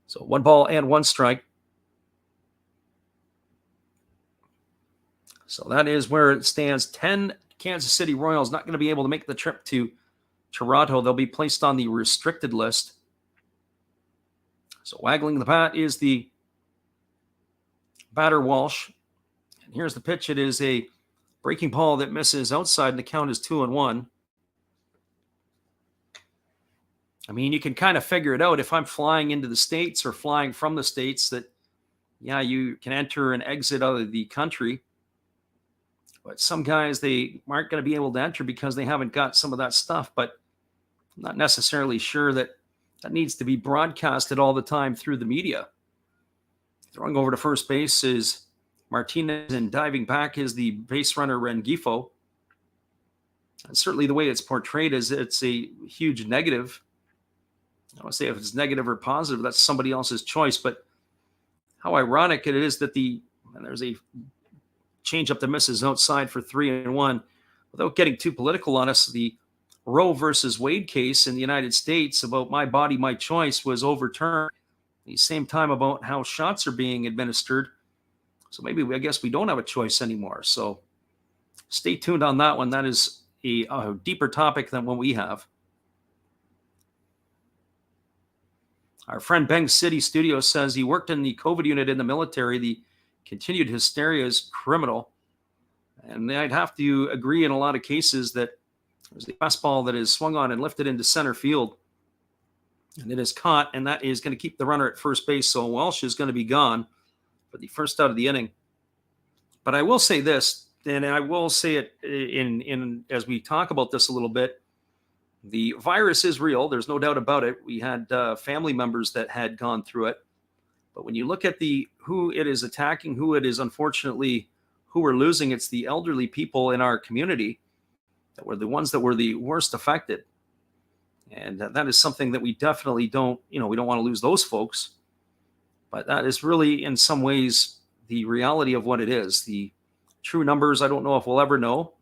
So 1 ball and 1 strike. So that is where it stands. 10 Kansas City Royals not going to be able to make the trip to Toronto. They'll be placed on the restricted list. So waggling the bat is the batter, Walsh. And here's the pitch. It is a breaking ball that misses outside, and the count is 2-1. I mean, you can kind of figure it out. If I'm flying into the States or flying from the States, that, yeah, you can enter and exit out of the country. But some guys, they aren't going to be able to enter because they haven't got some of that stuff. But I'm not necessarily sure that needs to be broadcasted all the time through the media. Throwing over to first base is Martinez, and diving back is the base runner Rengifo. And certainly the way it's portrayed is it's a huge negative. I don't want to say if it's negative or positive, that's somebody else's choice, but how ironic it is that there's a change up that misses outside for 3-1. Without getting too political on us, the Roe versus Wade case in the United States about my body, my choice was overturned at the same time about how shots are being administered. So maybe I guess we don't have a choice anymore. So stay tuned on that one. That is a deeper topic than what we have. Our friend Bang City Studio says he worked in the COVID unit in the military. The continued hysteria is criminal. And I'd have to agree in a lot of cases that there's the fastball that is swung on and lifted into center field. And it is caught, and that is going to keep the runner at first base. So Welsh is going to be gone for the first out of the inning. But I will say this, and I will say it in as we talk about this a little bit. The virus is real. There's no doubt about it. We had family members that had gone through it. But when you look at who it is attacking, who it is unfortunately, who we're losing, it's the elderly people in our community that were the ones that were the worst affected. And that is something that we definitely don't want to lose those folks. But that is really, in some ways, the reality of what it is. The true numbers, I don't know if we'll ever know.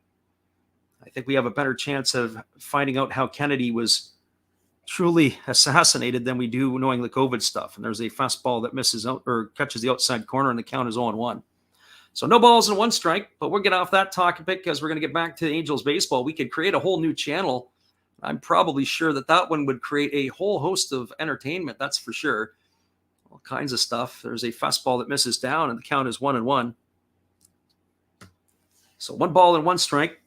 I think we have a better chance of finding out how Kennedy was truly assassinated than we do knowing the COVID stuff. And there's a fastball that misses out or catches the outside corner, and the count is 0-1. So no balls and 1 strike, but we'll get off that topic because we're going to get back to Angels baseball. We could create a whole new channel. I'm probably sure that one would create a whole host of entertainment. That's for sure. All kinds of stuff. There's a fastball that misses down, and the count is 1-1. So 1 ball and 1 strike.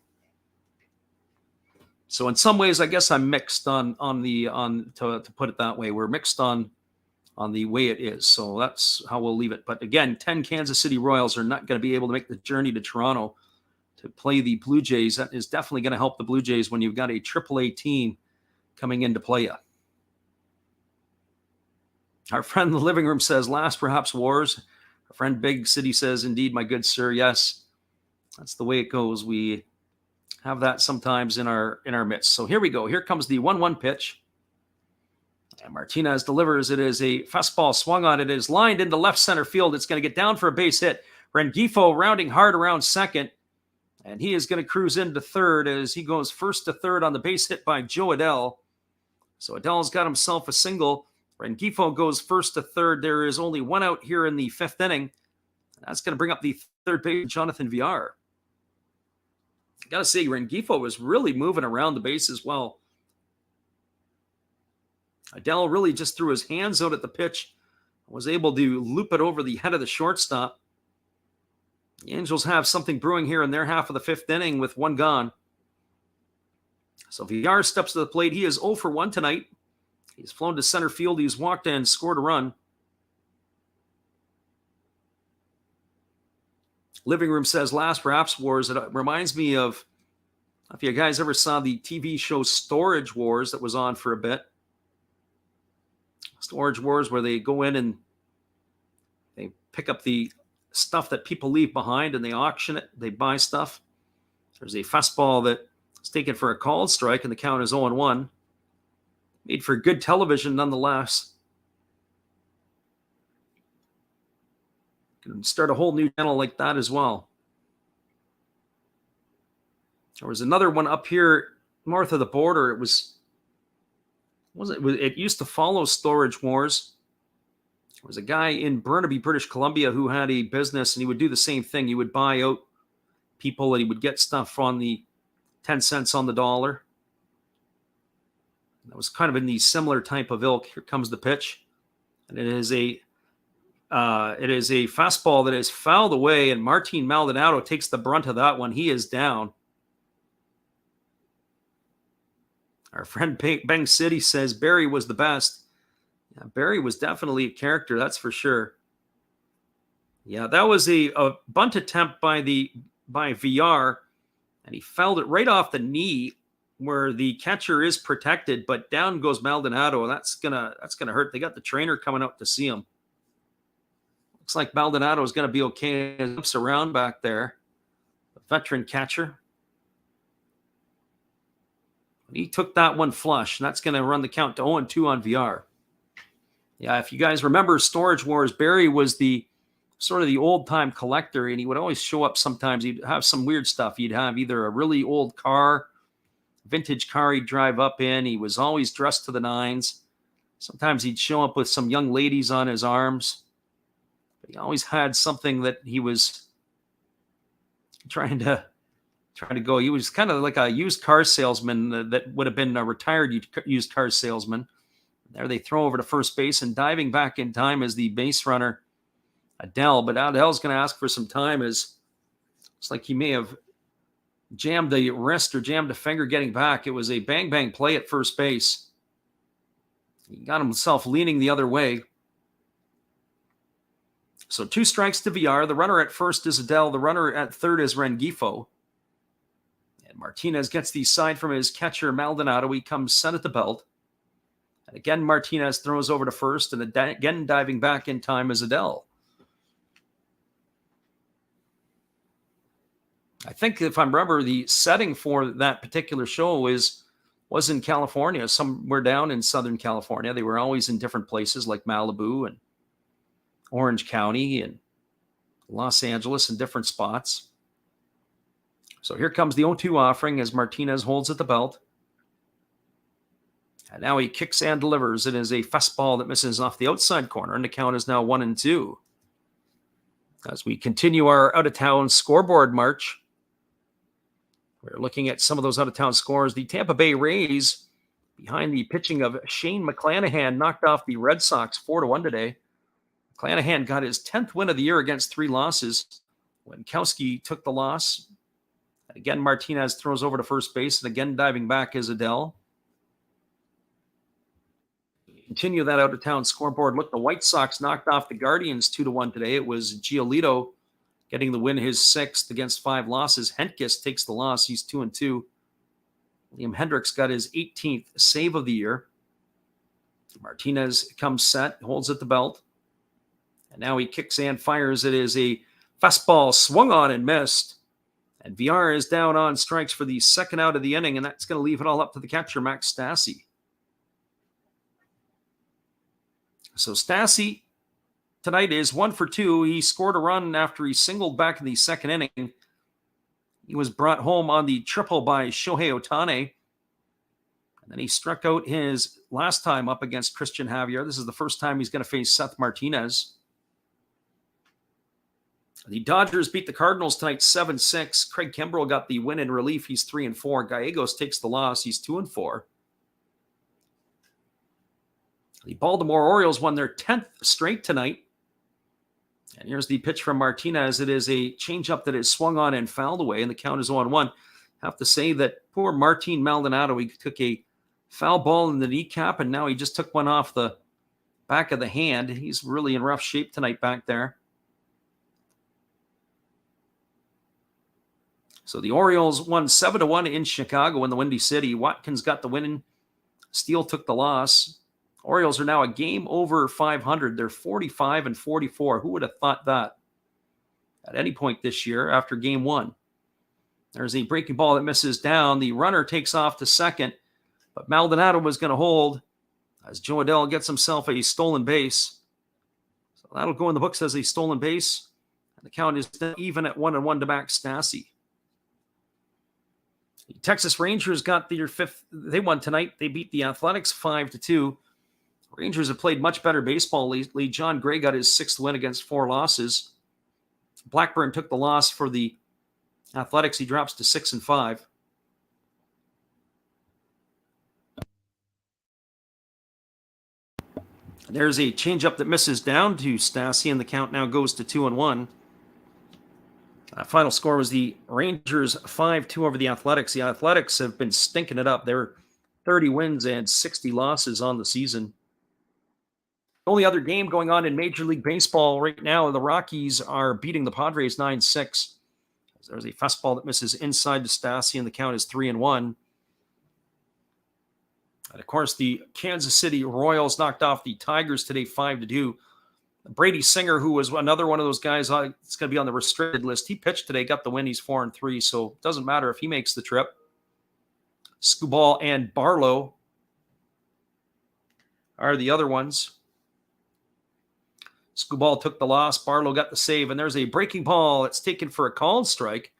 So in some ways, I guess I'm mixed to put it that way. We're mixed on the way it is. So that's how we'll leave it. But again, 10 Kansas City Royals are not going to be able to make the journey to Toronto to play the Blue Jays. That is definitely going to help the Blue Jays when you've got a AAA team coming in to play you. Our friend in the living room says, last perhaps wars. Our friend Big City says, indeed, my good sir, yes. That's the way it goes. We have that sometimes in our midst. So here we go. Here comes the 1-1 pitch. And Martinez delivers. It is a fastball swung on. It is lined into left center field. It's going to get down for a base hit. Rengifo rounding hard around second. And he is going to cruise into third as he goes first to third on the base hit by Joe Adell. So Adell's got himself a single. Rengifo goes first to third. There is only 1 out here in the 5th inning. That's going to bring up the third base, Jonathan Villar. I got to say, Rengifo was really moving around the base as well. Adell really just threw his hands out at the pitch, was able to loop it over the head of the shortstop. The Angels have something brewing here in their half of the 5th inning with 1 gone. So Villar steps to the plate. He is 0 for 1 tonight. He's flown to center field. He's walked in, scored a run. Living room says last perhaps wars. It reminds me of, if you guys ever saw the TV show Storage Wars that was on for a bit. Storage Wars, where they go in and they pick up the stuff that people leave behind and they auction it. They buy stuff. There's a fastball that is taken for a called strike, and the count is 0-1. Made for good television nonetheless. Can start a whole new channel like that as well. There was another one up here north of the border. It used to follow Storage Wars. There was a guy in Burnaby, British Columbia, who had a business, and he would do the same thing. He would buy out people, and he would get stuff on the 10 cents on the dollar. That was kind of in the similar type of ilk. Here comes the pitch, and it is a fastball that is fouled away, and Martin Maldonado takes the brunt of that one. He is down. Our friend Bang City says Barry was the best. Yeah, Barry was definitely a character, that's for sure. Yeah, that was a bunt attempt by VR, and he fouled it right off the knee where the catcher is protected, but down goes Maldonado. That's gonna hurt. They got the trainer coming out to see him. Looks like Maldonado is going to be okay. He jumps around back there. The veteran catcher. He took that one flush, and that's going to run the count to 0-2 on VR. Yeah, if you guys remember Storage Wars, Barry was the sort of the old-time collector, and he would always show up sometimes. He'd have some weird stuff. He'd have either a really old car, vintage car he'd drive up in. He was always dressed to the nines. Sometimes he'd show up with some young ladies on his arms. He always had something that he was trying to go. He was kind of like a used car salesman that would have been a retired used car salesman. There they throw over to first base, and diving back in time is the base runner, Adele. But Adele's going to ask for some time, as it's like he may have jammed a wrist or jammed a finger getting back. It was a bang play at first base. He got himself leaning the other way. So 2 strikes to VR. The runner at first is Adele. The runner at third is Rengifo. And Martinez gets the side from his catcher, Maldonado. He comes set at the belt. And again, Martinez throws over to first, and again diving back in time is Adele. I think, if I remember, the setting for that particular show was in California, somewhere down in Southern California. They were always in different places like Malibu and Orange County and Los Angeles in different spots. So here comes the 0-2 offering as Martinez holds at the belt. And now he kicks and delivers. It is a fastball that misses off the outside corner, and the count is now 1-2. As we continue our out-of-town scoreboard march, we're looking at some of those out-of-town scores. The Tampa Bay Rays, behind the pitching of Shane McClanahan, knocked off the Red Sox 4-1 today. McClanahan got his 10th win of the year against 3 losses. Winkowski took the loss. And again, Martinez throws over to first base, and again diving back is Adele. Continue that out-of-town scoreboard. Look, the White Sox knocked off the Guardians 2-1 today. It was Giolito getting the win, his 6th against 5 losses. Hentges takes the loss. He's 2-2. Liam Hendricks got his 18th save of the year. Martinez comes set, holds at the belt. And now he kicks and fires. It is a fastball swung on and missed. And VR is down on strikes for the second out of the inning, and that's going to leave it all up to the catcher, Max Stassi. So Stassi tonight is 1 for 2. He scored a run after he singled back in the second inning. He was brought home on the triple by Shohei Ohtani. And then he struck out his last time up against Christian Javier. This is the first time he's going to face Seth Martinez. The Dodgers beat the Cardinals tonight 7-6. Craig Kimbrell got the win in relief. He's 3-4. Gallegos takes the loss. He's 2-4. The Baltimore Orioles won their 10th straight tonight. And here's the pitch from Martinez. It is a changeup that is swung on and fouled away, and the count is 1-1. Have to say that poor Martin Maldonado, he took a foul ball in the kneecap, and now he just took one off the back of the hand. He's really in rough shape tonight back there. So the Orioles won 7-1 in Chicago in the Windy City. Watkins got the win. Steele took the loss. Orioles are now a game over 500. They're 45-44. Who would have thought that at any point this year after game 1? There's a breaking ball that misses down. The runner takes off to second, but Maldonado was going to hold as Joe Adele gets himself a stolen base. So that'll go in the books as a stolen base. And the count is even at 1-1 to Max Stassi. The Texas Rangers got their 5th. They won tonight. They beat the Athletics 5-2. Rangers have played much better baseball lately. John Gray got his 6th win against 4 losses. Blackburn took the loss for the Athletics. He drops to 6-5. There's a changeup that misses down to Stassi, and the count now goes to 2-1. Final score was the Rangers 5-2 over the Athletics. The Athletics have been stinking it up. They're 30 wins and 60 losses on the season. The only other game going on in Major League Baseball right now, the Rockies are beating the Padres 9-6. There's a fastball that misses inside to Stassi, and the count is 3-1. And of course, the Kansas City Royals knocked off the Tigers today 5-2. Brady Singer, who was another one of those guys that's going to be on the restricted list, he pitched today, got the win. He's 4-3, so it doesn't matter if he makes the trip. Skubal and Barlow are the other ones. Skubal took the loss. Barlow got the save, and there's a breaking ball. It's taken for a called strike.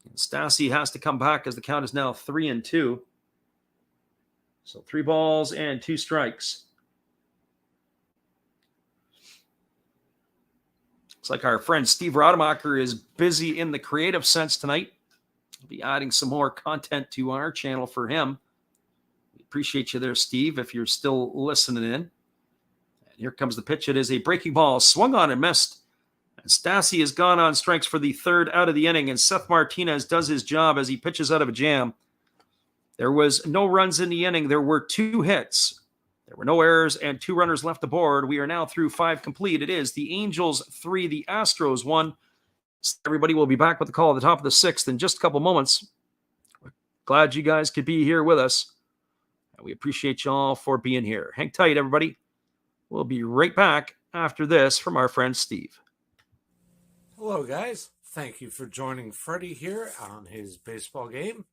And Stassi has to come back as the count is now 3-2. So 3 balls and 2 strikes. Looks like our friend Steve Rademacher is busy in the creative sense tonight. We'll be adding some more content to our channel for him. We Appreciate you there, Steve, if you're still listening in. And here comes the pitch. It is a breaking ball, swung on and missed. And Stassi has gone on strikes for the third out of the inning, and Seth Martinez does his job as he pitches out of a jam. There was no runs in the inning. There were 2 hits. There were no errors and 2 runners left aboard. We are now through 5 complete. It is the Angels 3, the Astros 1. Everybody will be back with the call at the top of the 6th in just a couple moments. We're glad you guys could be here with us. And we appreciate you all for being here. Hang tight, everybody. We'll be right back after this from our friend Steve. Hello, guys. Thank you for joining Freddie here on his baseball game.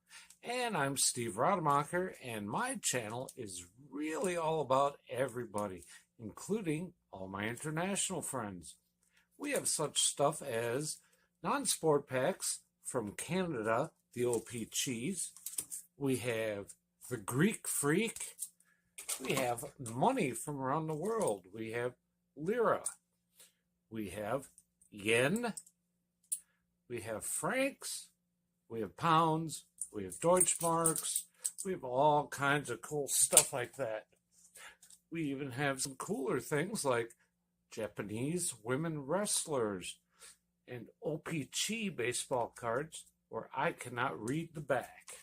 And I'm Steve Rademacher, and my channel is really all about everybody, including all my international friends. We have such stuff as non-sport packs from Canada, the OP Cheese. We have the Greek Freak. We have money from around the world. We have lira. We have yen. We have francs. We have pounds. We have Deutschmarks. We have all kinds of cool stuff like that. We even have some cooler things like Japanese women wrestlers and OP-Chi baseball cards where I cannot read the back.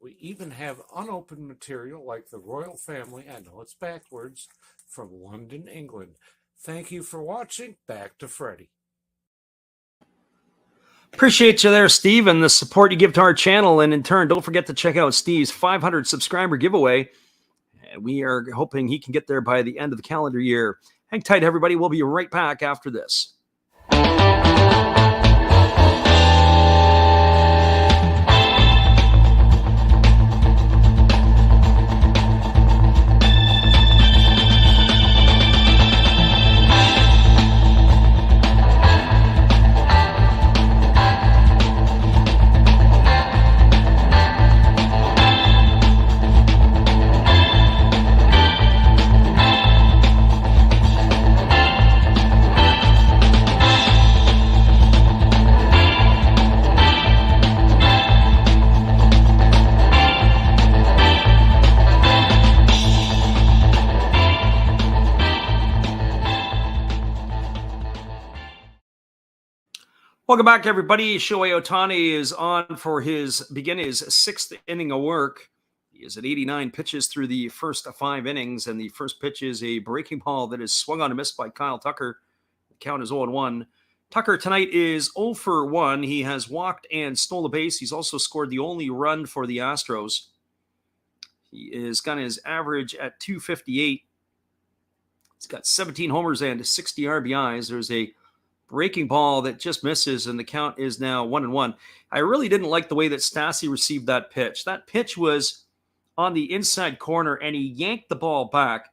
We even have unopened material like the royal family, I know it's backwards, from London, England. Thank you for watching. Back to Freddie. Appreciate you there, Steve, and the support you give to our channel. And in turn, don't forget to check out Steve's 500 subscriber giveaway. And we are hoping he can get there by the end of the calendar year. Hang tight, everybody. We'll be right back after this. Welcome back, everybody. Shohei Ohtani is on for his 6th inning of work. He is at 89 pitches through the first 5 innings, and the first pitch is a breaking ball that is swung on and missed by Kyle Tucker. The count is 0-1. Tucker tonight is 0 for 1. He has walked and stole a base. He's also scored the only run for the Astros. He is got his average at 258. He's got 17 homers and 60 RBIs. There's a breaking ball that just misses, and the count is now 1-1. I really didn't like the way that Stassi received that pitch. That pitch was on the inside corner, and he yanked the ball back.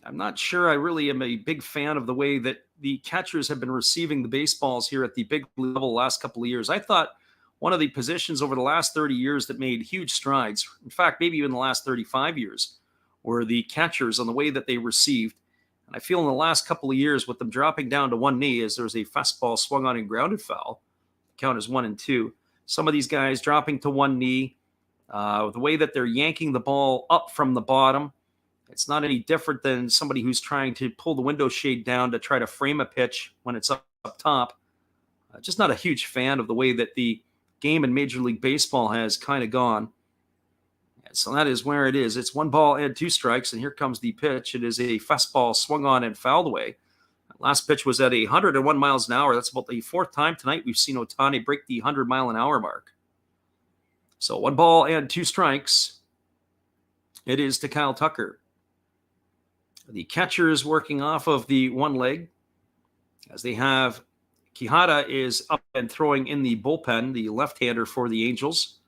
I'm not sure I really am a big fan of the way that the catchers have been receiving the baseballs here at the big level the last couple of years. I thought one of the positions over the last 30 years that made huge strides, in fact, maybe even the last 35 years, were the catchers on the way that they received. And I feel in the last couple of years with them dropping down to one knee as there's a fastball swung on and grounded foul. The count is 1-2. Some of these guys dropping to one knee, the way that they're yanking the ball up from the bottom, it's not any different than somebody who's trying to pull the window shade down to try to frame a pitch when it's up top. Just not a huge fan of the way that the game in Major League Baseball has kind of gone. So that is where it is. It's 1 ball and 2 strikes, and here comes the pitch. It is a fastball swung on and fouled away. Last pitch was at 101 miles an hour. That's about the 4th time tonight we've seen Ohtani break the 100-mile-an-hour mark. So 1 ball and 2 strikes. It is to Kyle Tucker. The catcher is working off of the one leg as they have Quijada is up and throwing in the bullpen, the left-hander for the Angels.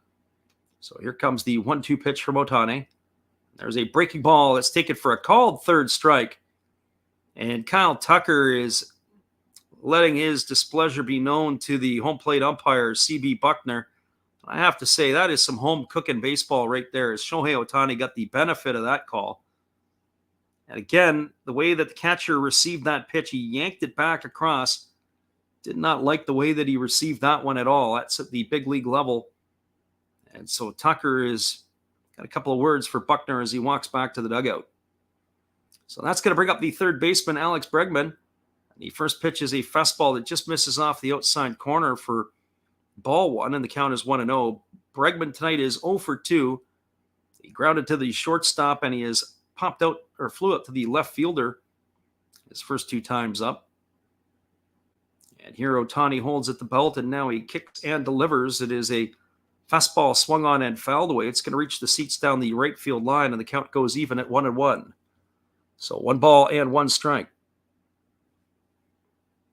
So here comes the 1-2 pitch from Ohtani. There's a breaking ball that's taken for a called third strike. And Kyle Tucker is letting his displeasure be known to the home plate umpire, C.B. Buckner. I have to say, that is some home cooking baseball right there, as Shohei Ohtani got the benefit of that call. And again, the way that the catcher received that pitch, he yanked it back across. Did not like the way that he received that one at all. That's at the big league level. And so Tucker is Got a couple of words for Buckner as he walks back to the dugout. So that's going to bring up the third baseman, Alex Bregman. The first pitch is a fastball that just misses off the outside corner for ball one, and the count is 1-0. Bregman tonight is 0 for 2. He grounded to the shortstop, and he has popped out or flew out to the left fielder his first 2 times up. And here Ohtani holds at the belt, and now he kicks and delivers. It is a fastball swung on and fouled away. It's going to reach the seats down the right field line, and the count goes even at 1-1. So 1 ball and 1 strike.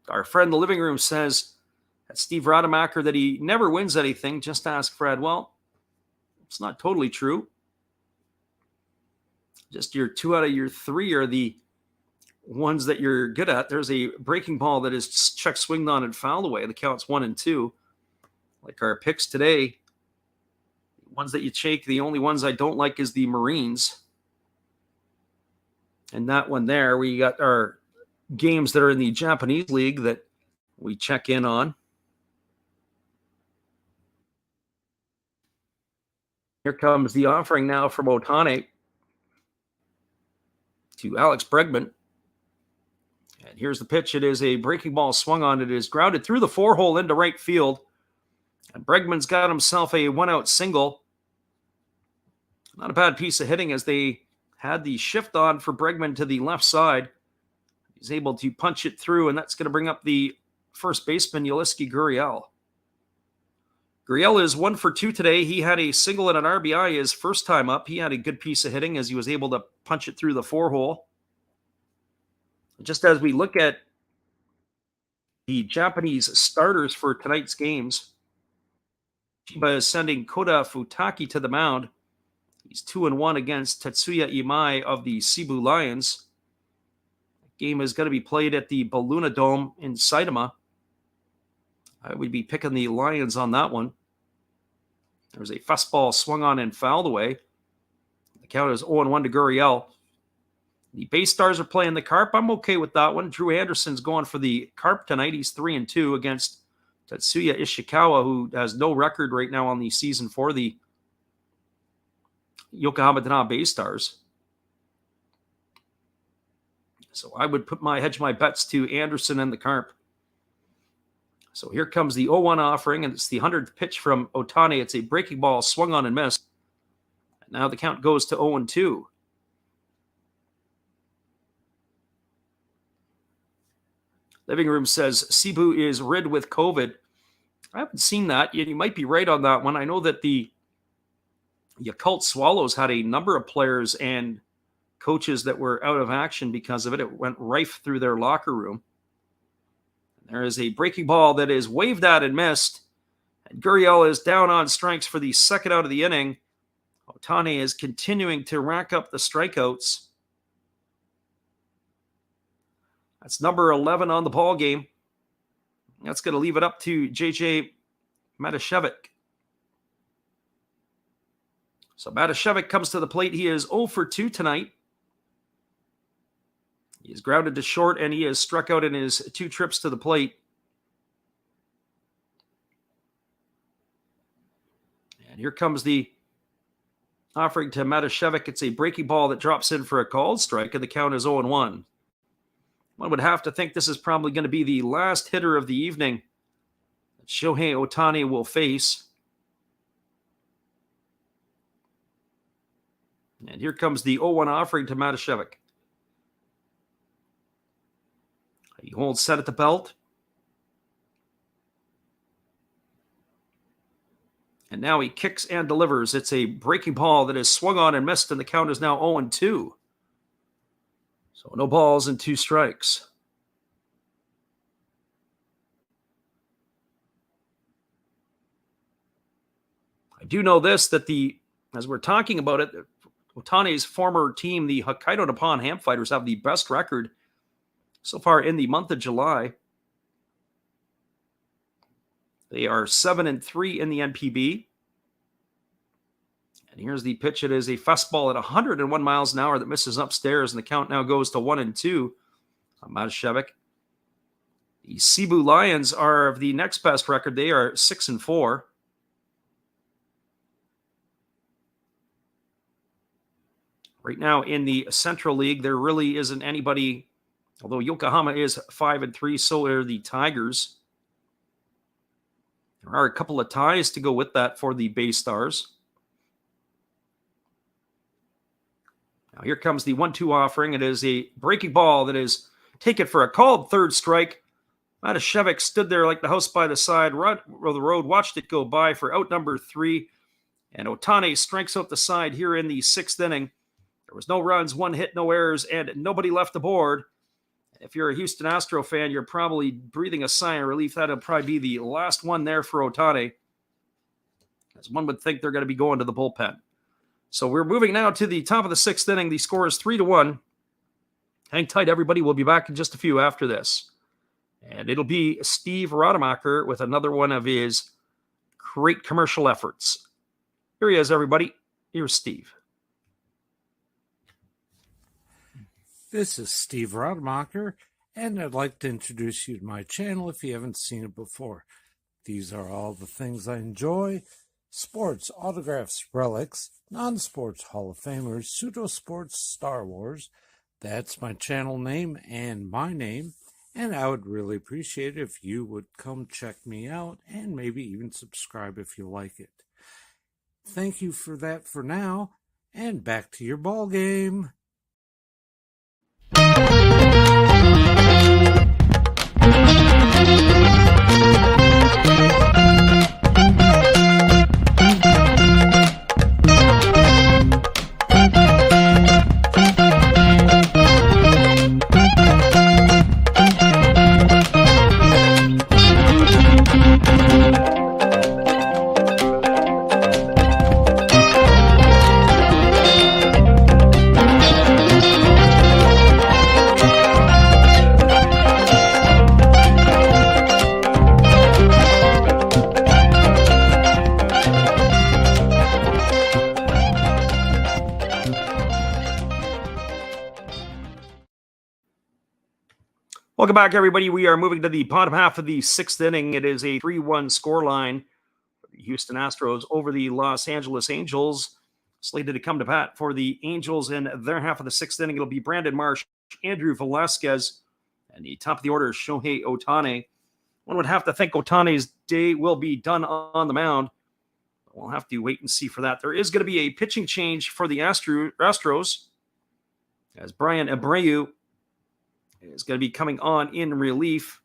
Our friend in the living room says that Steve Rademacher that he never wins anything. Just ask Fred. Well, it's not totally true. Just your 2 out of your 3 are the ones that you're good at. There's a breaking ball that is check swinged on and fouled away. The count's 1-2. Like our picks today, ones that you take, the only ones I don't like is the Marines. And that one there, we got our games that are in the Japanese league that we check in on. Here comes the offering now from Ohtani to Alex Bregman. And here's the pitch. It is a breaking ball swung on. It is grounded through the 4-hole into right field. And Bregman's got himself a 1-out single. Not a bad piece of hitting as they had the shift on for Bregman to the left side. He's able to punch it through, and that's going to bring up the first baseman, Yulieski Gurriel. Gurriel is 1 for 2 today. He had a single and an RBI his first time up. He had a good piece of hitting as he was able to punch it through the 4-hole. Just as we look at the Japanese starters for tonight's games, Chiba is sending Kota Futaki to the mound. He's 2-1 against Tetsuya Imai of the Cebu Lions. The game is going to be played at the Baluna Dome in Saitama. I would be picking the Lions on that one. There's a fastball swung on and fouled away. The count is 0-1 to Gurriel. The Bay Stars are playing the Carp. I'm okay with that one. Drew Anderson's going for the Carp tonight. He's 3-2 against Tetsuya Ishikawa, who has no record right now on the season for the Yokohama Dana Bay Stars. So I would hedge my bets to Anderson and the Carp. So here comes the 0-1 offering, and it's the 100th pitch from Ohtani. It's a breaking ball swung on and missed. And now the count goes to 0-2. Living room says Cebu is rid with COVID. I haven't seen that. You might be right on that one. I know that the Yakult Swallows had a number of players and coaches that were out of action because of it. It went rife through their locker room. There is a breaking ball that is waved at and missed. And Gurriel is down on strikes for the second out of the inning. Ohtani is continuing to rack up the strikeouts. That's number 11 on the ball game. That's going to leave it up to J.J. Matashevich. So Matashevich comes to the plate. He is 0 for 2 tonight. He is grounded to short, and he has struck out in his 2 trips to the plate. And here comes the offering to Matashevich. It's a breaking ball that drops in for a called strike, and the count is 0-1. One would have to think this is probably going to be the last hitter of the evening that Shohei Ohtani will face. And here comes the 0-1 offering to Matashevich. He holds set at the belt. And now he kicks and delivers. It's a breaking ball that is swung on and missed, and the count is now 0-2. So no balls and 2 strikes. I do know this, that as we're talking about it, Ohtani's former team, the Hokkaido Nippon Ham Fighters, have the best record so far in the month of July. They are 7-3 in the NPB. And here's the pitch. It is a fastball at 101 miles an hour that misses upstairs, and the count now goes to 1-2 on Matashevich. The Cebu Lions are of the next best record. They are 6-4. Right now in the Central League, there really isn't anybody, although Yokohama is 5-3, so are the Tigers. There are a couple of ties to go with that for the Bay Stars. Now here comes the 1-2 offering. It is a breaking ball that is taken for a called third strike. Matashevich stood there like the house by the side of the road, watched it go by for out number 3. And Otani strikes out the side here in the 6th inning. There was no runs, 1 hit, no errors, and nobody left the board. If you're a Houston Astro fan, you're probably breathing a sigh of relief. That'll probably be the last one there for Otani, as one would think they're going to be going to the bullpen. So we're moving now to the top of the 6th inning. The score is 3-1. Hang tight, everybody. We'll be back in just a few after this. And it'll be Steve Rademacher with another one of his great commercial efforts. Here he is, everybody. Here's Steve. This is Steve Rademacher, and I'd like to introduce you to my channel if you haven't seen it before. These are all the things I enjoy: sports, autographs, relics, non-sports Hall of Famers, pseudo-sports, Star Wars. That's my channel name and my name, and I would really appreciate it if you would come check me out and maybe even subscribe if you like it. Thank you for that for now, and back to your ball game. Welcome back, everybody. We are moving to the bottom half of the 6th inning. It is a 3-1 scoreline for the Houston Astros over the Los Angeles Angels. Slated to come to bat for the Angels in their half of the 6th inning. It'll be Brandon Marsh, Andrew Velasquez, and the top of the order is Shohei Ohtani. One would have to think Ohtani's day will be done on the mound. We'll have to wait and see for that. There is going to be a pitching change for the Astros, as Brian Abreu is going to be coming on in relief.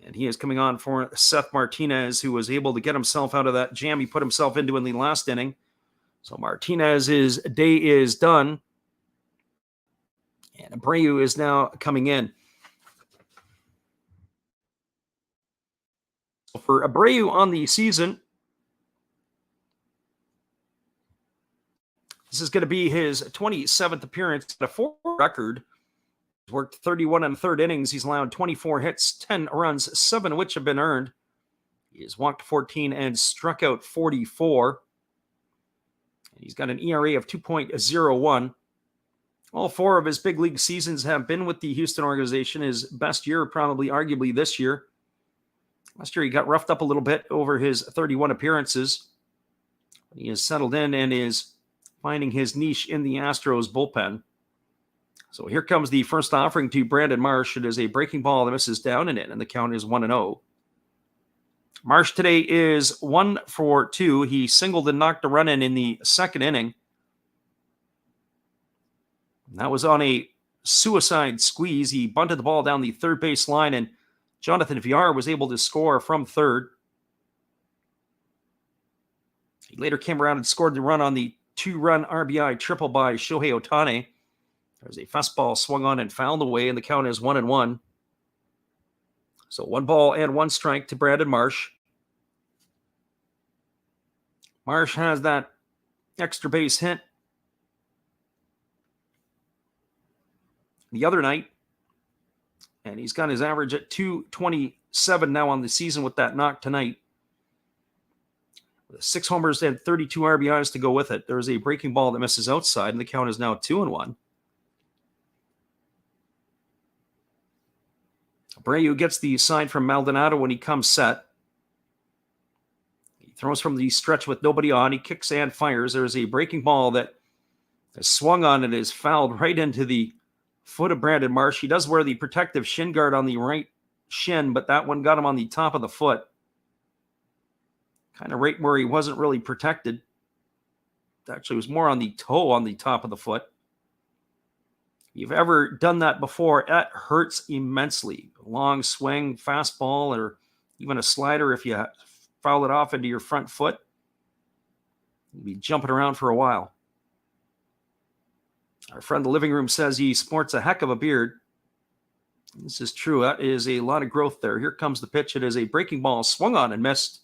And he is coming on for Seth Martinez, who was able to get himself out of that jam he put himself into in the last inning. So Martinez's day is done. And Abreu is now coming in. For Abreu on the season, this is going to be his 27th appearance at a 4 record. He's worked 31 and 3rd innings. He's allowed 24 hits, 10 runs, 7 of which have been earned. He has walked 14 and struck out 44. And he's got an ERA of 2.01. All 4 of his big league seasons have been with the Houston organization. His best year, probably arguably this year. Last year, he got roughed up a little bit over his 31 appearances. He has settled in and is finding his niche in the Astros bullpen. So here comes the first offering to Brandon Marsh. It is a breaking ball that misses down and in, and the count is 1-0. Marsh today is 1 for 2. He singled and knocked a run in the 2nd inning. That was on a suicide squeeze. He bunted the ball down the third base line, and Jonathan Villar was able to score from third. He later came around and scored the run on the 2-run RBI triple by Shohei Ohtani. There's a fastball swung on and fouled away, and the count is 1-1. So 1 ball and 1 strike to Brandon Marsh. Marsh has that extra base hit the other night, and he's got his average at 227 now on the season with that knock tonight. With 6 homers and 32 RBIs to go with it. There's a breaking ball that misses outside, and the count is now 2-1. Abreu gets the sign from Maldonado when he comes set. He throws from the stretch with nobody on. He kicks and fires. There's a breaking ball that Is swung on and is fouled right into the foot of Brandon Marsh. He does wear the protective shin guard on the right shin, but that one got him on the top of the foot. Kind of right where he wasn't really protected. Actually, it was more on the toe on the top of the foot. If you've ever done that before, that hurts immensely. A long swing, fastball, or even a slider, if you foul it off into your front foot, you'll be jumping around for a while. Our friend in the living room says he sports a heck of a beard. This is true. That is a lot of growth there. Here comes the pitch. It is a breaking ball swung on and missed.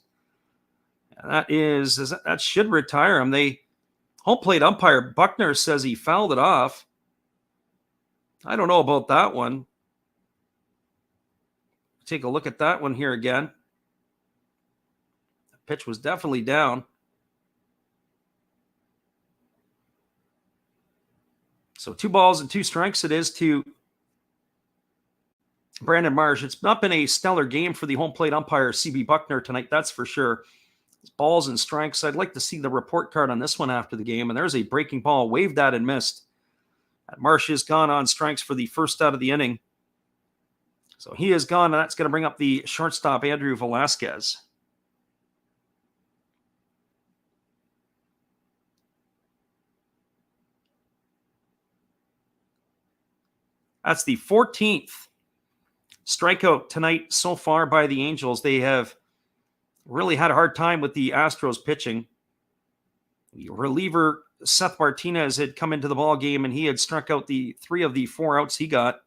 And that should retire him. Home plate umpire Buckner says he fouled it off. I don't know about that one. Take a look at that one here again. The pitch was definitely down. So 2 balls and 2 strikes it is to Brandon Marsh. It's not been a stellar game for the home plate umpire, CB Buckner, tonight, that's for sure. It's balls and strikes. I'd like to see the report card on this one after the game. And there's a breaking ball, waved at and missed. Marsh is gone on strikes for the first out of the inning. So he is gone, and that's going to bring up the shortstop, Andrew Velasquez. That's the 14th strikeout tonight so far by the Angels. They have really had a hard time with the Astros pitching. The reliever Seth Martinez had come into the ball game, and he had struck out the 3 of the 4 outs he got.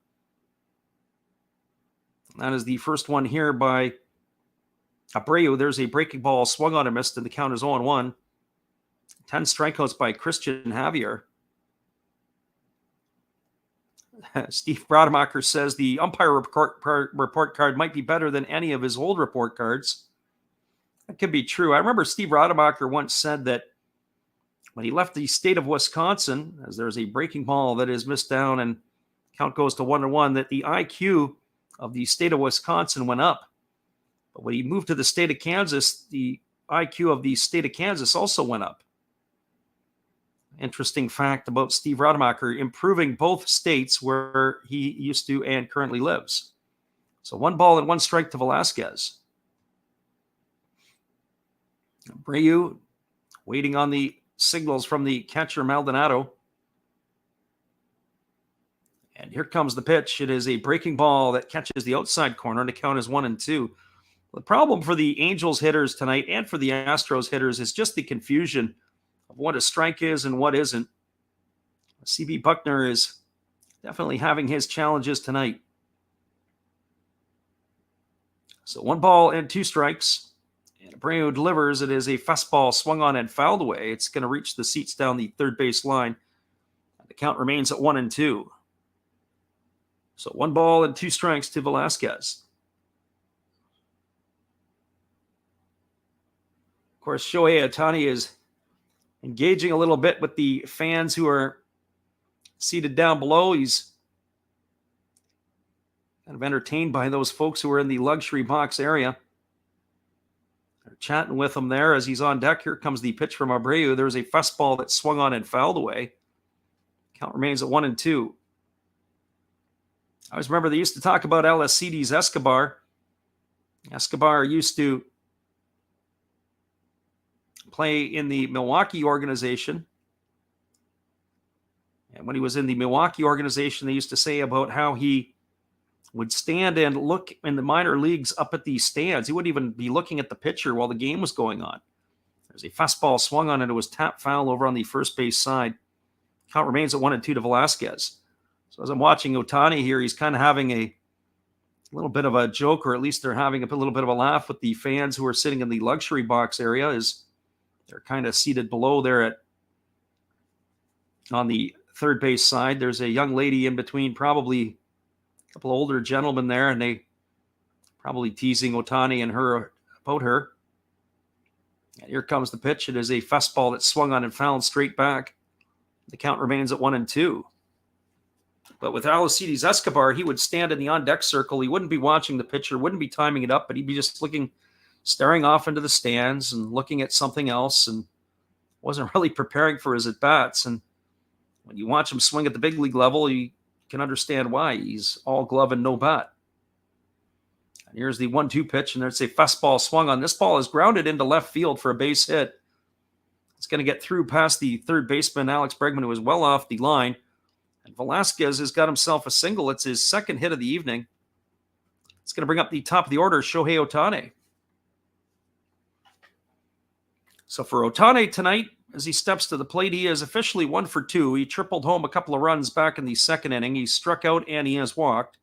That is the first one here by Abreu. There's a breaking ball swung on and missed, and the count is 0-1. 10 strikeouts by Christian Javier. Steve Rademacher says the umpire report card might be better than any of his old report cards. That could be true. I remember Steve Rademacher once said that when he left the state of Wisconsin, as there's a breaking ball that is missed down and count goes to 1-1, that the IQ of the state of Wisconsin went up. But when he moved to the state of Kansas, the IQ of the state of Kansas also went up. Interesting fact about Steve Rademacher, improving both states where he used to and currently lives. So 1 ball and 1 strike to Velasquez. Abreu waiting on the signals from the catcher Maldonado. And here comes the pitch. It is a breaking ball that catches the outside corner, and the count is 1-2. The problem for the Angels hitters tonight and for the Astros hitters is just the confusion of what a strike is and what isn't. CB Buckner is definitely having his challenges tonight. So 1 ball and 2 strikes. And Abreu delivers. It is a fastball swung on and fouled away. It's going to reach the seats down the third base line. The count remains at 1-2. So 1 ball and 2 strikes to Velasquez. Of course, Shohei Ohtani is engaging a little bit with the fans who are seated down below. He's kind of entertained by those folks who are in the luxury box area. They're chatting with him there as he's on deck. Here comes the pitch from Abreu. There's a fastball that swung on and fouled away. Count remains at 1-2. I always remember they used to talk about Alcides Escobar. Escobar used to play in the Milwaukee organization. And when he was in the Milwaukee organization, they used to say about how he would stand and look in the minor leagues up at the stands. He wouldn't even be looking at the pitcher while the game was going on. There's a fastball swung on and it was tapped foul over on the first base side. Count remains at 1-2 to Velasquez. So as I'm watching Ohtani here, he's kind of having a little bit of a joke, or at least they're having a little bit of a laugh with the fans who are sitting in the luxury box area, as they're kind of seated below there on the third base side. There's a young lady in between, probably a couple older gentlemen there, and they probably teasing Ohtani and her about her. And here comes the pitch. It is a fastball that swung on and fouled straight back. The count remains at 1-2. But with Alcides Escobar, he would stand in the on-deck circle. He wouldn't be watching the pitcher, wouldn't be timing it up, but he'd be just staring off into the stands and looking at something else, and wasn't really preparing for his at-bats. And When you watch him swing at the big league level, you can understand why. He's all glove and no bat. And here's the 1-2 pitch, and there's a fastball swung on. This ball is grounded into left field for a base hit. It's going to get through past the third baseman, Alex Bregman, who is well off the line. And Velasquez has got himself a single. It's his second hit of the evening. It's going to bring up the top of the order, Shohei Ohtani. So for Ohtani tonight, as he steps to the plate, he is officially 1 for 2. He tripled home a couple of runs back in the second inning. He struck out and he has walked.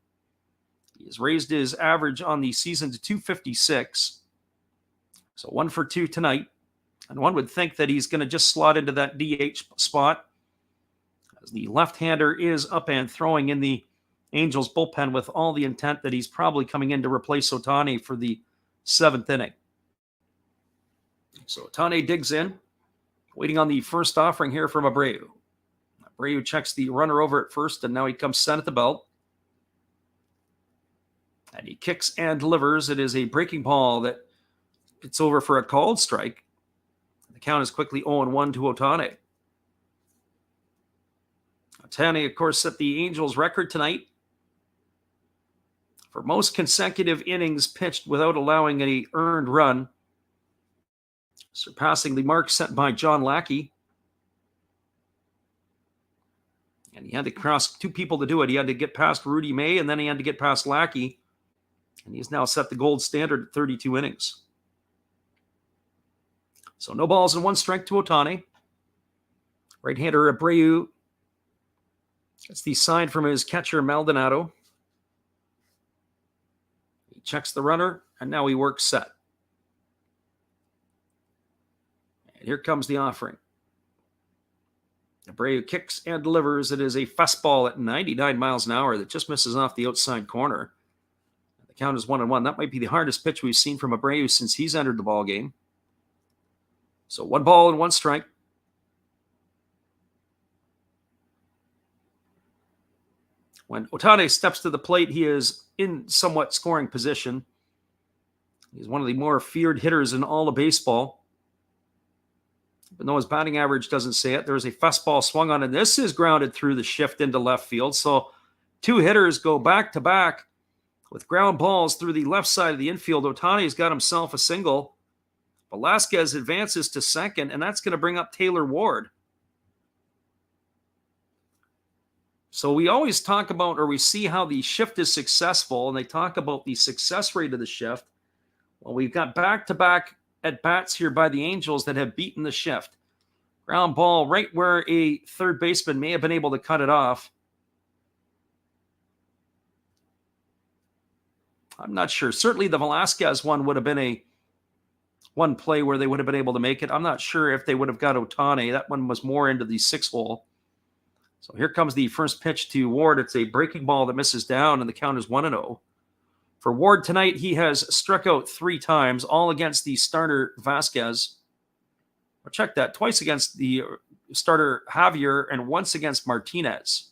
He has raised his average on the season to 256. So 1 for 2 tonight. And one would think that he's going to just slot into that DH spot, as the left-hander is up and throwing in the Angels bullpen with all the intent that he's probably coming in to replace Ohtani for the 7th inning. So Ohtani digs in, waiting on the first offering here from Abreu. Abreu checks the runner over at first, and now he comes set at the belt. And he kicks and delivers. It is a breaking ball that gets over for a called strike. The count is quickly 0-1 to Ohtani. Ohtani, of course, set the Angels record tonight for most consecutive innings pitched without allowing any earned run, surpassing the mark set by John Lackey. And he had to cross 2 people to do it. He had to get past Rudy May, and then he had to get past Lackey. And he's now set the gold standard at 32 innings. So no balls and 1 strike to Ohtani. Right-hander Abreu gets the sign from his catcher Maldonado. He checks the runner, and now he works set. And here comes the offering. Abreu kicks and delivers. It is a fastball at 99 miles an hour that just misses off the outside corner. The count is 1-1. That might be the hardest pitch we've seen from Abreu since he's entered the ball game. So 1 ball and 1 strike. When Ohtani steps to the plate, he is in somewhat scoring position. He's one of the more feared hitters in all of baseball. Even though his batting average doesn't say it, there's a fastball swung on, and this is grounded through the shift into left field. So 2 hitters go back-to-back with ground balls through the left side of the infield. Ohtani's got himself a single. Velasquez advances to second, and that's going to bring up Taylor Ward. So we always talk about, or we see how the shift is successful, and they talk about the success rate of the shift. Well, we've got back-to-back at-bats here by the Angels that have beaten the shift. Ground ball right where a third baseman may have been able to cut it off. I'm not sure. Certainly the Velasquez one would have been one play where they would have been able to make it. I'm not sure if they would have got Ohtani. That one was more into the 6-hole. So here comes the first pitch to Ward. It's a breaking ball that misses down, and the count is 1-0. For Ward tonight, he has struck out 3 times, all against the starter Vasquez. Or check that, twice against the starter Javier and once against Martinez.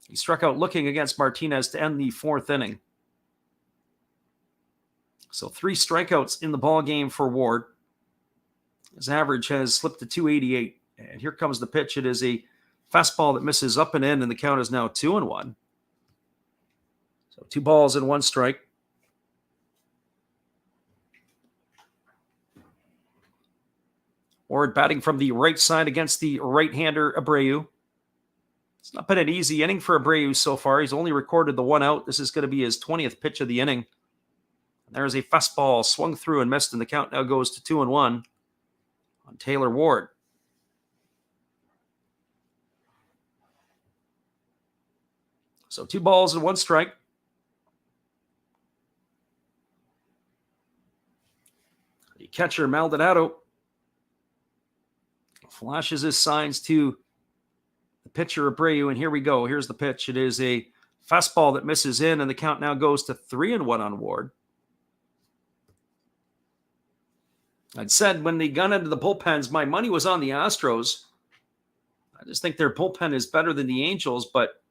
He struck out looking against Martinez to end the 4th inning. So 3 strikeouts in the ball game for Ward. His average has slipped to 288. And here comes the pitch. It is a fastball that misses up and in, and the count is now 2-1. So 2 balls and 1 strike. Ward batting from the right side against the right-hander Abreu. It's not been an easy inning for Abreu so far. He's only recorded the 1 out. This is going to be his 20th pitch of the inning. And there's a fastball swung through and missed, and the count now goes to 2-1 on Taylor Ward. So 2 balls and 1 strike. The catcher Maldonado flashes his signs to the pitcher Abreu, and here we go. Here's the pitch. It is a fastball that misses in, and the count now goes to 3-1 on Ward. I'd said when they got into the bullpens, my money was on the Astros. I just think their bullpen is better than the Angels, but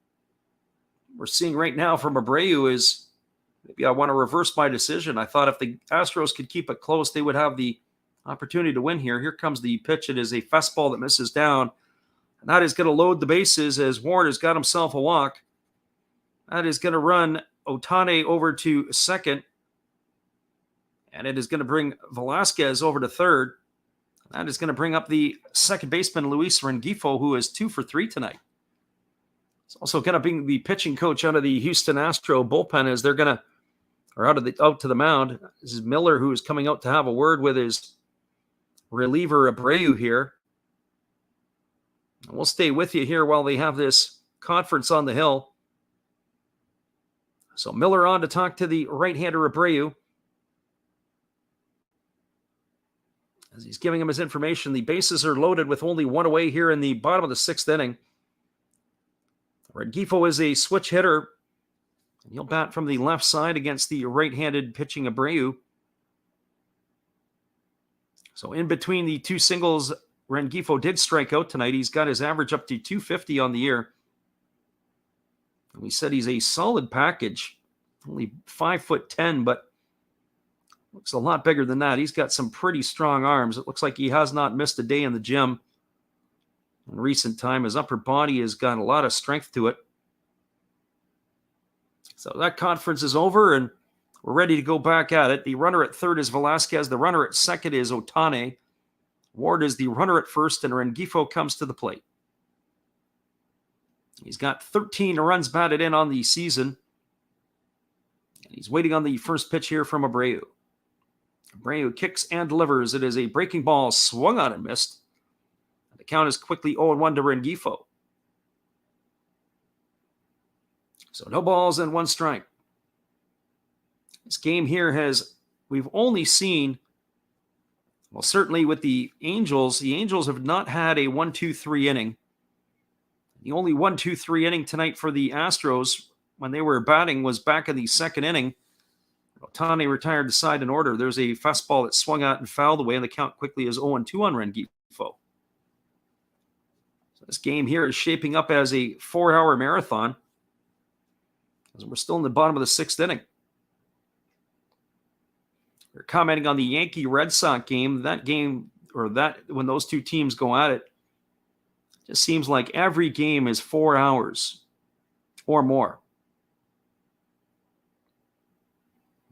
we're seeing right now from Abreu is maybe I want to reverse my decision. I thought if the Astros could keep it close, they would have the opportunity to win here. Here comes the pitch. It is a fastball that misses down. And that is going to load the bases as Ward has got himself a walk. That is going to run Ohtani over to second. And it is going to bring Velasquez over to third. That is going to bring up the second baseman, Luis Rengifo, who is 2 for 3 tonight. It's also going to be the pitching coach out of the Houston Astro bullpen as they're going to, or out to the mound. This is Miller, who is coming out to have a word with his reliever Abreu here. And we'll stay with you here while they have this conference on the hill. So Miller on to talk to the right-hander Abreu. As he's giving him his information, the bases are loaded with only one away here in the bottom of the 6th inning. Rengifo is a switch hitter, and he'll bat from the left side against the right-handed pitching Abreu. So in between the two singles, Rengifo did strike out tonight. He's got his average up to 250 on the year. And we said he's a solid package, only 5'10", but looks a lot bigger than that. He's got some pretty strong arms. It looks like he has not missed a day in the gym in recent time. His upper body has got a lot of strength to it. So that conference is over, and we're ready to go back at it. The runner at third is Velasquez. The runner at second is Ohtani. Ward is the runner at first, and Rengifo comes to the plate. He's got 13 runs batted in on the season. And he's waiting on the first pitch here from Abreu. Abreu kicks and delivers. It is a breaking ball swung on and missed. The count is quickly 0-1 to Rengifo. So no balls and 1 strike. This game here we've only seen, well, certainly with the Angels have not had a 1-2-3 inning. The only 1-2-3 inning tonight for the Astros when they were batting was back in the 2nd inning. Ohtani retired the side in order. There's a fastball that swung out and fouled away, and the count quickly is 0-2 on Rengifo. So this game here is shaping up as a 4-hour marathon, as we're still in the bottom of the 6th inning. We're commenting on the Yankee-Red Sox game. When those two teams go at it, just seems like every game is 4 hours or more.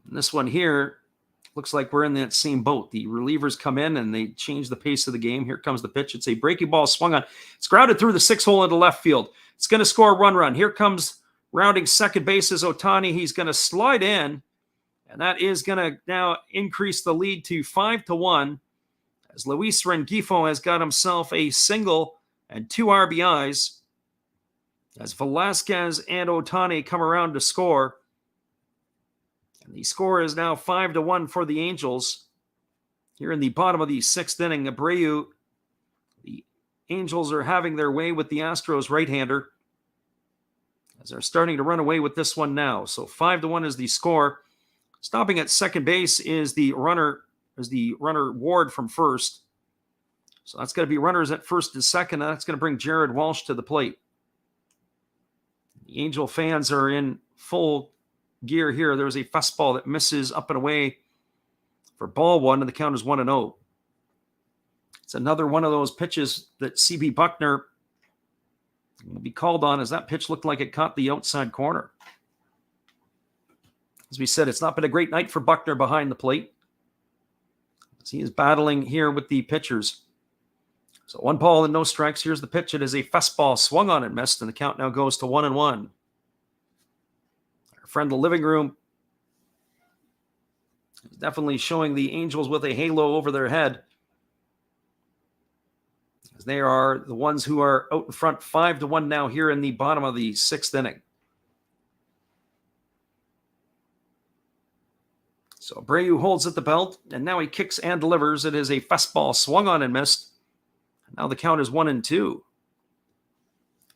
And this one here looks like we're in that same boat. The relievers come in and they change the pace of the game. Here comes the pitch. It's a breaking ball swung on. It's grounded through the 6 hole into left field. It's going to score a run. Here comes rounding second base is Ohtani. He's going to slide in, and that is going to now increase the lead to 5-1 as Luis Rengifo has got himself a single and 2 RBIs as Velasquez and Ohtani come around to score. And the score is now 5-1 for the Angels. Here in the bottom of the 6th inning, Abreu, the Angels are having their way with the Astros right-hander as they're starting to run away with this one now. So 5-1 is the score. Stopping at second base is the runner Ward from first. So that's going to be runners at first and second. That's going to bring Jared Walsh to the plate. The Angel fans are in full gear here. There's a fastball that misses up and away for ball 1, and the count is 1-0. It's another one of those pitches that C.B. Buckner will be called on, as that pitch looked like it caught the outside corner. As we said, it's not been a great night for Buckner behind the plate, as he is battling here with the pitchers. So 1 ball and no strikes. Here's the pitch. It is a fastball swung on and missed, and the count now goes to 1-1. Our friend the living room is definitely showing the Angels with a halo over their head, as they are the ones who are out in front 5-1 now here in the bottom of the 6th inning. So Abreu holds at the belt, and now he kicks and delivers. It is a fastball swung on and missed. Now the count is 1-2.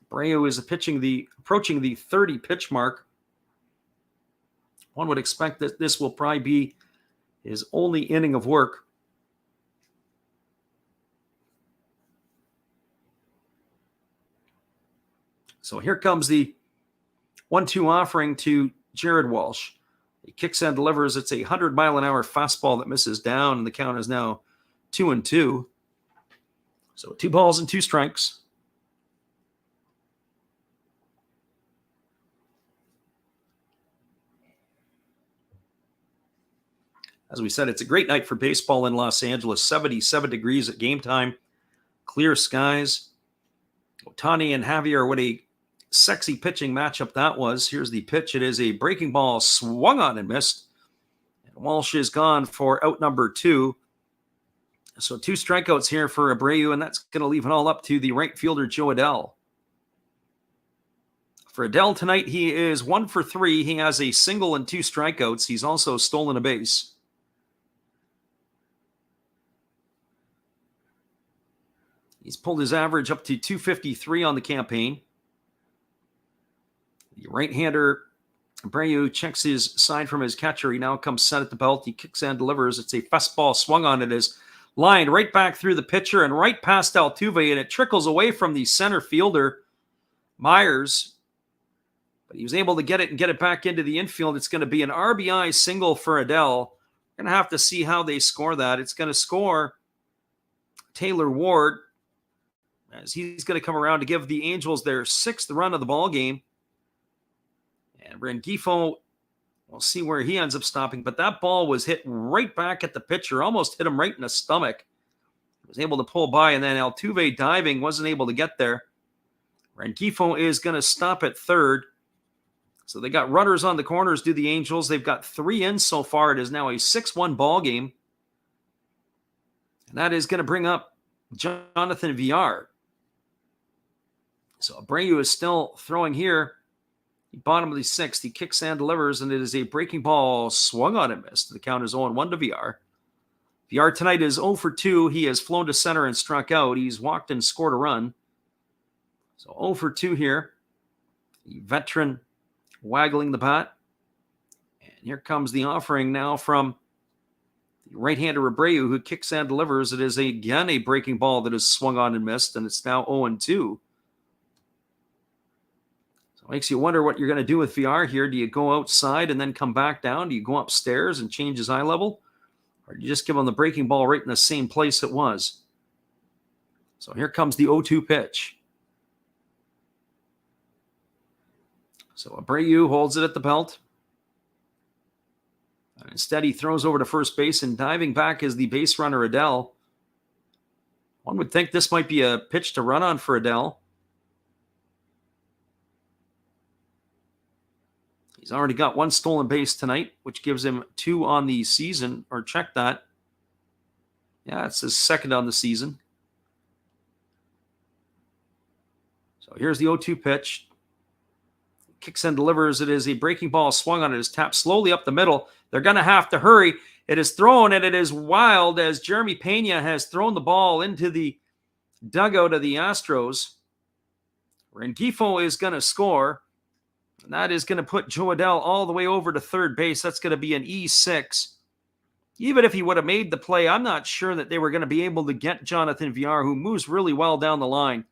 Abreu is approaching the 30 pitch mark. One would expect that this will probably be his only inning of work. So here comes the 1-2 offering to Jared Walsh. He kicks and delivers. It's a 100-mile-an-hour fastball that misses down, and the count is now 2-2. So 2 balls and 2 strikes. As we said, it's a great night for baseball in Los Angeles. 77 degrees at game time. Clear skies. Ohtani and Javier, what a sexy pitching matchup that was. Here's the pitch. It is a breaking ball swung on and missed. And Walsh is gone for out number 2. So 2 strikeouts here for Abreu, and that's going to leave it all up to the right fielder, Joe Adell. For Adell tonight, he is 1 for 3. He has a single and 2 strikeouts. He's also stolen a base. He's pulled his average up to 253 on the campaign. The right-hander, Abreu, checks his side from his catcher. He now comes set at the belt. He kicks and delivers. It's a fastball swung on. It is lined right back through the pitcher and right past Altuve, and it trickles away from the center fielder, Myers. But he was able to get it and get it back into the infield. It's going to be an RBI single for Adell. We're going to have to see how they score that. It's going to score Taylor Ward, as he's going to come around to give the Angels their 6th run of the ball game. And Rengifo, we'll see where he ends up stopping, but that ball was hit right back at the pitcher, almost hit him right in the stomach. He was able to pull by, and then Altuve diving, wasn't able to get there. Rengifo is going to stop at third. So they got runners on the corners, do the Angels. They've got 3 in so far. It is now a 6-1 ball game. And that is going to bring up Jonathan Villar. So Abreu is still throwing here. Bottom of the 6th, he kicks and delivers, and it is a breaking ball swung on and missed. The count is 0-1 to Villar. Villar tonight is 0 for 2. He has flown to center and struck out. He's walked and scored a run. So 0 for 2 here. The veteran waggling the bat. And here comes the offering now from the right-hander Abreu, who kicks and delivers. It is again a breaking ball that is swung on and missed, and it's now 0-2. Makes you wonder what you're going to do with Villar here. Do you go outside and then come back down? Do you go upstairs and change his eye level? Or do you just give him the breaking ball right in the same place it was? So here comes the 0-2 pitch. So Abreu holds it at the belt. And instead, he throws over to first base, and diving back is the base runner, Adell. One would think this might be a pitch to run on for Adell. He's already got 1 stolen base tonight, which gives him 2 on the season. Or check that. Yeah, it's his 2nd on the season. So here's the 0-2 pitch. Kicks and delivers. It is a breaking ball swung on. It is tapped slowly up the middle. They're going to have to hurry. It is thrown, and it is wild as Jeremy Pena has thrown the ball into the dugout of the Astros. Rengifo is going to score. And that is going to put Joe Adell all the way over to third base. That's going to be an E6. Even if he would have made the play, I'm not sure that they were going to be able to get Jonathan Villar, who moves really well down the line,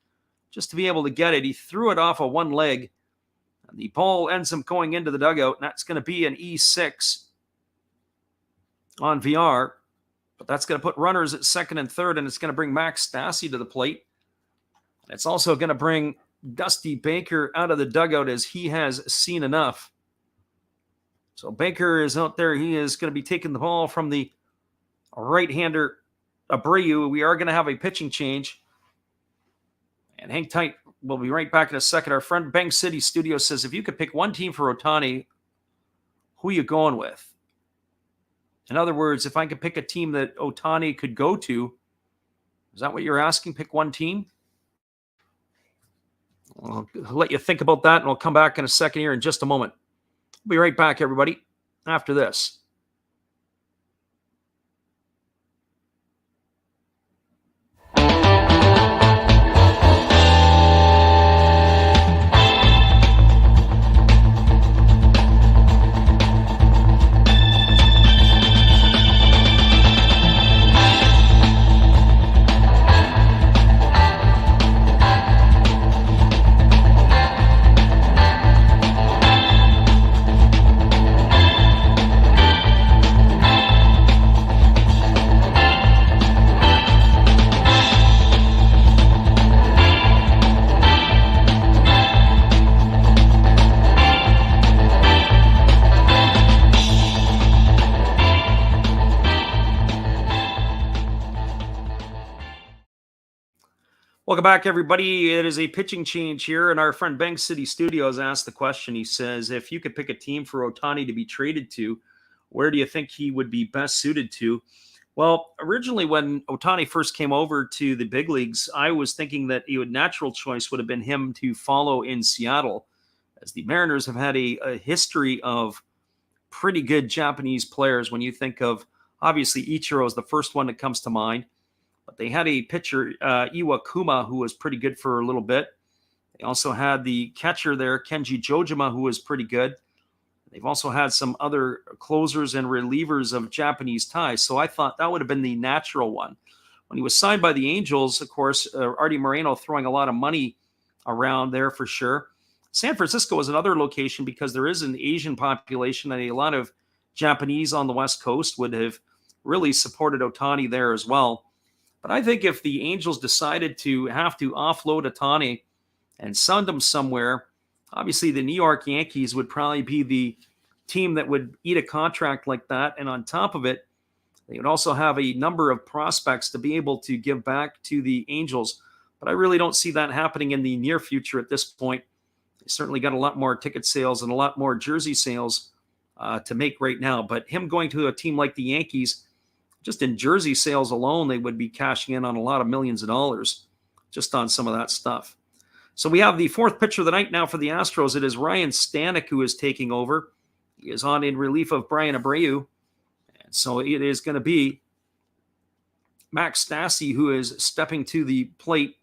just to be able to get it. He threw it off of one leg. And the ball ends up going into the dugout, and that's going to be an E6 on Villar. But that's going to put runners at 2nd and 3rd, and it's going to bring Max Stassi to the plate. It's also going to bring Dusty Baker out of the dugout, as he has seen enough. So Baker is out there. He is going to be taking the ball from the right-hander Abreu. We are going to have a pitching change. And hang tight. We'll be right back in a second. Our friend Bang City Studio says, if you could pick one team for Ohtani, who are you going with? In other words, if I could pick a team that Ohtani could go to, is that what you're asking? Pick one team? I'll let you think about that, and we'll come back in a second here in just a moment. We'll be right back, everybody, after this. Welcome back, everybody. It is a pitching change here, and our friend Bank City Studios asked the question. He says, if you could pick a team for Ohtani to be traded to, where do you think he would be best suited to? Well, originally when Ohtani first came over to the big leagues, I was thinking that a natural choice would have been him to follow in Seattle, as the Mariners have had a history of pretty good Japanese players. When you think of, obviously, Ichiro is the first one that comes to mind. But they had a pitcher, Iwakuma, who was pretty good for a little bit. They also had the catcher there, Kenji Jojima, who was pretty good. They've also had some other closers and relievers of Japanese ties. So I thought that would have been the natural one. When he was signed by the Angels, of course, Artie Moreno throwing a lot of money around there for sure. San Francisco is another location because there is an Asian population, and a lot of Japanese on the West Coast would have really supported Ohtani there as well. But I think if the Angels decided to have to offload Ohtani and send him somewhere, obviously the New York Yankees would probably be the team that would eat a contract like that. And on top of it, they would also have a number of prospects to be able to give back to the Angels. But I really don't see that happening in the near future at this point. They certainly got a lot more ticket sales and a lot more jersey sales to make right now. But him going to a team like the Yankees, just in jersey sales alone, they would be cashing in on a lot of millions of dollars just on some of that stuff. So we have the fourth pitcher of the night now for the Astros. It is Ryan Stanek who is taking over. He is on in relief of Brian Abreu. And so it is going to be Max Stassi who is stepping to the plate.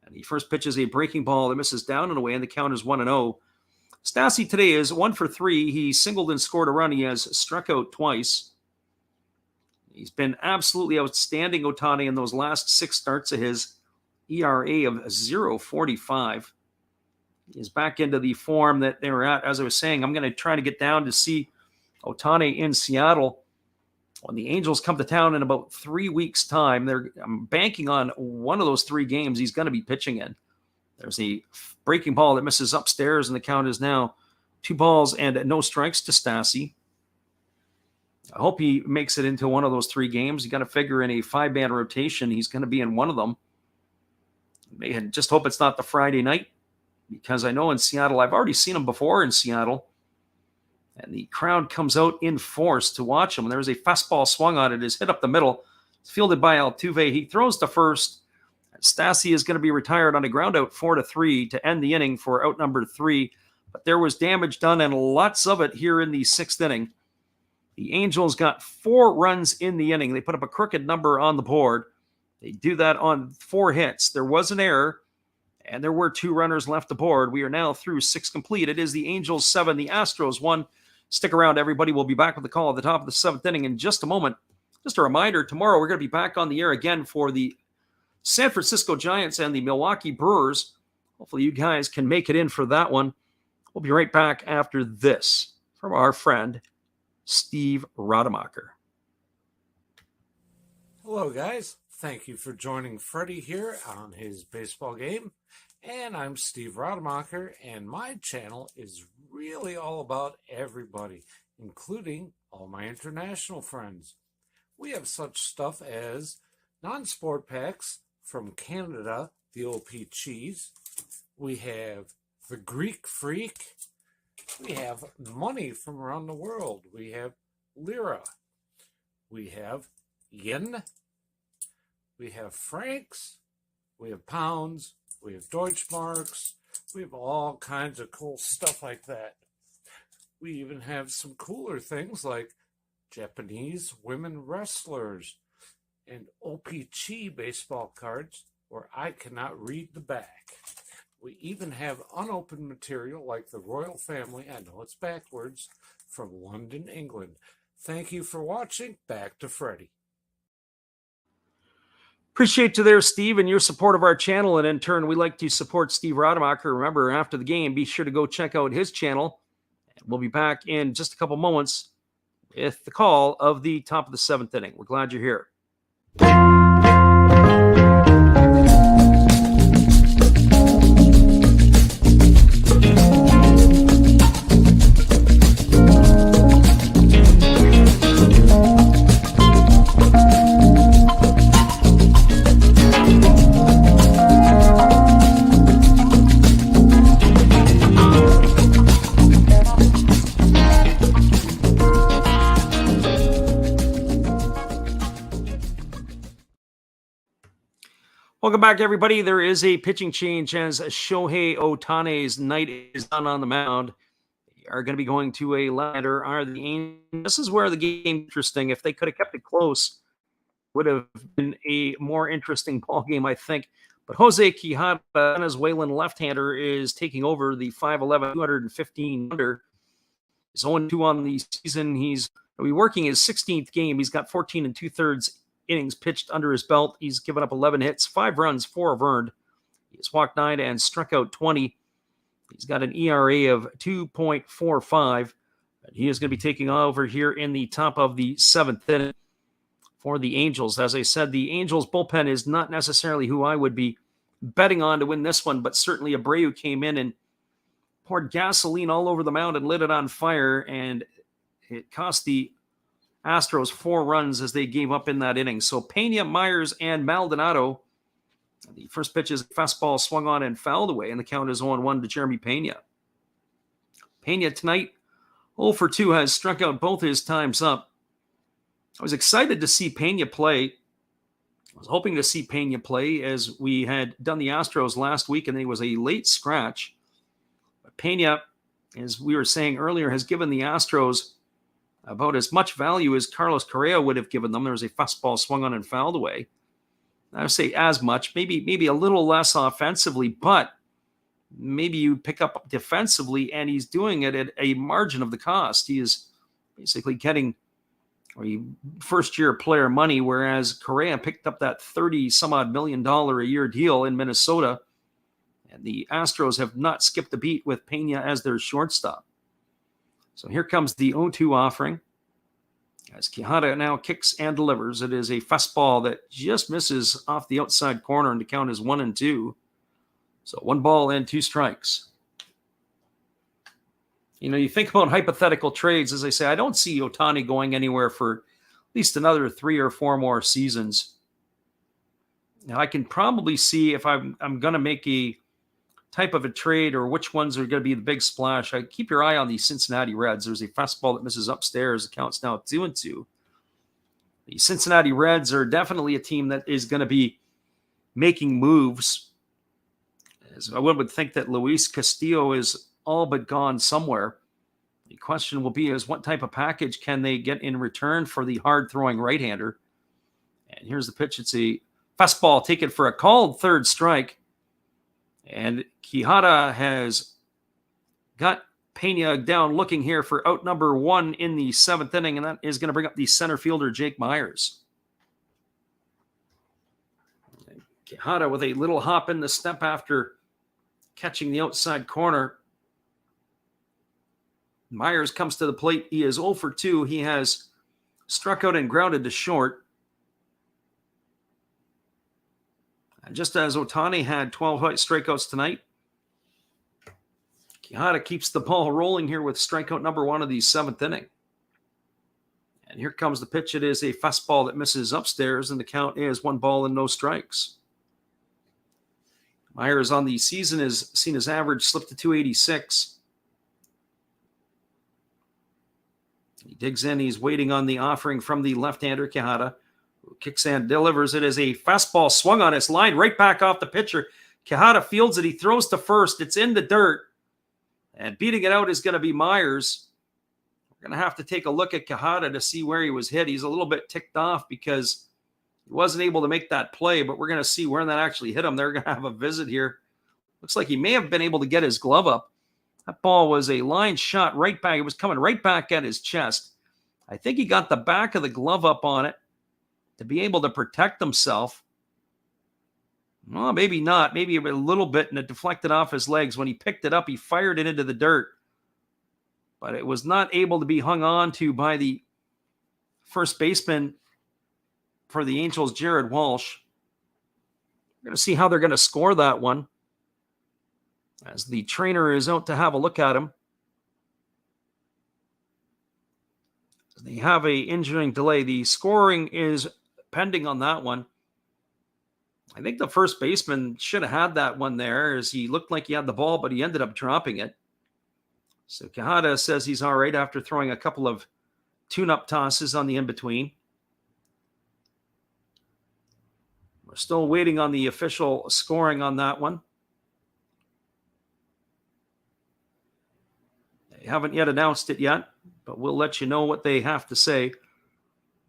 And he first pitches a breaking ball that misses down and away, and the count is 1-0. Stassi today is 1 for 3. He singled and scored a run. He has struck out twice. He's been absolutely outstanding, Ohtani, in those last 6 starts of his. ERA of 0.45. He's back into the form that they were at. As I was saying, I'm going to try to get down to see Ohtani in Seattle when the Angels come to town in about 3 weeks' time. I'm banking on one of those 3 games he's going to be pitching in. There's a breaking ball that misses upstairs, and the count is now 2 balls and no strikes to Stassi. I hope he makes it into one of those 3 games. You got to figure in a 5-man rotation, he's going to be in one of them. And just hope it's not the Friday night, because I know in Seattle, I've already seen him before in Seattle, and the crowd comes out in force to watch him. And there's a fastball swung on it. It's hit up the middle. It's fielded by Altuve. He throws to first. And Stassi is going to be retired on a ground out 4-3 to end the inning for out number 3. But there was damage done, and lots of it here in the 6th inning. The Angels got 4 runs in the inning. They put up a crooked number on the board. They do that on 4 hits. There was an error, and there were 2 runners left aboard. We are now through 6 complete. It is the Angels 7, the Astros 1. Stick around, everybody. We'll be back with the call at the top of the 7th inning in just a moment. Just a reminder, tomorrow we're going to be back on the air again for the San Francisco Giants and the Milwaukee Brewers. Hopefully you guys can make it in for that one. We'll be right back after this from our friend Steve Rademacher. Hello, guys. Thank you for joining Freddie here on his baseball game. And I'm Steve Rademacher, and my channel is really all about everybody, including all my international friends. We have such stuff as non-sport packs from Canada, the OP Cheese. We have the Greek Freak. We have money from around the world. We have Lira. We have Yen. We have francs, we have pounds, we have Deutschmarks, we have all kinds of cool stuff like that. We even have some cooler things like Japanese women wrestlers and OPC baseball cards where I cannot read the back. We even have unopened material like the royal family, I know it's backwards, from London, England. Thank you for watching. Back to Freddie. Appreciate you there, Steve, and your support of our channel. And in turn, we like to support Steve Rademacher. Remember, after the game, be sure to go check out his channel. We'll be back in just a couple moments with the call of the top of the 7th inning. We're glad you're here. Welcome back, everybody. There is a pitching change as Shohei Ohtani's night is done on the mound. They are going to be going to a left-hander. Are the Angels? This is where the game interesting. If they could have kept it close, would have been a more interesting ball game, I think. But Jose Quijada, Venezuelan left-hander, is taking over the 5'11", 215 under. He's 0-2 on the season. He'll be working his 16th game. He's got 14 2/3 innings pitched under his belt. He's given up 11 hits, 5 runs, 4 have earned. He's walked 9 and struck out 20. He's got an ERA of 2.45. He is going to be taking over here in the top of the 7th inning for the Angels. As I said, the Angels bullpen is not necessarily who I would be betting on to win this one, but certainly Abreu came in and poured gasoline all over the mound and lit it on fire, and it cost the Astros 4 runs as they gave up in that inning. So Pena, Myers, and Maldonado. The first pitch is a fastball swung on and fouled away, and the count is 0-1 to Jeremy Pena. Pena tonight, 0-for-2, has struck out both his times up. I was excited to see Pena play. I was hoping to see Pena play as we had done the Astros last week, and he was a late scratch. But Pena, as we were saying earlier, has given the Astros about as much value as Carlos Correa would have given them. There was a fastball swung on and fouled away. I would say as much, maybe a little less offensively, but maybe you pick up defensively, and he's doing it at a margin of the cost. He is basically getting first-year player money, whereas Correa picked up that $30-some-odd million a year deal in Minnesota, and the Astros have not skipped a beat with Pena as their shortstop. So here comes the 0-2 offering. As Quijada now kicks and delivers, it is a fastball that just misses off the outside corner, and the count is 1-2. So 1 ball and 2 strikes. You think about hypothetical trades. As I say, I don't see Ohtani going anywhere for at least another 3 or 4 more seasons. Now, I can probably see if I'm going to make a type of a trade or which ones are going to be the big splash. I keep your eye on the Cincinnati Reds. There's a fastball that misses upstairs. The count's now 2-2. The Cincinnati Reds are definitely a team that is going to be making moves. As I would think that Luis Castillo is all but gone somewhere. The question will be is what type of package can they get in return for the hard-throwing right-hander? And here's the pitch. It's a fastball taken for a called third strike. And Quijada has got Pena down looking here for out number 1 in the 7th inning, and that is going to bring up the center fielder, Jake Myers. And Quijada with a little hop in the step after catching the outside corner. Myers comes to the plate. He is 0-for-2. He has struck out and grounded to short. And just as Ohtani had 12 strikeouts tonight, Quijada keeps the ball rolling here with strikeout number 1 of the 7th inning. And here comes the pitch. It is a fastball that misses upstairs, and the count is 1 ball and no strikes. Myers on the season has seen his average slip to 286. He digs in. He's waiting on the offering from the left-hander, Quijada, who kicks and delivers. It is a fastball swung on its line right back off the pitcher. Quijada fields it. He throws to first. It's in the dirt. And beating it out is going to be Myers. We're going to have to take a look at Quijada to see where he was hit. He's a little bit ticked off because he wasn't able to make that play, but we're going to see where that actually hit him. They're going to have a visit here. Looks like he may have been able to get his glove up. That ball was a line shot right back. It was coming right back at his chest. I think he got the back of the glove up on it to be able to protect himself. Well, maybe not. Maybe a little bit, and it deflected off his legs. When he picked it up, he fired it into the dirt. But it was not able to be hung on to by the first baseman for the Angels, Jared Walsh. We're going to see how they're going to score that one, as the trainer is out to have a look at him. They have a injuring delay. The scoring is pending on that one. I think the first baseman should have had that one there, as he looked like he had the ball, but he ended up dropping it. So Quijada says he's all right after throwing a couple of tune-up tosses on the in-between. We're still waiting on the official scoring on that one. They haven't yet announced it yet, but we'll let you know what they have to say as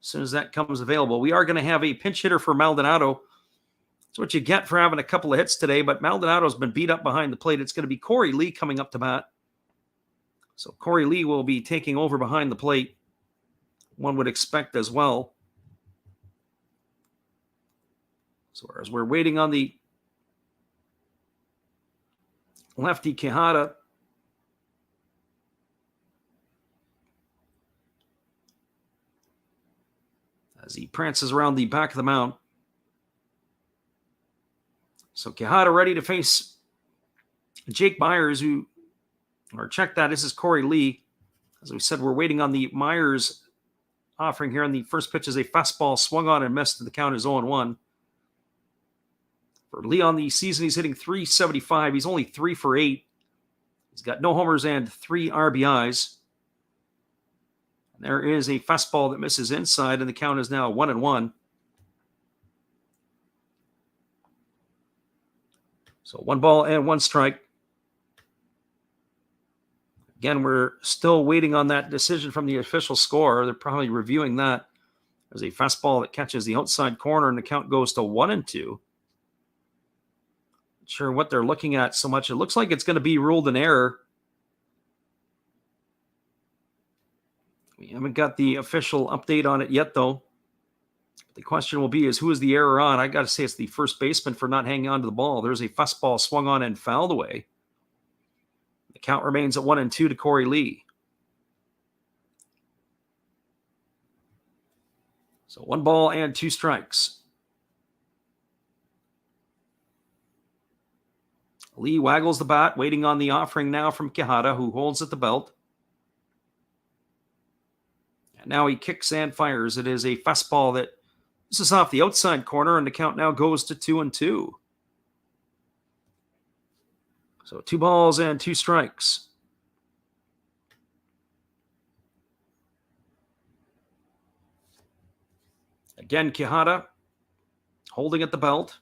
soon as that comes available. We are going to have a pinch hitter for Maldonado. That's what you get for having a couple of hits today, but Maldonado's been beat up behind the plate. It's going to be Corey Lee coming up to bat. So Corey Lee will be taking over behind the plate, one would expect as well. So as we're waiting on the lefty Quijada, as he prances around the back of the mound. So Quijada ready to face Jake Myers, check that, this is Corey Lee. As we said, we're waiting on the Myers offering here, and the first pitch is a fastball swung on and missed. The count is 0-1. For Lee on the season, he's hitting .375. He's only 3 for 8. He's got no homers and 3 RBIs. And there is a fastball that misses inside, and the count is now 1-1. So 1 ball and 1 strike. Again, we're still waiting on that decision from the official score. They're probably reviewing that. There's a fastball that catches the outside corner, and the count goes to 1-2. Not sure what they're looking at so much. It looks like it's going to be ruled an error. We haven't got the official update on it yet, though. The question will be is who is the error on? I got to say it's the first baseman for not hanging on to the ball. There's a fastball swung on and fouled away. The count remains at 1-2 to Corey Lee. So 1 ball and 2 strikes. Lee waggles the bat, waiting on the offering now from Quijada, who holds at the belt. And now he kicks and fires. It is a fastball that this is off the outside corner, and the count now goes to 2-2. So 2 balls and 2 strikes. Again, Quijada holding at the belt.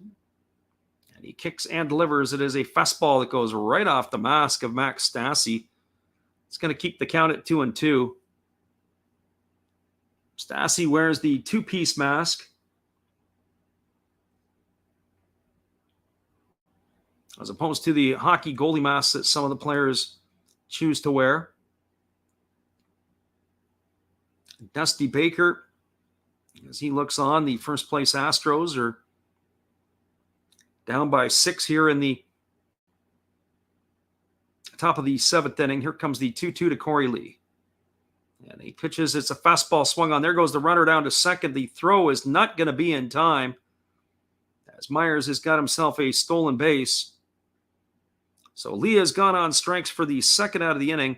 And he kicks and delivers. It is a fastball that goes right off the mask of Max Stassi. It's going to keep the count at 2-2. Stassi wears the 2-piece mask, as opposed to the hockey goalie masks that some of the players choose to wear. Dusty Baker, as he looks on, the first place Astros are down by 6 here in the top of the 7th inning. Here comes the 2-2 to Corey Lee. And he pitches. It's a fastball swung on. There goes the runner down to second. The throw is not going to be in time, as Myers has got himself a stolen base. So Lee has gone on strikes for the second out of the inning.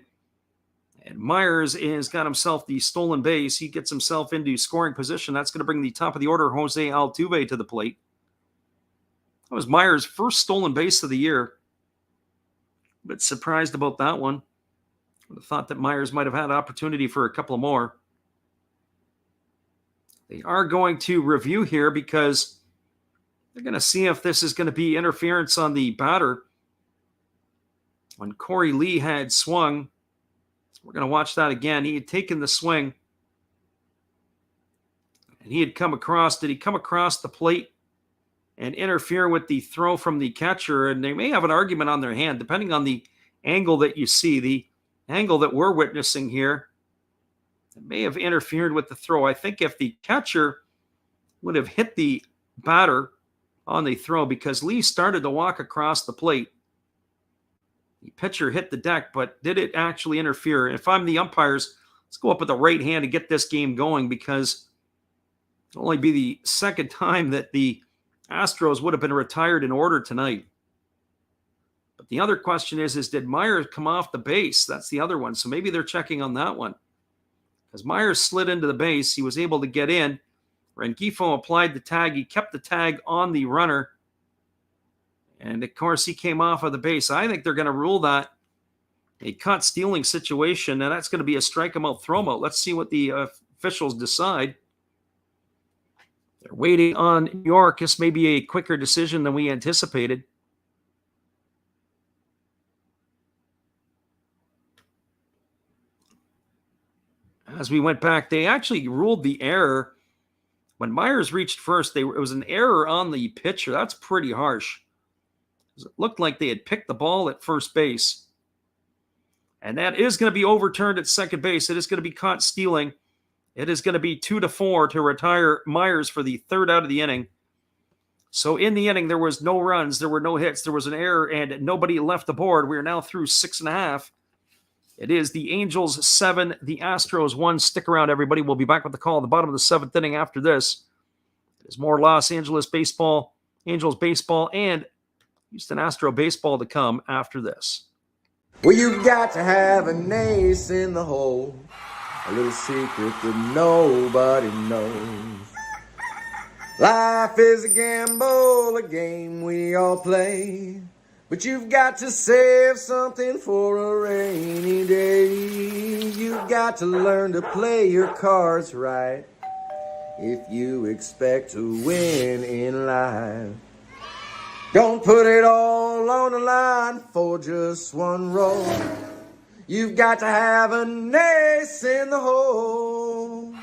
And Myers has got himself the stolen base. He gets himself into scoring position. That's going to bring the top of the order, Jose Altuve, to the plate. That was Myers' first stolen base of the year. A bit surprised about that one. I would have thought that Myers might have had opportunity for a couple more. They are going to review here because they're going to see if this is going to be interference on the batter. When Corey Lee had swung, we're going to watch that again. He had taken the swing, and he had come across. Did he come across the plate and interfere with the throw from the catcher? And they may have an argument on their hand, depending on the angle that you see. The angle that we're witnessing here, it may have interfered with the throw. I think if the catcher would have hit the batter on the throw, because Lee started to walk across the plate, the pitcher hit the deck, but did it actually interfere? If I'm the umpires, let's go up with the right hand and get this game going, because it'll only be the second time that the Astros would have been retired in order tonight. But the other question is did Myers come off the base? That's the other one. So maybe they're checking on that one. As Myers slid into the base, he was able to get in. Rengifo applied the tag. He kept the tag on the runner. And, of course, he came off of the base. I think they're going to rule that a caught stealing situation, and that's going to be a strike him out, throw him out. Let's see what the officials decide. They're waiting on New York. This may be a quicker decision than we anticipated. As we went back, they actually ruled the error. When Myers reached first, it was an error on the pitcher. That's pretty harsh. It looked like they had picked the ball at first base. And that is going to be overturned at second base. It is going to be caught stealing. It is going to be 2-4 to retire Myers for the third out of the inning. So in the inning, there was no runs, there were no hits, there was an error, and nobody left the board. We are now through 6.5. It is the Angels 7, the Astros 1. Stick around, everybody. We'll be back with the call at the bottom of the 7th inning after this. There's more Los Angeles baseball, Angels baseball, and Houston Astro baseball to come after this. Well, you've got to have an ace in the hole, a little secret that nobody knows. Life is a gamble, a game we all play, but you've got to save something for a rainy day. You've got to learn to play your cards right if you expect to win in life. Don't put it all on the line for just one roll. You've got to have an ace in the hole.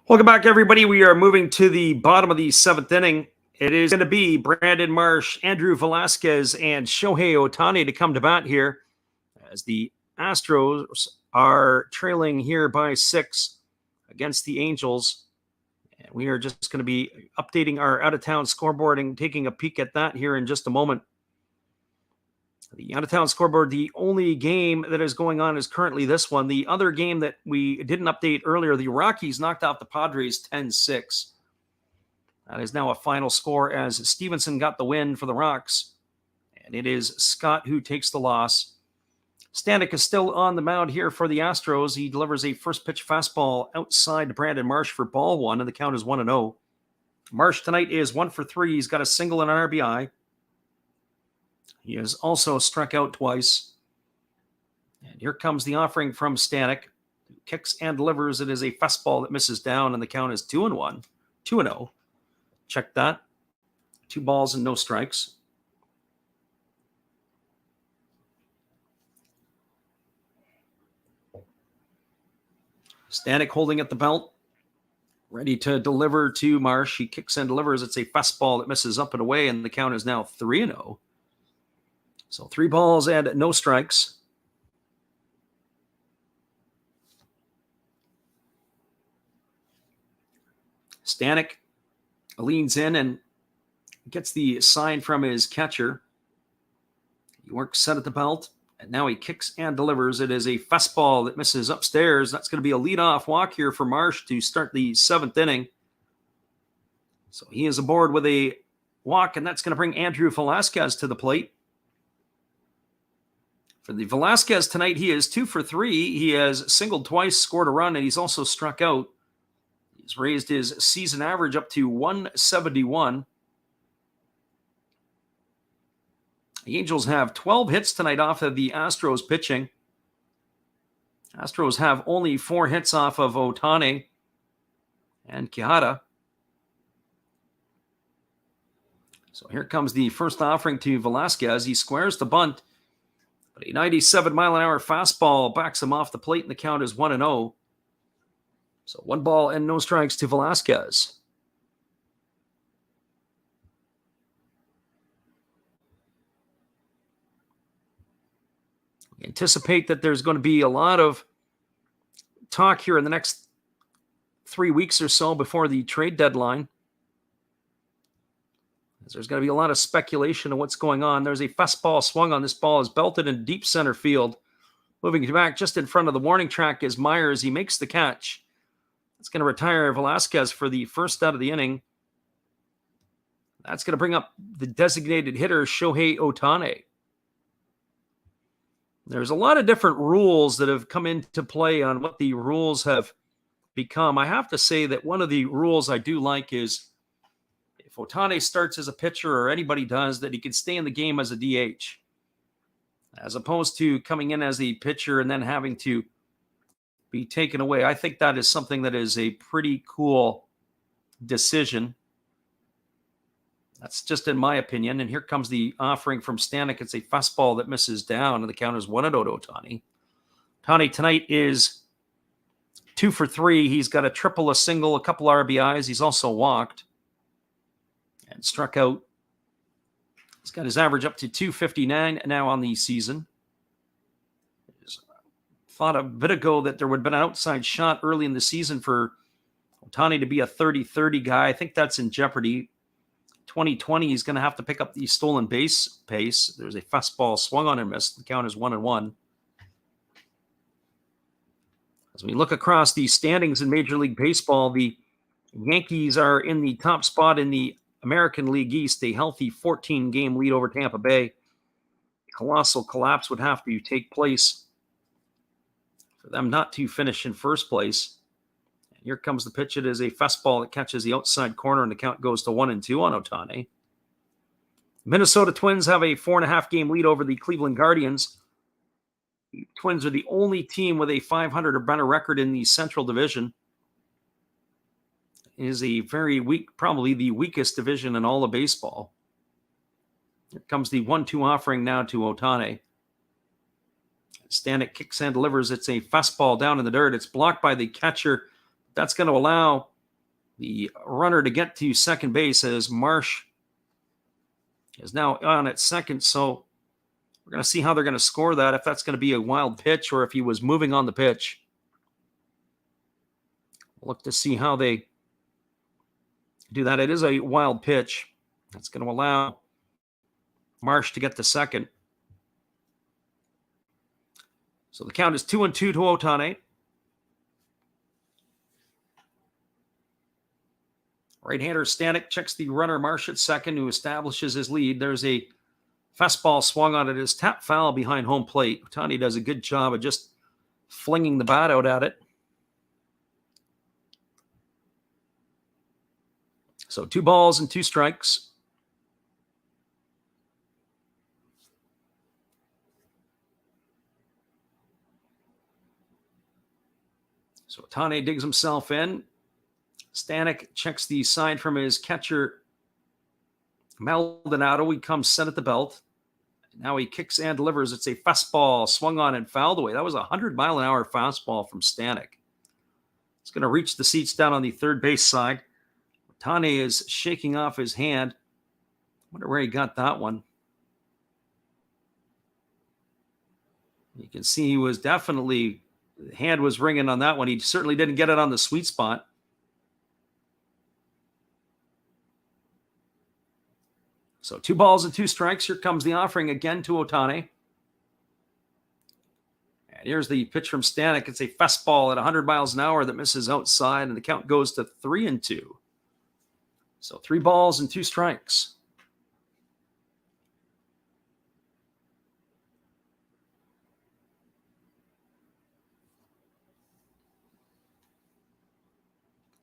Welcome back, everybody. We are moving to the bottom of the 7th inning. It is going to be Brandon Marsh, Andrew Velasquez, and Shohei Ohtani to come to bat here as the Astros are trailing here by 6 against the Angels. And we are just going to be updating our out-of-town scoreboard and taking a peek at that here in just a moment. The out-of-town scoreboard, the only game that is going on is currently this one. The other game that we didn't update earlier, the Rockies knocked out the Padres 10-6. That is now a final score as Stevenson got the win for the Rocks. And it is Scott who takes the loss. Stanek is still on the mound here for the Astros. He delivers a first pitch fastball outside to Brandon Marsh for ball 1, and the count is 1-0. Marsh tonight is 1 for 3. He's got a single and an RBI. He has also struck out twice. And here comes the offering from Stanek. Kicks and delivers. It is a fastball that misses down, and the count is 2-1. 2-0. Check that. 2 balls and no strikes. Stanek holding at the belt. Ready to deliver to Marsh. He kicks and delivers. It's a fastball that misses up and away, and the count is now 3-0. So 3 balls and no strikes. Stanek leans in and gets the sign from his catcher. He works set at the belt, and now he kicks and delivers. It is a fastball that misses upstairs. That's going to be a leadoff walk here for Marsh to start the 7th inning. So he is aboard with a walk, and that's going to bring Andrew Velasquez to the plate. For the Velasquez tonight, he is 2 for 3. He has singled twice, scored a run, and he's also struck out. He's raised his season average up to 171. The Angels have 12 hits tonight off of the Astros pitching. Astros have only 4 hits off of Ohtani and Quijada. So here comes the first offering to Velasquez. He squares the bunt. But a 97-mile-an-hour fastball backs him off the plate, and the count is 1-0. So 1 ball and no strikes to Velasquez. Anticipate that there's going to be a lot of talk here in the next 3 weeks or so before the trade deadline. There's going to be a lot of speculation of what's going on. There's a fastball swung on. This ball is belted in deep center field. Moving back just in front of the warning track is Myers. He makes the catch. It's going to retire Velasquez for the first out of the inning. That's going to bring up the designated hitter, Shohei Ohtani. There's a lot of different rules that have come into play on what the rules have become. I have to say that one of the rules I do like is if Ohtani starts as a pitcher or anybody does, that he can stay in the game as a DH, as opposed to coming in as the pitcher and then having to be taken away. I think that is something that is a pretty cool decision. That's just in my opinion. And here comes the offering from Stanek. It's a fastball that misses down, and the count is 1-0 to Ohtani. Ohtani tonight is 2 for 3. He's got a triple, a single, a couple RBIs. He's also walked and struck out. He's got his average up to 259 now on the season. Thought a bit ago that there would have been an outside shot early in the season for Ohtani to be a 30-30 guy. I think that's in jeopardy. 2020, he's going to have to pick up the stolen base pace. There's a fastball swung on and missed. The count is 1-1. As we look across the standings in Major League Baseball, the Yankees are in the top spot in the American League East, a healthy 14-game lead over Tampa Bay. A colossal collapse would have to take place for them not to finish in first place. And here comes the pitch. It is a fastball that catches the outside corner, and the count goes to 1-2 on Ohtani. Minnesota Twins have a 4.5-game lead over the Cleveland Guardians. The Twins are the only team with a 500 or better record in the Central Division. It is a very weak, probably the weakest division in all of baseball. Here comes the 1-2 offering now to Ohtani. Stanek kicks and delivers. It's a fastball down in the dirt. It's blocked by the catcher. That's going to allow the runner to get to second base as Marsh is now on at second. So we're going to see how they're going to score that, if that's going to be a wild pitch or if he was moving on the pitch. We'll look to see how they do that. It is a wild pitch. That's going to allow Marsh to get to second. So the count is 2-2 to Ohtani. Right-hander Stanek checks the runner Marsh at second, who establishes his lead. There's a fastball swung on it. It is tap foul behind home plate. Ohtani does a good job of just flinging the bat out at it. So 2 balls and 2 strikes. So Ohtani digs himself in. Stanek checks the sign from his catcher, Maldonado. He comes set at the belt. Now he kicks and delivers. It's a fastball swung on and fouled away. That was a 100-mile-an-hour fastball from Stanek. It's going to reach the seats down on the third base side. Ohtani is shaking off his hand. Wonder where he got that one. You can see he was definitely, the hand was ringing on that one. He certainly didn't get it on the sweet spot. So 2 balls and 2 strikes. Here comes the offering again to Ohtani. And here's the pitch from Stanek. It's a fastball at 100 miles an hour that misses outside, and the count goes to 3-2. So 3 balls and 2 strikes.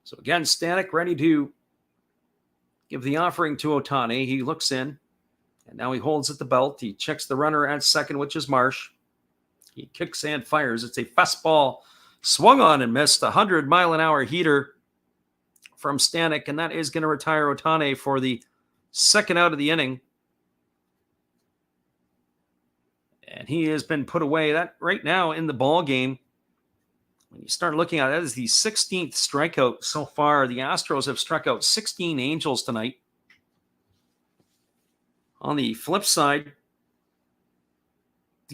So again, Stanek ready to give the offering to Ohtani. He looks in, and now he holds at the belt. He checks the runner at second, which is Marsh. He kicks and fires. It's a fastball swung on and missed. 100-mile-an-hour heater from Stanek, and that is going to retire Ohtani for the second out of the inning. And he has been put away. That right now in the ball game, when you start looking at it, that is the 16th strikeout so far. The Astros have struck out 16 Angels tonight. On the flip side,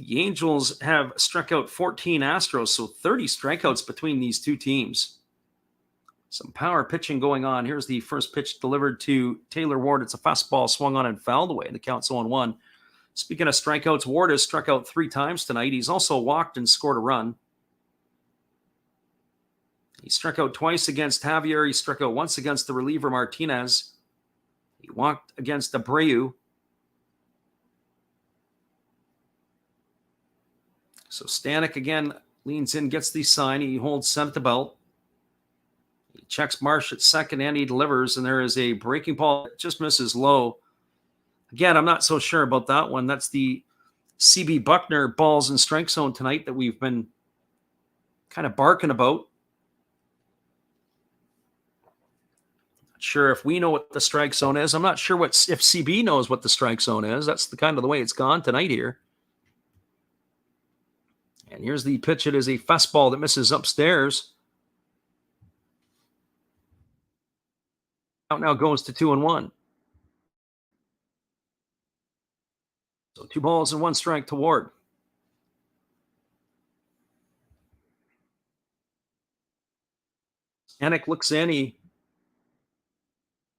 The Angels have struck out 14 Astros, so 30 strikeouts between these two teams. Some power pitching going on. Here's the first pitch delivered to Taylor Ward. It's a fastball swung on and fouled away. The count's 0-1. Speaking of strikeouts, Ward has struck out 3 times tonight. He's also walked and scored a run. He struck out twice against Javier. He struck out once against the reliever Martinez. He walked against Abreu. So Stanek again leans in, gets the sign. He holds center at the belt. He checks Marsh at second and he delivers. And there is a breaking ball that just misses low. Again, I'm not so sure about that one. That's the CB Buckner balls in strike zone tonight that we've been kind of barking about. Not sure if we know what the strike zone is. I'm not sure if CB knows what the strike zone is. That's the kind of the way it's gone tonight here. And here's the pitch. It is a fastball that misses upstairs. Out now goes to 2-1. So 2 balls and 1 strike to Ward. Stanek looks in. He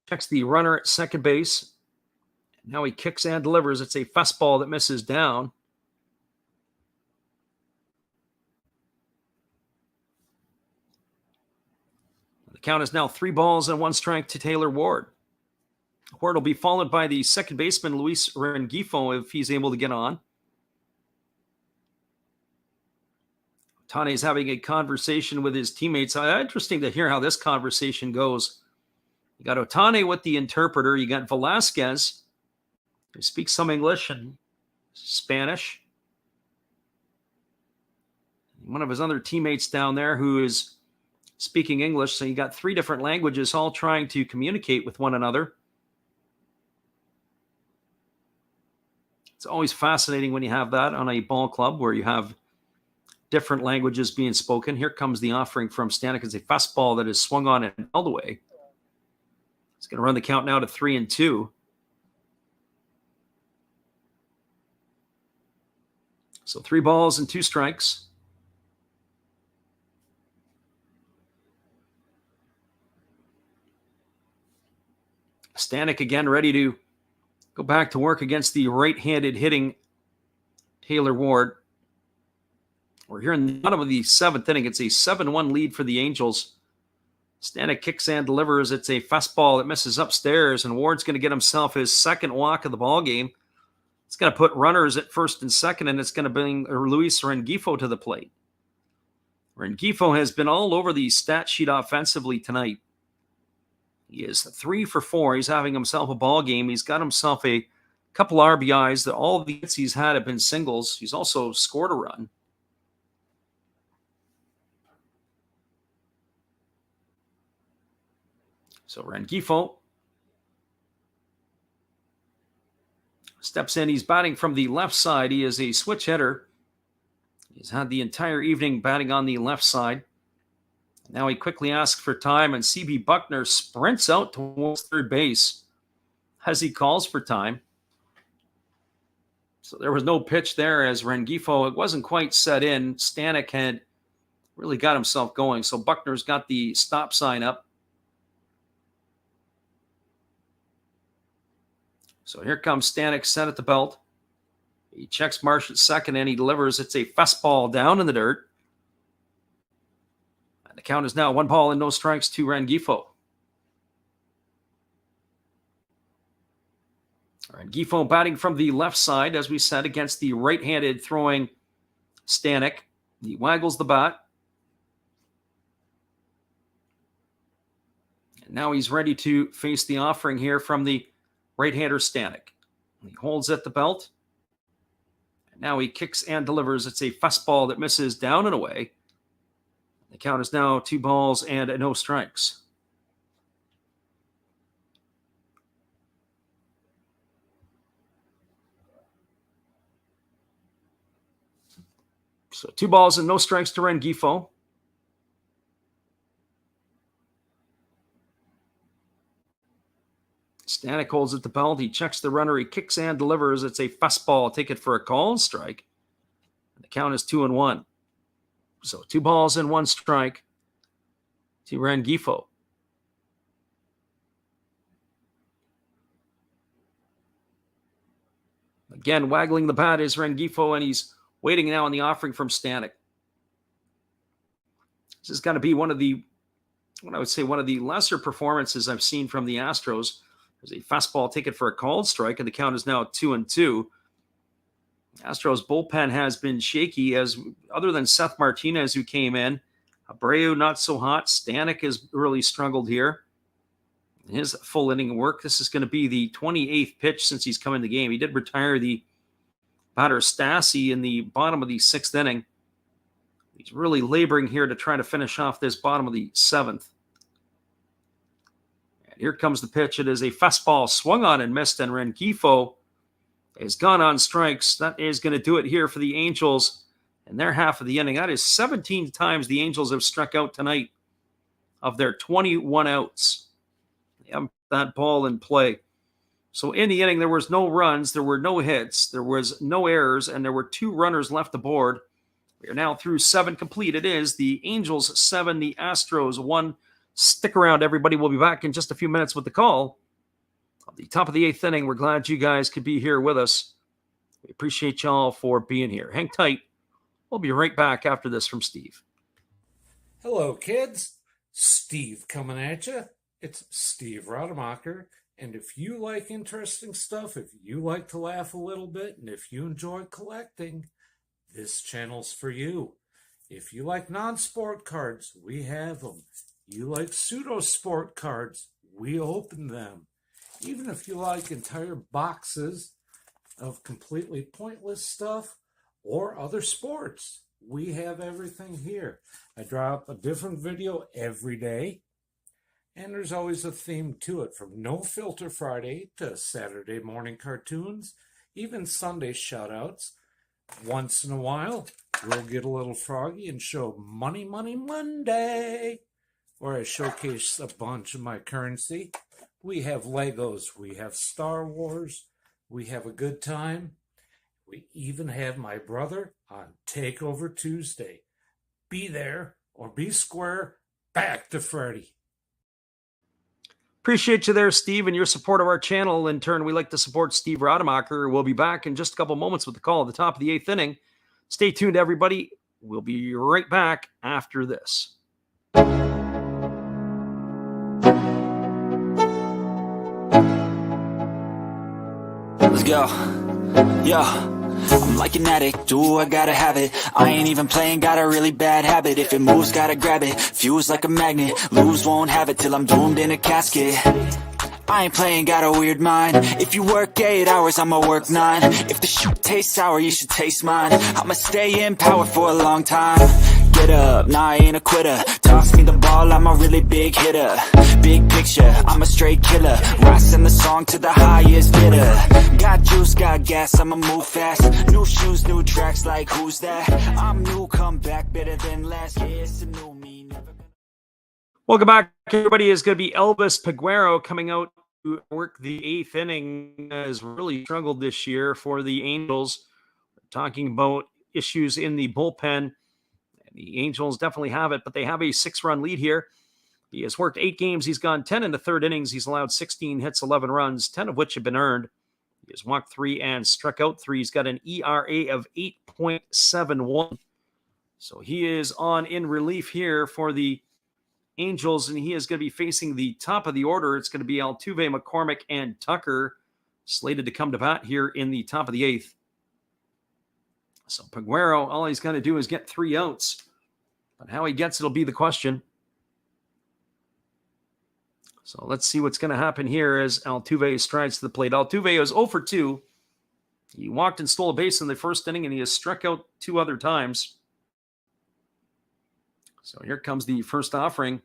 checks the runner at second base. Now he kicks and delivers. It's a fastball that misses down. The count is now 3 balls and 1 strike to Taylor Ward. Ward will be followed by the second baseman, Luis Rengifo, if he's able to get on. Ohtani is having a conversation with his teammates. Interesting to hear how this conversation goes. You got Ohtani with the interpreter. You got Velasquez, who speaks some English and Spanish. One of his other teammates down there who is speaking English. So you got 3 different languages all trying to communicate with one another. It's always fascinating when you have that on a ball club where you have different languages being spoken. Here comes the offering from Stanek. It's a fastball that is swung on and held away. It's going to run the count now to 3-2. So 3 balls and 2 strikes. Stanek again ready to go back to work against the right-handed hitting Taylor Ward. We're here in the bottom of the 7th inning. It's a 7-1 lead for the Angels. Stanek kicks and delivers. It's a fastball that misses upstairs, and Ward's going to get himself his second walk of the ball game. It's going to put runners at first and second, and it's going to bring Luis Rengifo to the plate. Rengifo has been all over the stat sheet offensively tonight. He is 3 for 4. He's having himself a ball game. He's got himself a couple RBIs. That all of the hits he's had have been singles. He's also scored a run. So Rengifo steps in. He's batting from the left side. He is a switch hitter. He's had the entire evening batting on the left side. Now he quickly asks for time, and CB Buckner sprints out towards third base as he calls for time. So there was no pitch there as Rengifo, it wasn't quite set in. Stanek had really got himself going. So Buckner's got the stop sign up. So here comes Stanek set at the belt. He checks Marsh at second and he delivers. It's a fastball down in the dirt. And the count is now 1 ball and no strikes to Rengifo. Rengifo batting from the left side, as we said, against the right-handed throwing Stanek. He waggles the bat. And now he's ready to face the offering here from the right-hander Stanek. He holds at the belt. And now he kicks and delivers. It's a fastball that misses down and away. The count is now 2 balls and no strikes. So 2 balls and no strikes to Rengifo. Stanek holds at the belt. He checks the runner. He kicks and delivers. It's a fastball. Take it for a call and strike. count is 2-1. So 2 balls and 1 strike to Rengifo. Again, waggling the bat is Rengifo, and he's waiting now on the offering from Stanek. This is going to be one of the lesser performances I've seen from the Astros. There's a fastball taken for a called strike, and the count is now 2-2. Astros bullpen has been shaky, as other than Seth Martinez, who came in. Abreu not so hot. Stanek has really struggled here. His full inning work. This is going to be the 28th pitch since he's come in the game. He did retire the batter Stassi in the bottom of the 6th inning. He's really laboring here to try to finish off this bottom of the 7th. And here comes the pitch. It is a fastball swung on and missed, and Rengifo has gone on strikes. That is going to do it here for the Angels in their half of the inning. That is 17 times the Angels have struck out tonight of their 21 outs. They haven't put that ball in play. So in the inning, there was no runs, there were no hits, there was no errors, and there were 2 runners left aboard. We are now through 7 complete. It is the Angels 7, the Astros 1. Stick around, everybody. We'll be back in just a few minutes with the call of the top of the 8th inning. We're glad you guys could be here with us. We appreciate y'all for being here. Hang tight. We'll be right back after this from Steve. Hello, kids. Steve coming at you. It's Steve Rademacher. And if you like interesting stuff, if you like to laugh a little bit, and if you enjoy collecting, this channel's for you. If you like non-sport cards, we have them. You like pseudo-sport cards, we open them. Even if you like entire boxes of completely pointless stuff or other sports, we have everything here. I drop a different video every day, and there's always a theme to it, from No Filter Friday to Saturday morning cartoons, even Sunday shoutouts. Once in a while, we'll get a little froggy and show Money Money Monday, where I showcase a bunch of my currency. We have Legos, we have Star Wars, we have a good time. We even have my brother on Takeover Tuesday. Be there or be square. Back to Freddy. Appreciate you there, Steve, and your support of our channel. In turn, we like to support Steve Rademacher. We'll be back in just a couple moments with the call at the top of the 8th inning. Stay tuned, everybody. We'll be right back after this. Let's go. Yo. I'm like an addict, do I gotta have it. I ain't even playing, got a really bad habit. If it moves, gotta grab it, fuse like a magnet. Lose, won't have it till I'm doomed in a casket. I ain't playing, got a weird mind. If you work 8 hours, I'ma work 9. If the shit tastes sour, you should taste mine. I'ma stay in power for a long time. Get up, nah, I ain't a quitter. Toss me the ball, I'm a really big hitter. Big picture, I'm a straight killer. Rising the song to the highest bidder. Got juice, got gas, I'ma move fast. New shoes, new tracks, like who's that? I'm new, come back, better than last. Yeah, it's a new me, never gonna... Welcome back, everybody. Is going to be Elvis Peguero coming out to work the 8th inning. Has really struggled this year for the Angels. We're talking about issues in the bullpen. The Angels definitely have it, but they have a 6-run lead here. He has worked 8 games. He's gone 10 in the 3rd innings. He's allowed 16 hits, 11 runs, 10 of which have been earned. He has walked 3 and struck out 3. He's got an ERA of 8.71. So he is on in relief here for the Angels, and he is going to be facing the top of the order. It's going to be Altuve, McCormick, and Tucker slated to come to bat here in the top of the 8th. So Peguero, all he's got to do is get 3 outs. But how he gets it will be the question. So let's see what's going to happen here as Altuve strides to the plate. Altuve is 0 for 2. He walked and stole a base in the 1st inning, and he has struck out 2 other times. So here comes the first offering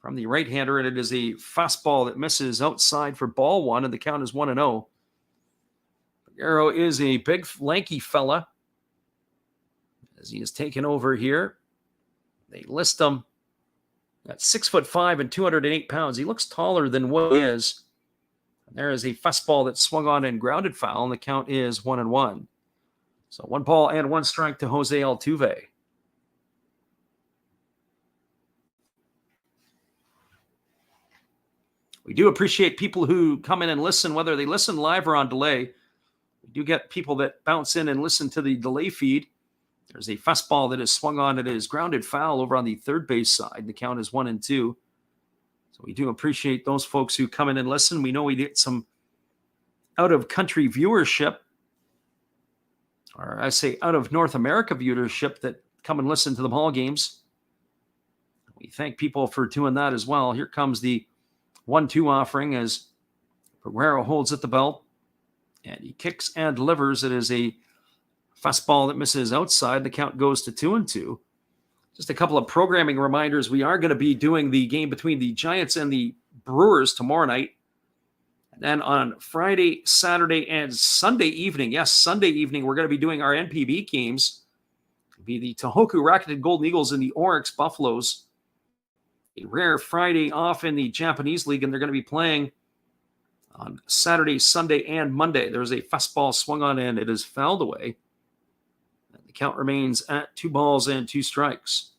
from the right-hander, and it is a fastball that misses outside for ball 1, and the count is 1-0. Peguero is a big, lanky fella. As he is taken over here, they list him at 6'5" and 208 pounds. He looks taller than what he is. And there is a fastball that swung on and grounded foul, and the count is 1-1. So 1 ball and 1 strike to Jose Altuve. We do appreciate people who come in and listen, whether they listen live or on delay. We do get people that bounce in and listen to the delay feed. There's a fastball that is swung on. It is grounded foul over on the third base side. The count is 1-2. So we do appreciate those folks who come in and listen. We know we get some out-of-country viewership, or I say out-of-North America viewership, that come and listen to the ball games. We thank people for doing that as well. Here comes the 1-2 offering as Peguero holds at the belt, and he kicks and delivers. It is a fastball that misses outside. The count goes to 2-2. Just a couple of programming reminders. We are going to be doing the game between the Giants and the Brewers tomorrow night. And then on Friday, Saturday, and Sunday evening, yes, Sunday evening, we're going to be doing our NPB games. It'll be the Tohoku Rakuten Golden Eagles and the Oryx Buffaloes. A rare Friday off in the Japanese League, and they're going to be playing on Saturday, Sunday, and Monday. There's a fastball swung on and it is fouled away. And the count remains at 2 balls and 2 strikes.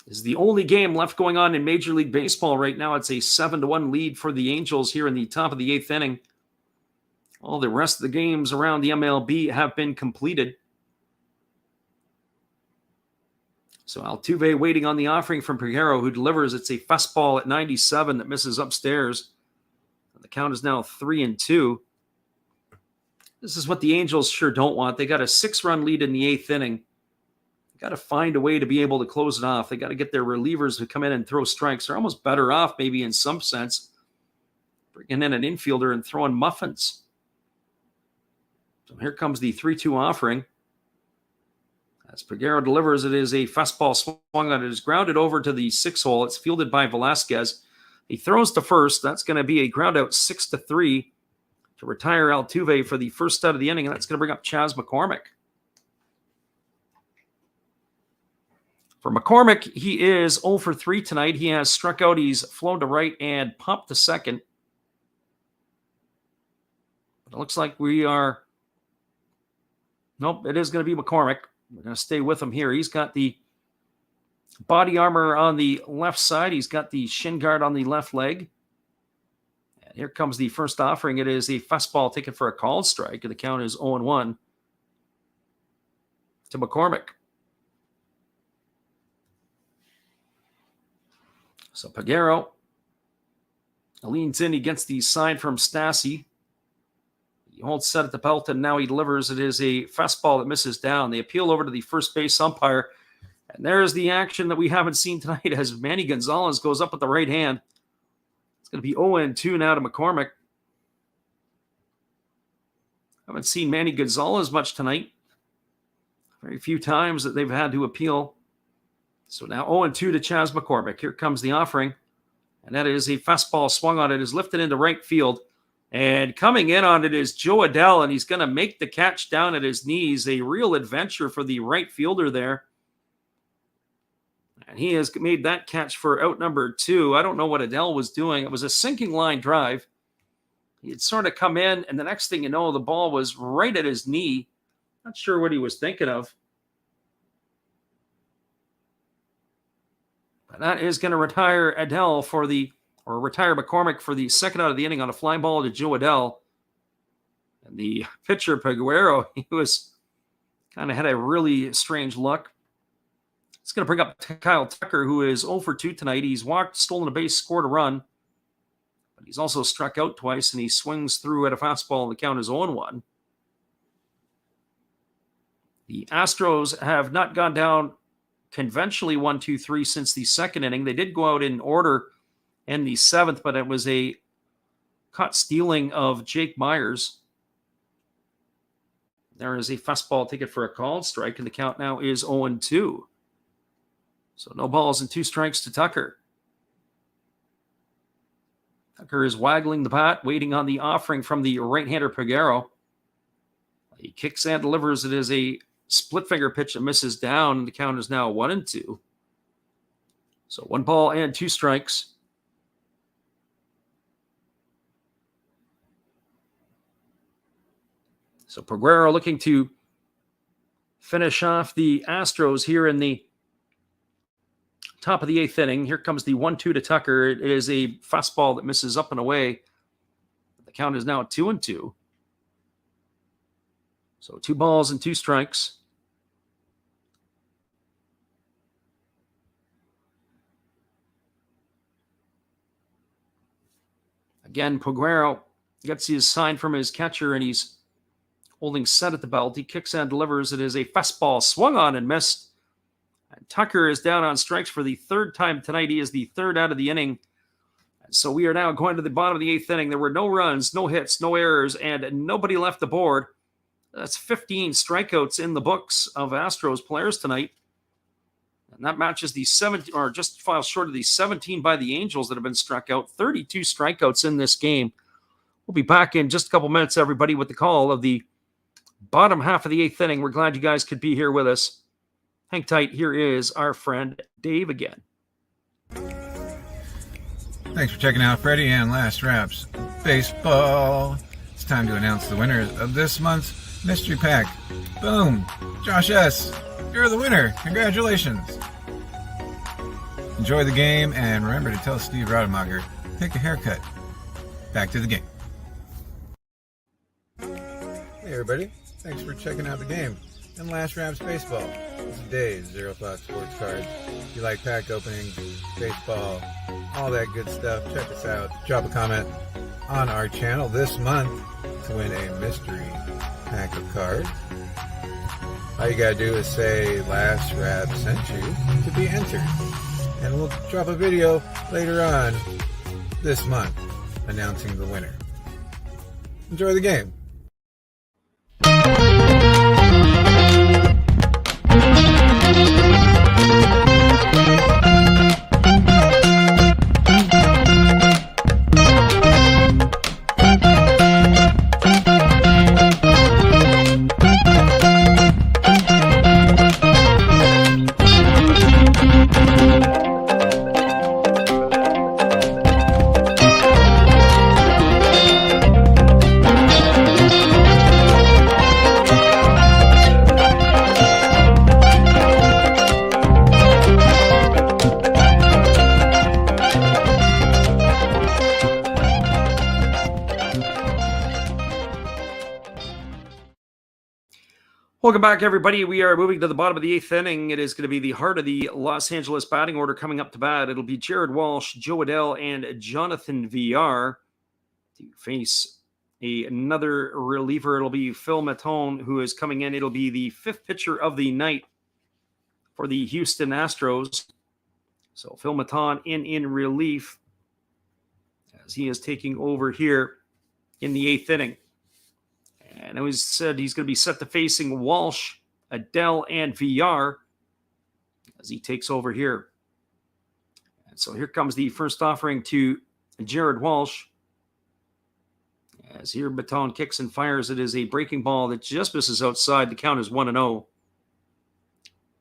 This is the only game left going on in Major League Baseball right now. It's a 7-1 lead for the Angels here in the top of the 8th inning. All the rest of the games around the MLB have been completed. So Altuve waiting on the offering from Peguero, who delivers. It's a fastball at 97 that misses upstairs. And the count is now 3-2. This is what the Angels sure don't want. They got a 6-run lead in the 8th inning. They got to find a way to be able to close it off. They got to get their relievers to come in and throw strikes. They're almost better off, maybe in some sense, bringing in an infielder and throwing muffins. So here comes the 3-2 offering. As Peguero delivers, it is a fastball swung on. It is grounded over to the 6 hole. It's fielded by Velasquez. He throws to first. That's going to be a ground out 6-3 to retire Altuve for the first out of the inning. And that's going to bring up Chas McCormick. For McCormick, he is 0 for 3 tonight. He has struck out. He's flown to right and popped to second. But it looks like we are... Nope, it is going to be McCormick. We're going to stay with him here. He's got the body armor on the left side. He's got the shin guard on the left leg. And here comes the first offering. It is a fastball taken for a called strike. And the count is 0-1 to McCormick. So Peguero leans in. He gets the sign from Stassi. He holds set at the belt, and now he delivers. It is a fastball that misses down. They appeal over to the first base umpire, and there's the action that we haven't seen tonight as Manny Gonzalez goes up with the right hand. It's going to be 0-2 now to McCormick. Haven't seen Manny Gonzalez much tonight. Very few times that they've had to appeal. So now 0-2 to Chas McCormick. Here comes the offering, and that is a fastball swung on. It is lifted into right field. And coming in on it is Joe Adell, and he's going to make the catch down at his knees. A real adventure for the right fielder there. And he has made that catch for out number 2. I don't know what Adell was doing. It was a sinking line drive. He had sort of come in, and the next thing you know, the ball was right at his knee. Not sure what he was thinking of. But that is going to retire Adell retire McCormick for the second out of the inning on a fly ball to Joe Adell. And the pitcher, Peguero, he was kind of had a really strange look. It's going to bring up Kyle Tucker, who is 0 for 2 tonight. He's walked, stolen a base, scored a run. But he's also struck out twice, and he swings through at a fastball, and the count is 0-1. The Astros have not gone down conventionally 1-2-3 since the second inning. They did go out in order in the 7th, but it was a caught stealing of Jake Myers. There is a fastball ticket for a called strike, and the count now is 0-2. So no balls and 2 strikes to Tucker. Tucker is waggling the bat, waiting on the offering from the right-hander Peguero. He kicks and delivers. It is a split finger pitch that misses down, and the count is now 1-2. So 1 ball and 2 strikes. So Peguero looking to finish off the Astros here in the top of the 8th inning. Here comes the 1-2 to Tucker. It is a fastball that misses up and away. The count is now 2-2. So 2 balls and 2 strikes. Again, Peguero gets his sign from his catcher, and he's holding set at the belt. He kicks and delivers. It is a fastball swung on and missed. And Tucker is down on strikes for the 3rd time tonight. He is the 3rd out of the inning. And so we are now going to the bottom of the 8th inning. There were no runs, no hits, no errors, and nobody left the board. That's 15 strikeouts in the books of Astros players tonight. And that matches the 17, or just falls short of the 17 by the Angels that have been struck out. 32 strikeouts in this game. We'll be back in just a couple minutes, everybody, with the call of the bottom half of the 8th inning. We're glad you guys could be here with us. Hang tight. Here is our friend Dave again. Thanks for checking out Freddie and Last Wraps Baseball. It's time to announce the winners of this month's mystery pack. Boom! Josh S., you're the winner. Congratulations. Enjoy the game, and remember to tell Steve Rademacher, take a haircut. Back to the game. Hey everybody, thanks for checking out the game and Last Wraps Baseball. It's today's Zero Thought Sports Cards. If you like pack openings, baseball, all that good stuff, check us out. Drop a comment on our channel this month to win a mystery pack of cards. All you gotta do is say Last Wrap sent you to be entered. And we'll drop a video later on this month announcing the winner. Enjoy the game. Welcome back, everybody. We are moving to the bottom of the 8th inning. It is going to be the heart of the Los Angeles batting order coming up to bat. It'll be Jared Walsh, Joe Adell, and Jonathan Villar to face another reliever. It'll be Phil Maton, who is coming in. It'll be the 5th pitcher of the night for the Houston Astros. So Phil Maton in relief as he is taking over here in the 8th inning. And it was said he's going to be set to facing Walsh, Adell, and Villar as he takes over here. And so here comes the first offering to Jared Walsh. As here Baton kicks and fires. It is a breaking ball that just misses outside. The count is 1-0.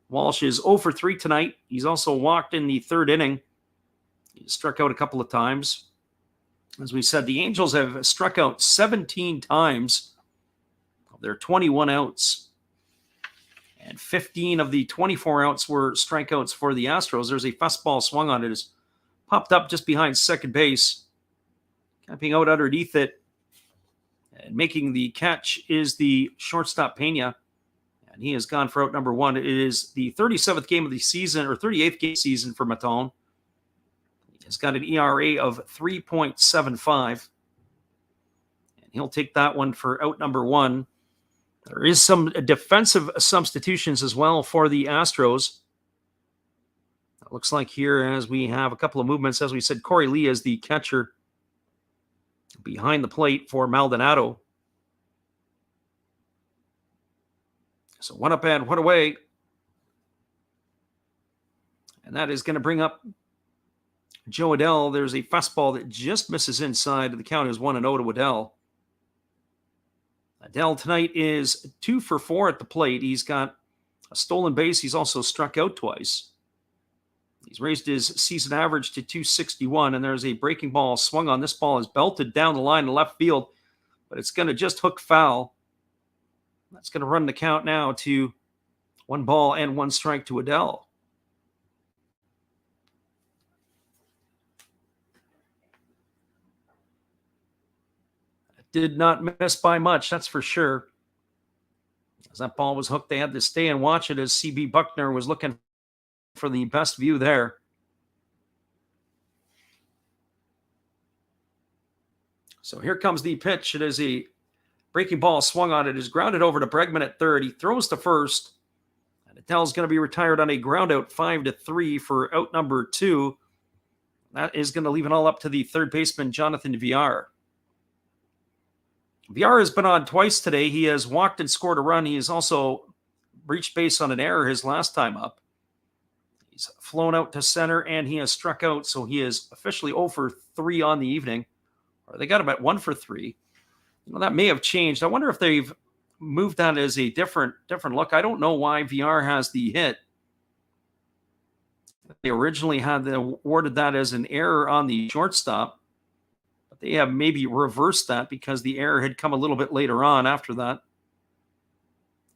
Walsh is 0 for 3 tonight. He's also walked in the 3rd inning. He struck out a couple of times. As we said, the Angels have struck out 17 times. There are 21 outs, and 15 of the 24 outs were strikeouts for the Astros. There's a fastball swung on it. It's popped up just behind second base, camping out underneath it, and making the catch is the shortstop Pena, and he has gone for out number 1. It is the 37th game of the season, or 38th game season for Maton. He's got an ERA of 3.75, and he'll take that one for out number 1. There is some defensive substitutions as well for the Astros. It looks like here as we have a couple of movements, as we said, Corey Lee is the catcher behind the plate for Maldonado. So 1 up and 1 away. And that is going to bring up Joe Adell. There's a fastball that just misses inside. The count is 1-0 to Adell. Adell tonight is 2 for 4 at the plate. He's got a stolen base. He's also struck out twice. He's raised his season average to 261, and there's a breaking ball swung on. This ball is belted down the line to left field, but it's going to just hook foul. That's going to run the count now to 1-1 to Adele. Did not miss by much, that's for sure. As that ball was hooked, they had to stay and watch it as CB Buckner was looking for the best view there. So here comes the pitch. It is a breaking ball swung on. It is grounded over to Bregman at third. He throws to first. And Adele's going to be retired on a ground out 5-3 for out number 2. That is going to leave it all up to the third baseman, Jonathan Villar. Villar has been on twice today. He has walked and scored a run. He has also reached base on an error his last time up. He's flown out to center, and he has struck out, so he is officially 0 for 3 on the evening. Or they got him at 1 for 3. That may have changed. I wonder if they've moved that as a different look. I don't know why Villar has the hit. They originally had awarded that as an error on the shortstop. But they have maybe reversed that because the error had come a little bit later on after that.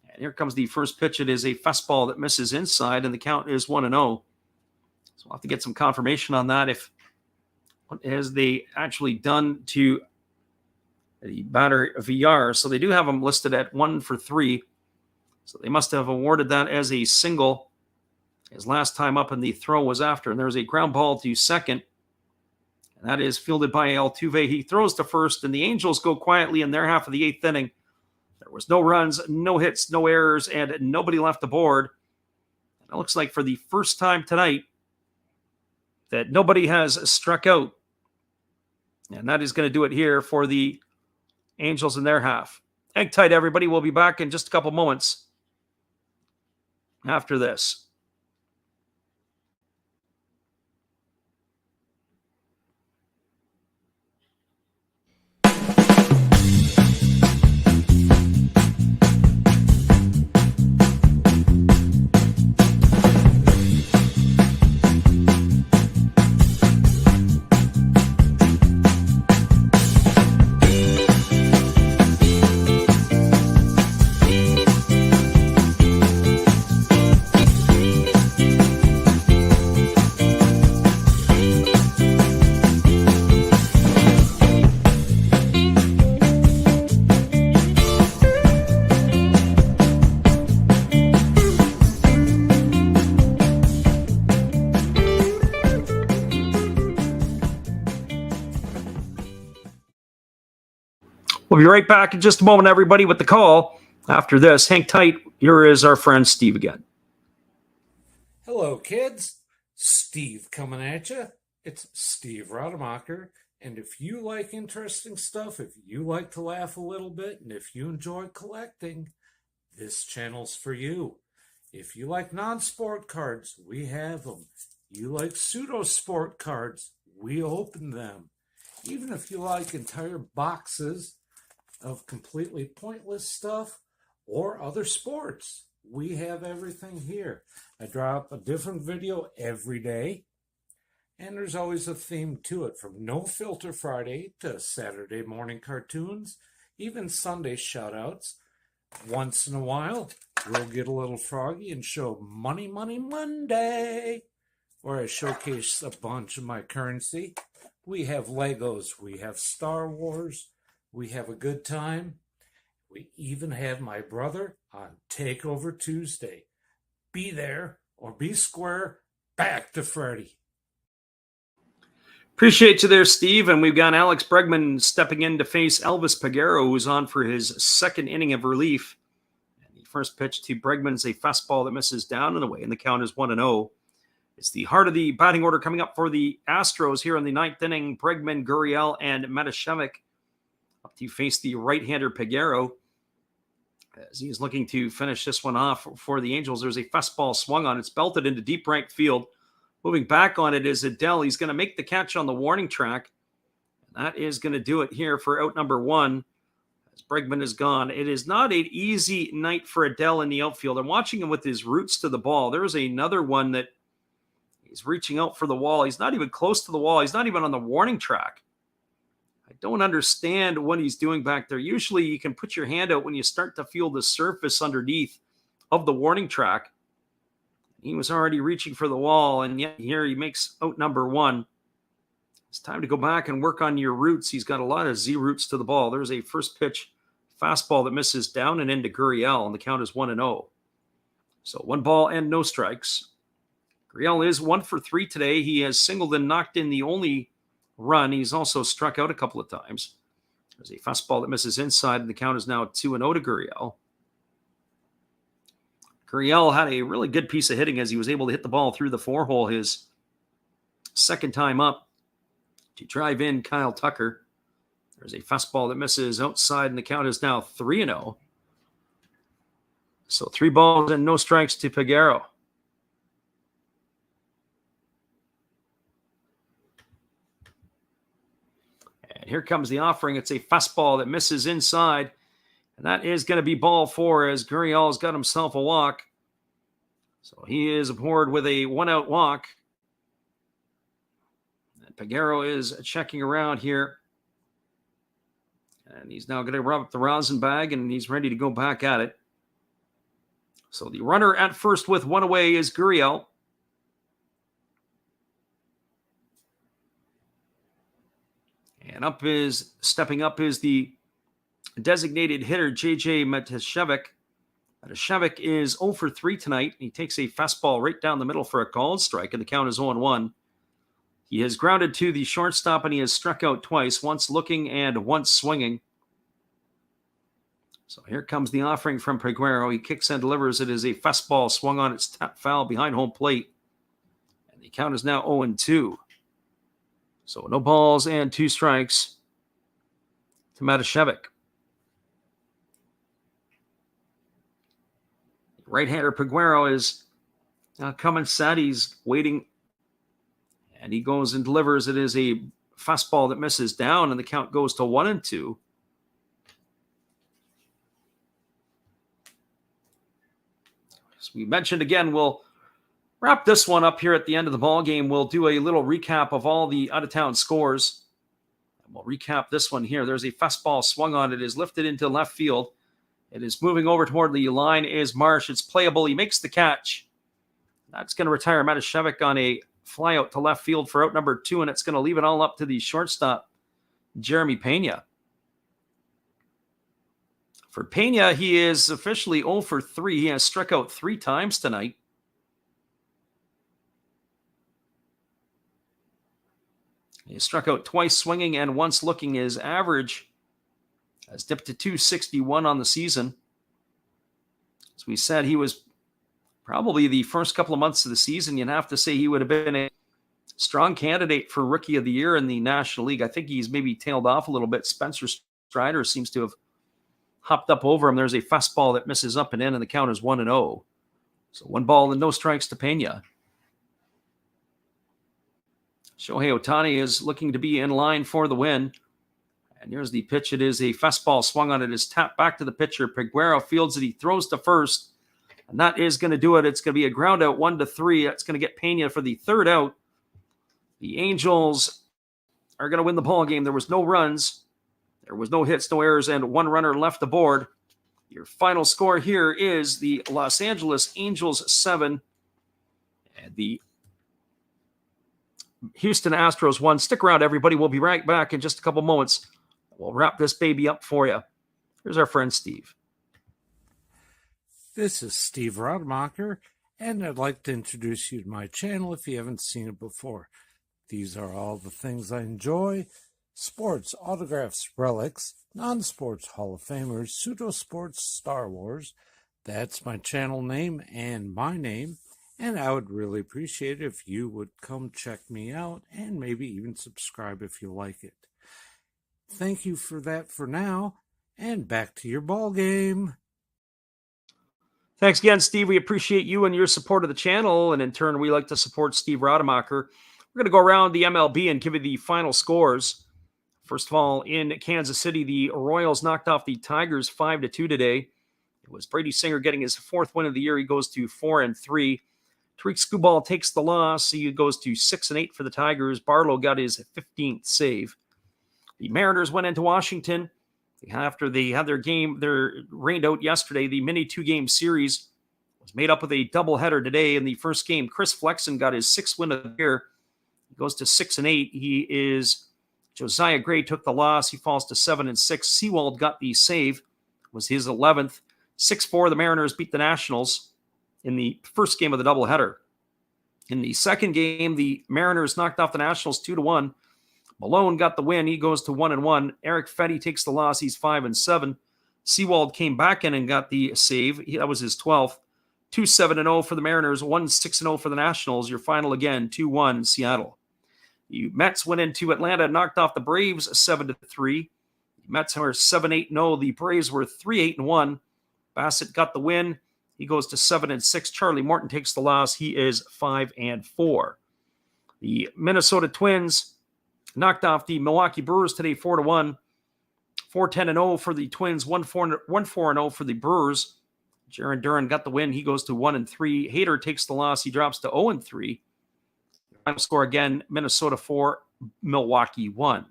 And here comes the first pitch. It is a fastball that misses inside, and the count is 1-0. So we'll have to get some confirmation on that if what has they actually done to the batter Villar. So they do have him listed at 1 for 3. So they must have awarded that as a single. His last time up in the throw was after. And there's a ground ball to second. And that is fielded by Altuve. He throws to first, and the Angels go quietly in their half of the 8th inning. There was no runs, no hits, no errors, and nobody left the board. And it looks like for the first time tonight that nobody has struck out. And that is going to do it here for the Angels in their half. Hang tight, everybody. We'll be back in just a couple moments after this. We'll be right back in just a moment, everybody, with the call after this. Hang tight. Here is our friend Steve again. Hello, kids. Steve coming at you. It's Steve Rademacher. And if you like interesting stuff, if you like to laugh a little bit, and if you enjoy collecting, this channel's for you. If you like non-sport cards, we have them. You like pseudo-sport cards, we open them. Even if you like entire boxes of completely pointless stuff or other sports, we have everything here. I drop a different video every day, and there's always a theme to it, from No Filter Friday to Saturday morning cartoons, even Sunday shoutouts. Once in a while, we'll get a little froggy and show Money Money Monday, where I showcase a bunch of my currency. We have Legos, we have Star Wars, we have a good time. We even have my brother on Takeover Tuesday. Be there or be square. Back to Freddy. Appreciate you there, Steve. And we've got Alex Bregman stepping in to face Elvis Peguero, who's on for his second inning of relief. And the first pitch to Bregman is a fastball that misses down and away, and the count is 1-0. It's the heart of the batting order coming up for the Astros here in the 9th inning. Bregman, Gurriel, and Matashevik up to face the right-hander Peguero. As he's looking to finish this one off for the Angels, there's a fastball swung on. It's belted into deep right field. Moving back on it is Adele. He's going to make the catch on the warning track. And that is going to do it here for out number 1. As Bregman is gone. It is not an easy night for Adele in the outfield. I'm watching him with his roots to the ball. There's another one that he's reaching out for the wall. He's not even close to the wall. He's not even on the warning track. I don't understand what he's doing back there. Usually you can put your hand out when you start to feel the surface underneath of the warning track. He was already reaching for the wall, and yet here he makes out number 1. It's time to go back and work on your roots. He's got a lot of Z roots to the ball. There's a first pitch fastball that misses down and into Gurriel, and the count is 1-0. So 1 ball and no strikes. Gurriel is 1 for 3 today. He has singled and knocked in the only run. He's also struck out a couple of times. There's a fastball that misses inside, and the count is now 2-0 to Gurriel. Gurriel had a really good piece of hitting as he was able to hit the ball through the 4-hole his second time up to drive in Kyle Tucker. There's a fastball that misses outside, and the count is now 3-0. So 3 balls and no strikes to Peguero. And here comes the offering. It's a fastball that misses inside. And that is going to be ball 4 as Gurriel's got himself a walk. So he is aboard with a 1-out walk. And Peguero is checking around here. And he's now going to rub up the rosin bag, and he's ready to go back at it. So the runner at first with 1 away is Gurriel. And stepping up is the designated hitter, J.J. Matashevik. Matashevik is 0 for 3 tonight. He takes a fastball right down the middle for a called strike, and the count is 0-1. He has grounded to the shortstop, and he has struck out twice, once looking and once swinging. So here comes the offering from Peguero. He kicks and delivers. It is a fastball swung on its tap foul behind home plate. And the count is now 0-2. So no balls and 2 strikes to Matashevik. Right-hander Peguero is coming set. He's waiting, and he goes and delivers. It is a fastball that misses down, and the count goes to 1-2. As we mentioned again, we'll wrap this one up here at the end of the ball game. We'll do a little recap of all the out-of-town scores. And we'll recap this one here. There's a fastball swung on. It is lifted into left field. It is moving over toward the line is Marsh. It's playable. He makes the catch. That's going to retire Matashevik on a fly out to left field for out number 2, and it's going to leave it all up to the shortstop, Jeremy Pena. For Pena, he is officially 0 for 3. He has struck out 3 times tonight. He struck out twice swinging and once looking. His average has dipped to 261 on the season. As we said, he was probably the first couple of months of the season, you'd have to say he would have been a strong candidate for Rookie of the Year in the National League. I think he's maybe tailed off a little bit. Spencer Strider seems to have hopped up over him. There's a fastball that misses up and in, and the count is 1-0. So 1 ball and no strikes to Pena. Shohei Ohtani is looking to be in line for the win. And here's the pitch. It is a fastball swung on. It is tapped back to the pitcher. Peguero fields it. He throws to first. And that is going to do it. It's going to be a ground out 1-3. That's going to get Pena for the 3rd out. The Angels are going to win the ball game. There was no runs. There was no hits, no errors, and 1 runner left aboard. Your final score here is the Los Angeles Angels 7 and the Houston Astros 1. Stick around, everybody. We'll be right back in just a couple moments. We'll wrap this baby up for you. Here's our friend Steve. This is Steve Rademacher, and I'd like to introduce you to my channel if you haven't seen it before. These are all the things I enjoy: sports, autographs, relics, non-sports Hall of Famers, pseudo-sports, Star Wars. That's my channel name and my name, and I would really appreciate it if you would come check me out and maybe even subscribe if you like it. Thank you for that for now, and back to your ball game. Thanks again, Steve. We appreciate you and your support of the channel, and in turn, we like to support Steve Rademacher. We're going to go around the MLB and give you the final scores. First of all, in Kansas City, the Royals knocked off the Tigers 5-2 today. It was Brady Singer getting his 4th win of the year. He goes to 4-3. Tariq Skubal takes the loss. He goes to 6-8 for the Tigers. Barlow got his 15th save. The Mariners went into Washington after they had their rained out yesterday. The mini 2-game series was made up with a doubleheader today. In the first game, Chris Flexen got his 6th win of the year. He goes to 6-8. Josiah Gray took the loss. He falls to 7-6. Sewald got the save. Was his 11th. 6-4, the Mariners beat the Nationals in the first game of the doubleheader. In the second game, the Mariners knocked off the Nationals 2-1. Malone got the win. He goes to 1-1. Eric Fetty takes the loss. He's 5-7. Sewald came back in and got the save. That was his 12th. 2-7-0 for the Mariners. 1-6-0 for the Nationals. Your final again, 2-1 Seattle. The Mets went into Atlanta, knocked off the Braves 7-3. The Mets were 7-8-0. The Braves were 3-8-1. Bassett got the win. He goes to 7-6. Charlie Morton takes the loss. He is 5-4. The Minnesota Twins knocked off the Milwaukee Brewers today 4-1. 4-10-0 for the Twins. 1-4-0 for the Brewers. Jaron Duran got the win. He goes to 1-3. Hader takes the loss. He drops to 0-3. Final score again, Minnesota 4, Milwaukee 1.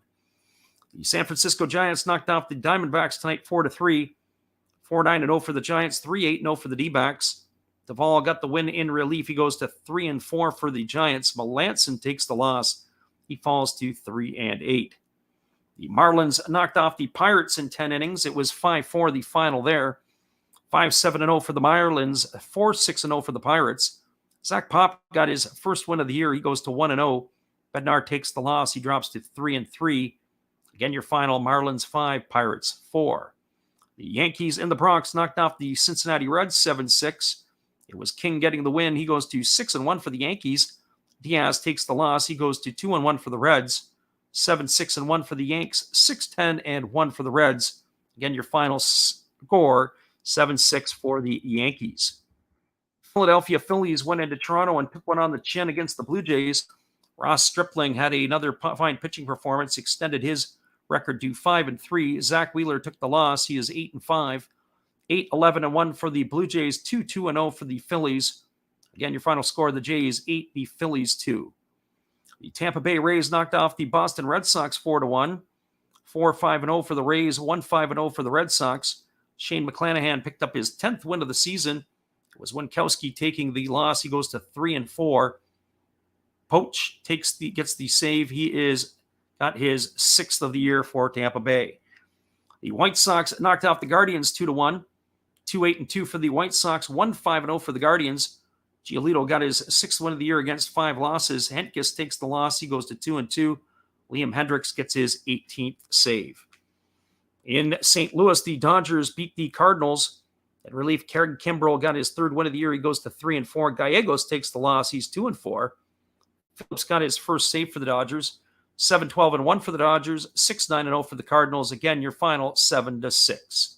The San Francisco Giants knocked off the Diamondbacks tonight 4-3. 4-9-0 for the Giants, 3-8-0 for the D-backs. Duvall got the win in relief. He goes to 3-4 for the Giants. Melanson takes the loss. He falls to 3-8. The Marlins knocked off the Pirates in 10 innings. It was 5-4 the final there. 5-7-0 for the Marlins, 4-6-0 for the Pirates. Zach Pop got his first win of the year. He goes to 1-0. Bednar takes the loss. He drops to 3-3. Again, your final, Marlins 5, Pirates 4. The Yankees in the Bronx knocked off the Cincinnati Reds 7-6. It was King getting the win. He goes to 6-1 for the Yankees. Diaz takes the loss. He goes to 2-1 for the Reds. 7-6-1 for the Yanks. 6-10-1 for the Reds. Again, your final score, 7-6 for the Yankees. Philadelphia Phillies went into Toronto and took one on the chin against the Blue Jays. Ross Stripling had another fine pitching performance, extended his record to 5-3. Zach Wheeler took the loss. He is 8-5. 8-11-1 for the Blue Jays, 2-2-0 for the Phillies. Again, your final score, the Jays 8, the Phillies 2. The Tampa Bay Rays knocked off the Boston Red Sox 4-1. 4-5-0 for the Rays, 1-5-0 for the Red Sox. Shane McClanahan picked up his 10th win of the season. It was Winkowski taking the loss. He goes to 3-4. Poach gets the save. He got his 6th of the year for Tampa Bay. The White Sox knocked off the Guardians 2-1. 2-8-2 for the White Sox. 1-5-0 for the Guardians. Giolito got his 6th win of the year against 5 losses. Hentges takes the loss. He goes to 2-2. Liam Hendricks gets his 18th save. In St. Louis, the Dodgers beat the Cardinals. At relief, Craig Kimbrell got his 3rd win of the year. He goes to 3-4. Gallegos takes the loss. He's 2-4. Phillips got his first save for the Dodgers. 7-12-1 for the Dodgers. 6-9-0 for the Cardinals. Again, your final 7-6.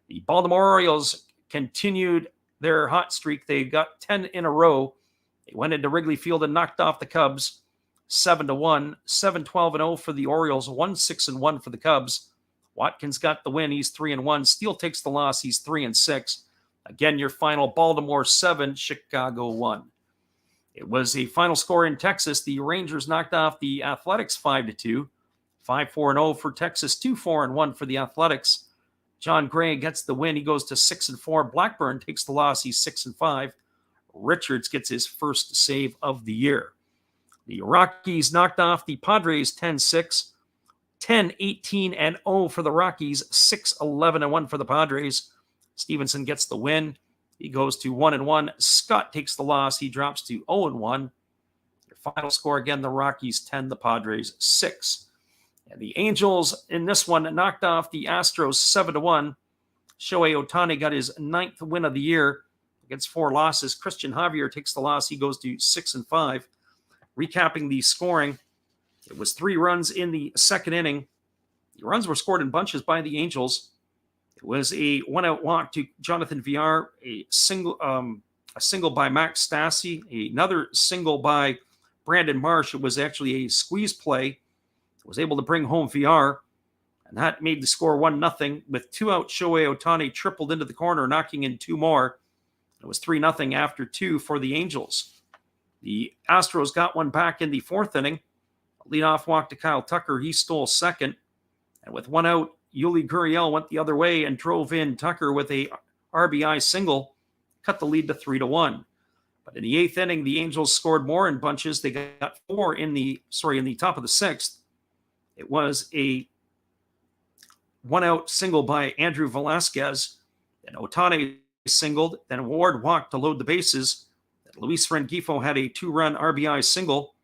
The Baltimore Orioles continued their hot streak. They got 10 in a row. They went into Wrigley Field and knocked off the Cubs 7-1. 7-12-0 for the Orioles. 1-6-1 for the Cubs. Watkins got the win. He's 3-1. Steele takes the loss. He's 3-6. Again, your final, Baltimore 7, Chicago 1. It was a final score in Texas. The Rangers knocked off the Athletics 5-2. 5-4-0 for Texas. 2-4-1 for the Athletics. John Gray gets the win. He goes to 6-4. Blackburn takes the loss. He's 6-5. Richards gets his first save of the year. The Rockies knocked off the Padres 10-6. 10-18-0 for the Rockies, 6-11-1 for the Padres. Stevenson gets the win. He goes to 1-1. Scott takes the loss. He drops to 0-1. Your final score again, the Rockies 10, the Padres 6. And the Angels in this one knocked off the Astros 7-1. Shohei Ohtani got his 9th win of the year against 4 losses. Christian Javier takes the loss. He goes to 6-5. Recapping the scoring, it was 3 runs in the second inning. The runs were scored in bunches by the Angels. It was a 1-out walk to Jonathan Villar, a single by Max Stassi, another single by Brandon Marsh. It was actually a squeeze play. It was able to bring home Villar, and that made the score 1-0. With 2 out, Shohei Ohtani tripled into the corner, knocking in 2 more. It was 3-0 after 2 for the Angels. The Astros got one back in the 4th inning. Leadoff walk to Kyle Tucker. He stole second. And with 1 out, Yuli Gurriel went the other way and drove in Tucker with a RBI single, cut the lead to 3-1. But in the 8th inning, the Angels scored more in bunches. They got 4 in the top of the 6th. It was a 1 out single by Andrew Velasquez. Then Otani singled. Then Ward walked to load the bases. Then Luis Rengifo had a 2-run RBI single.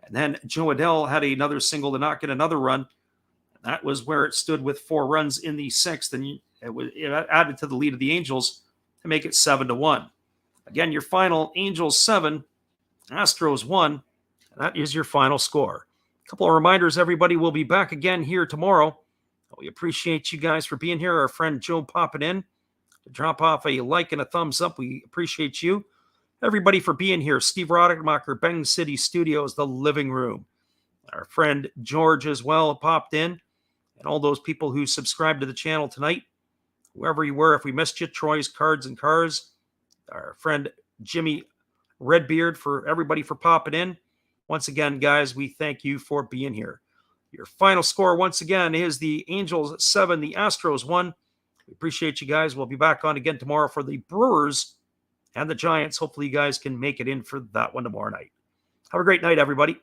And then Joe Adell had another single to knock in another run. And that was where it stood with 4 runs in the 6th. And it added to the lead of the Angels to make it 7-1. Again, your final, Angels 7, Astros 1. That is your final score. A couple of reminders, everybody. Will be back again here tomorrow. We appreciate you guys for being here. Our friend Joe popping in to drop off a like and a thumbs up. We appreciate you. Everybody for being here. Steve Rademacher, Bang City Studios, the living room. Our friend George as well popped in. And all those people who subscribed to the channel tonight. Whoever you were, if we missed you, Troy's Cards and Cars. Our friend Jimmy Redbeard, for everybody for popping in. Once again, guys, we thank you for being here. Your final score, once again, is the Angels 7, the Astros 1. We appreciate you guys. We'll be back on again tomorrow for the Brewers and the Giants. Hopefully you guys can make it in for that one tomorrow night. Have a great night, everybody.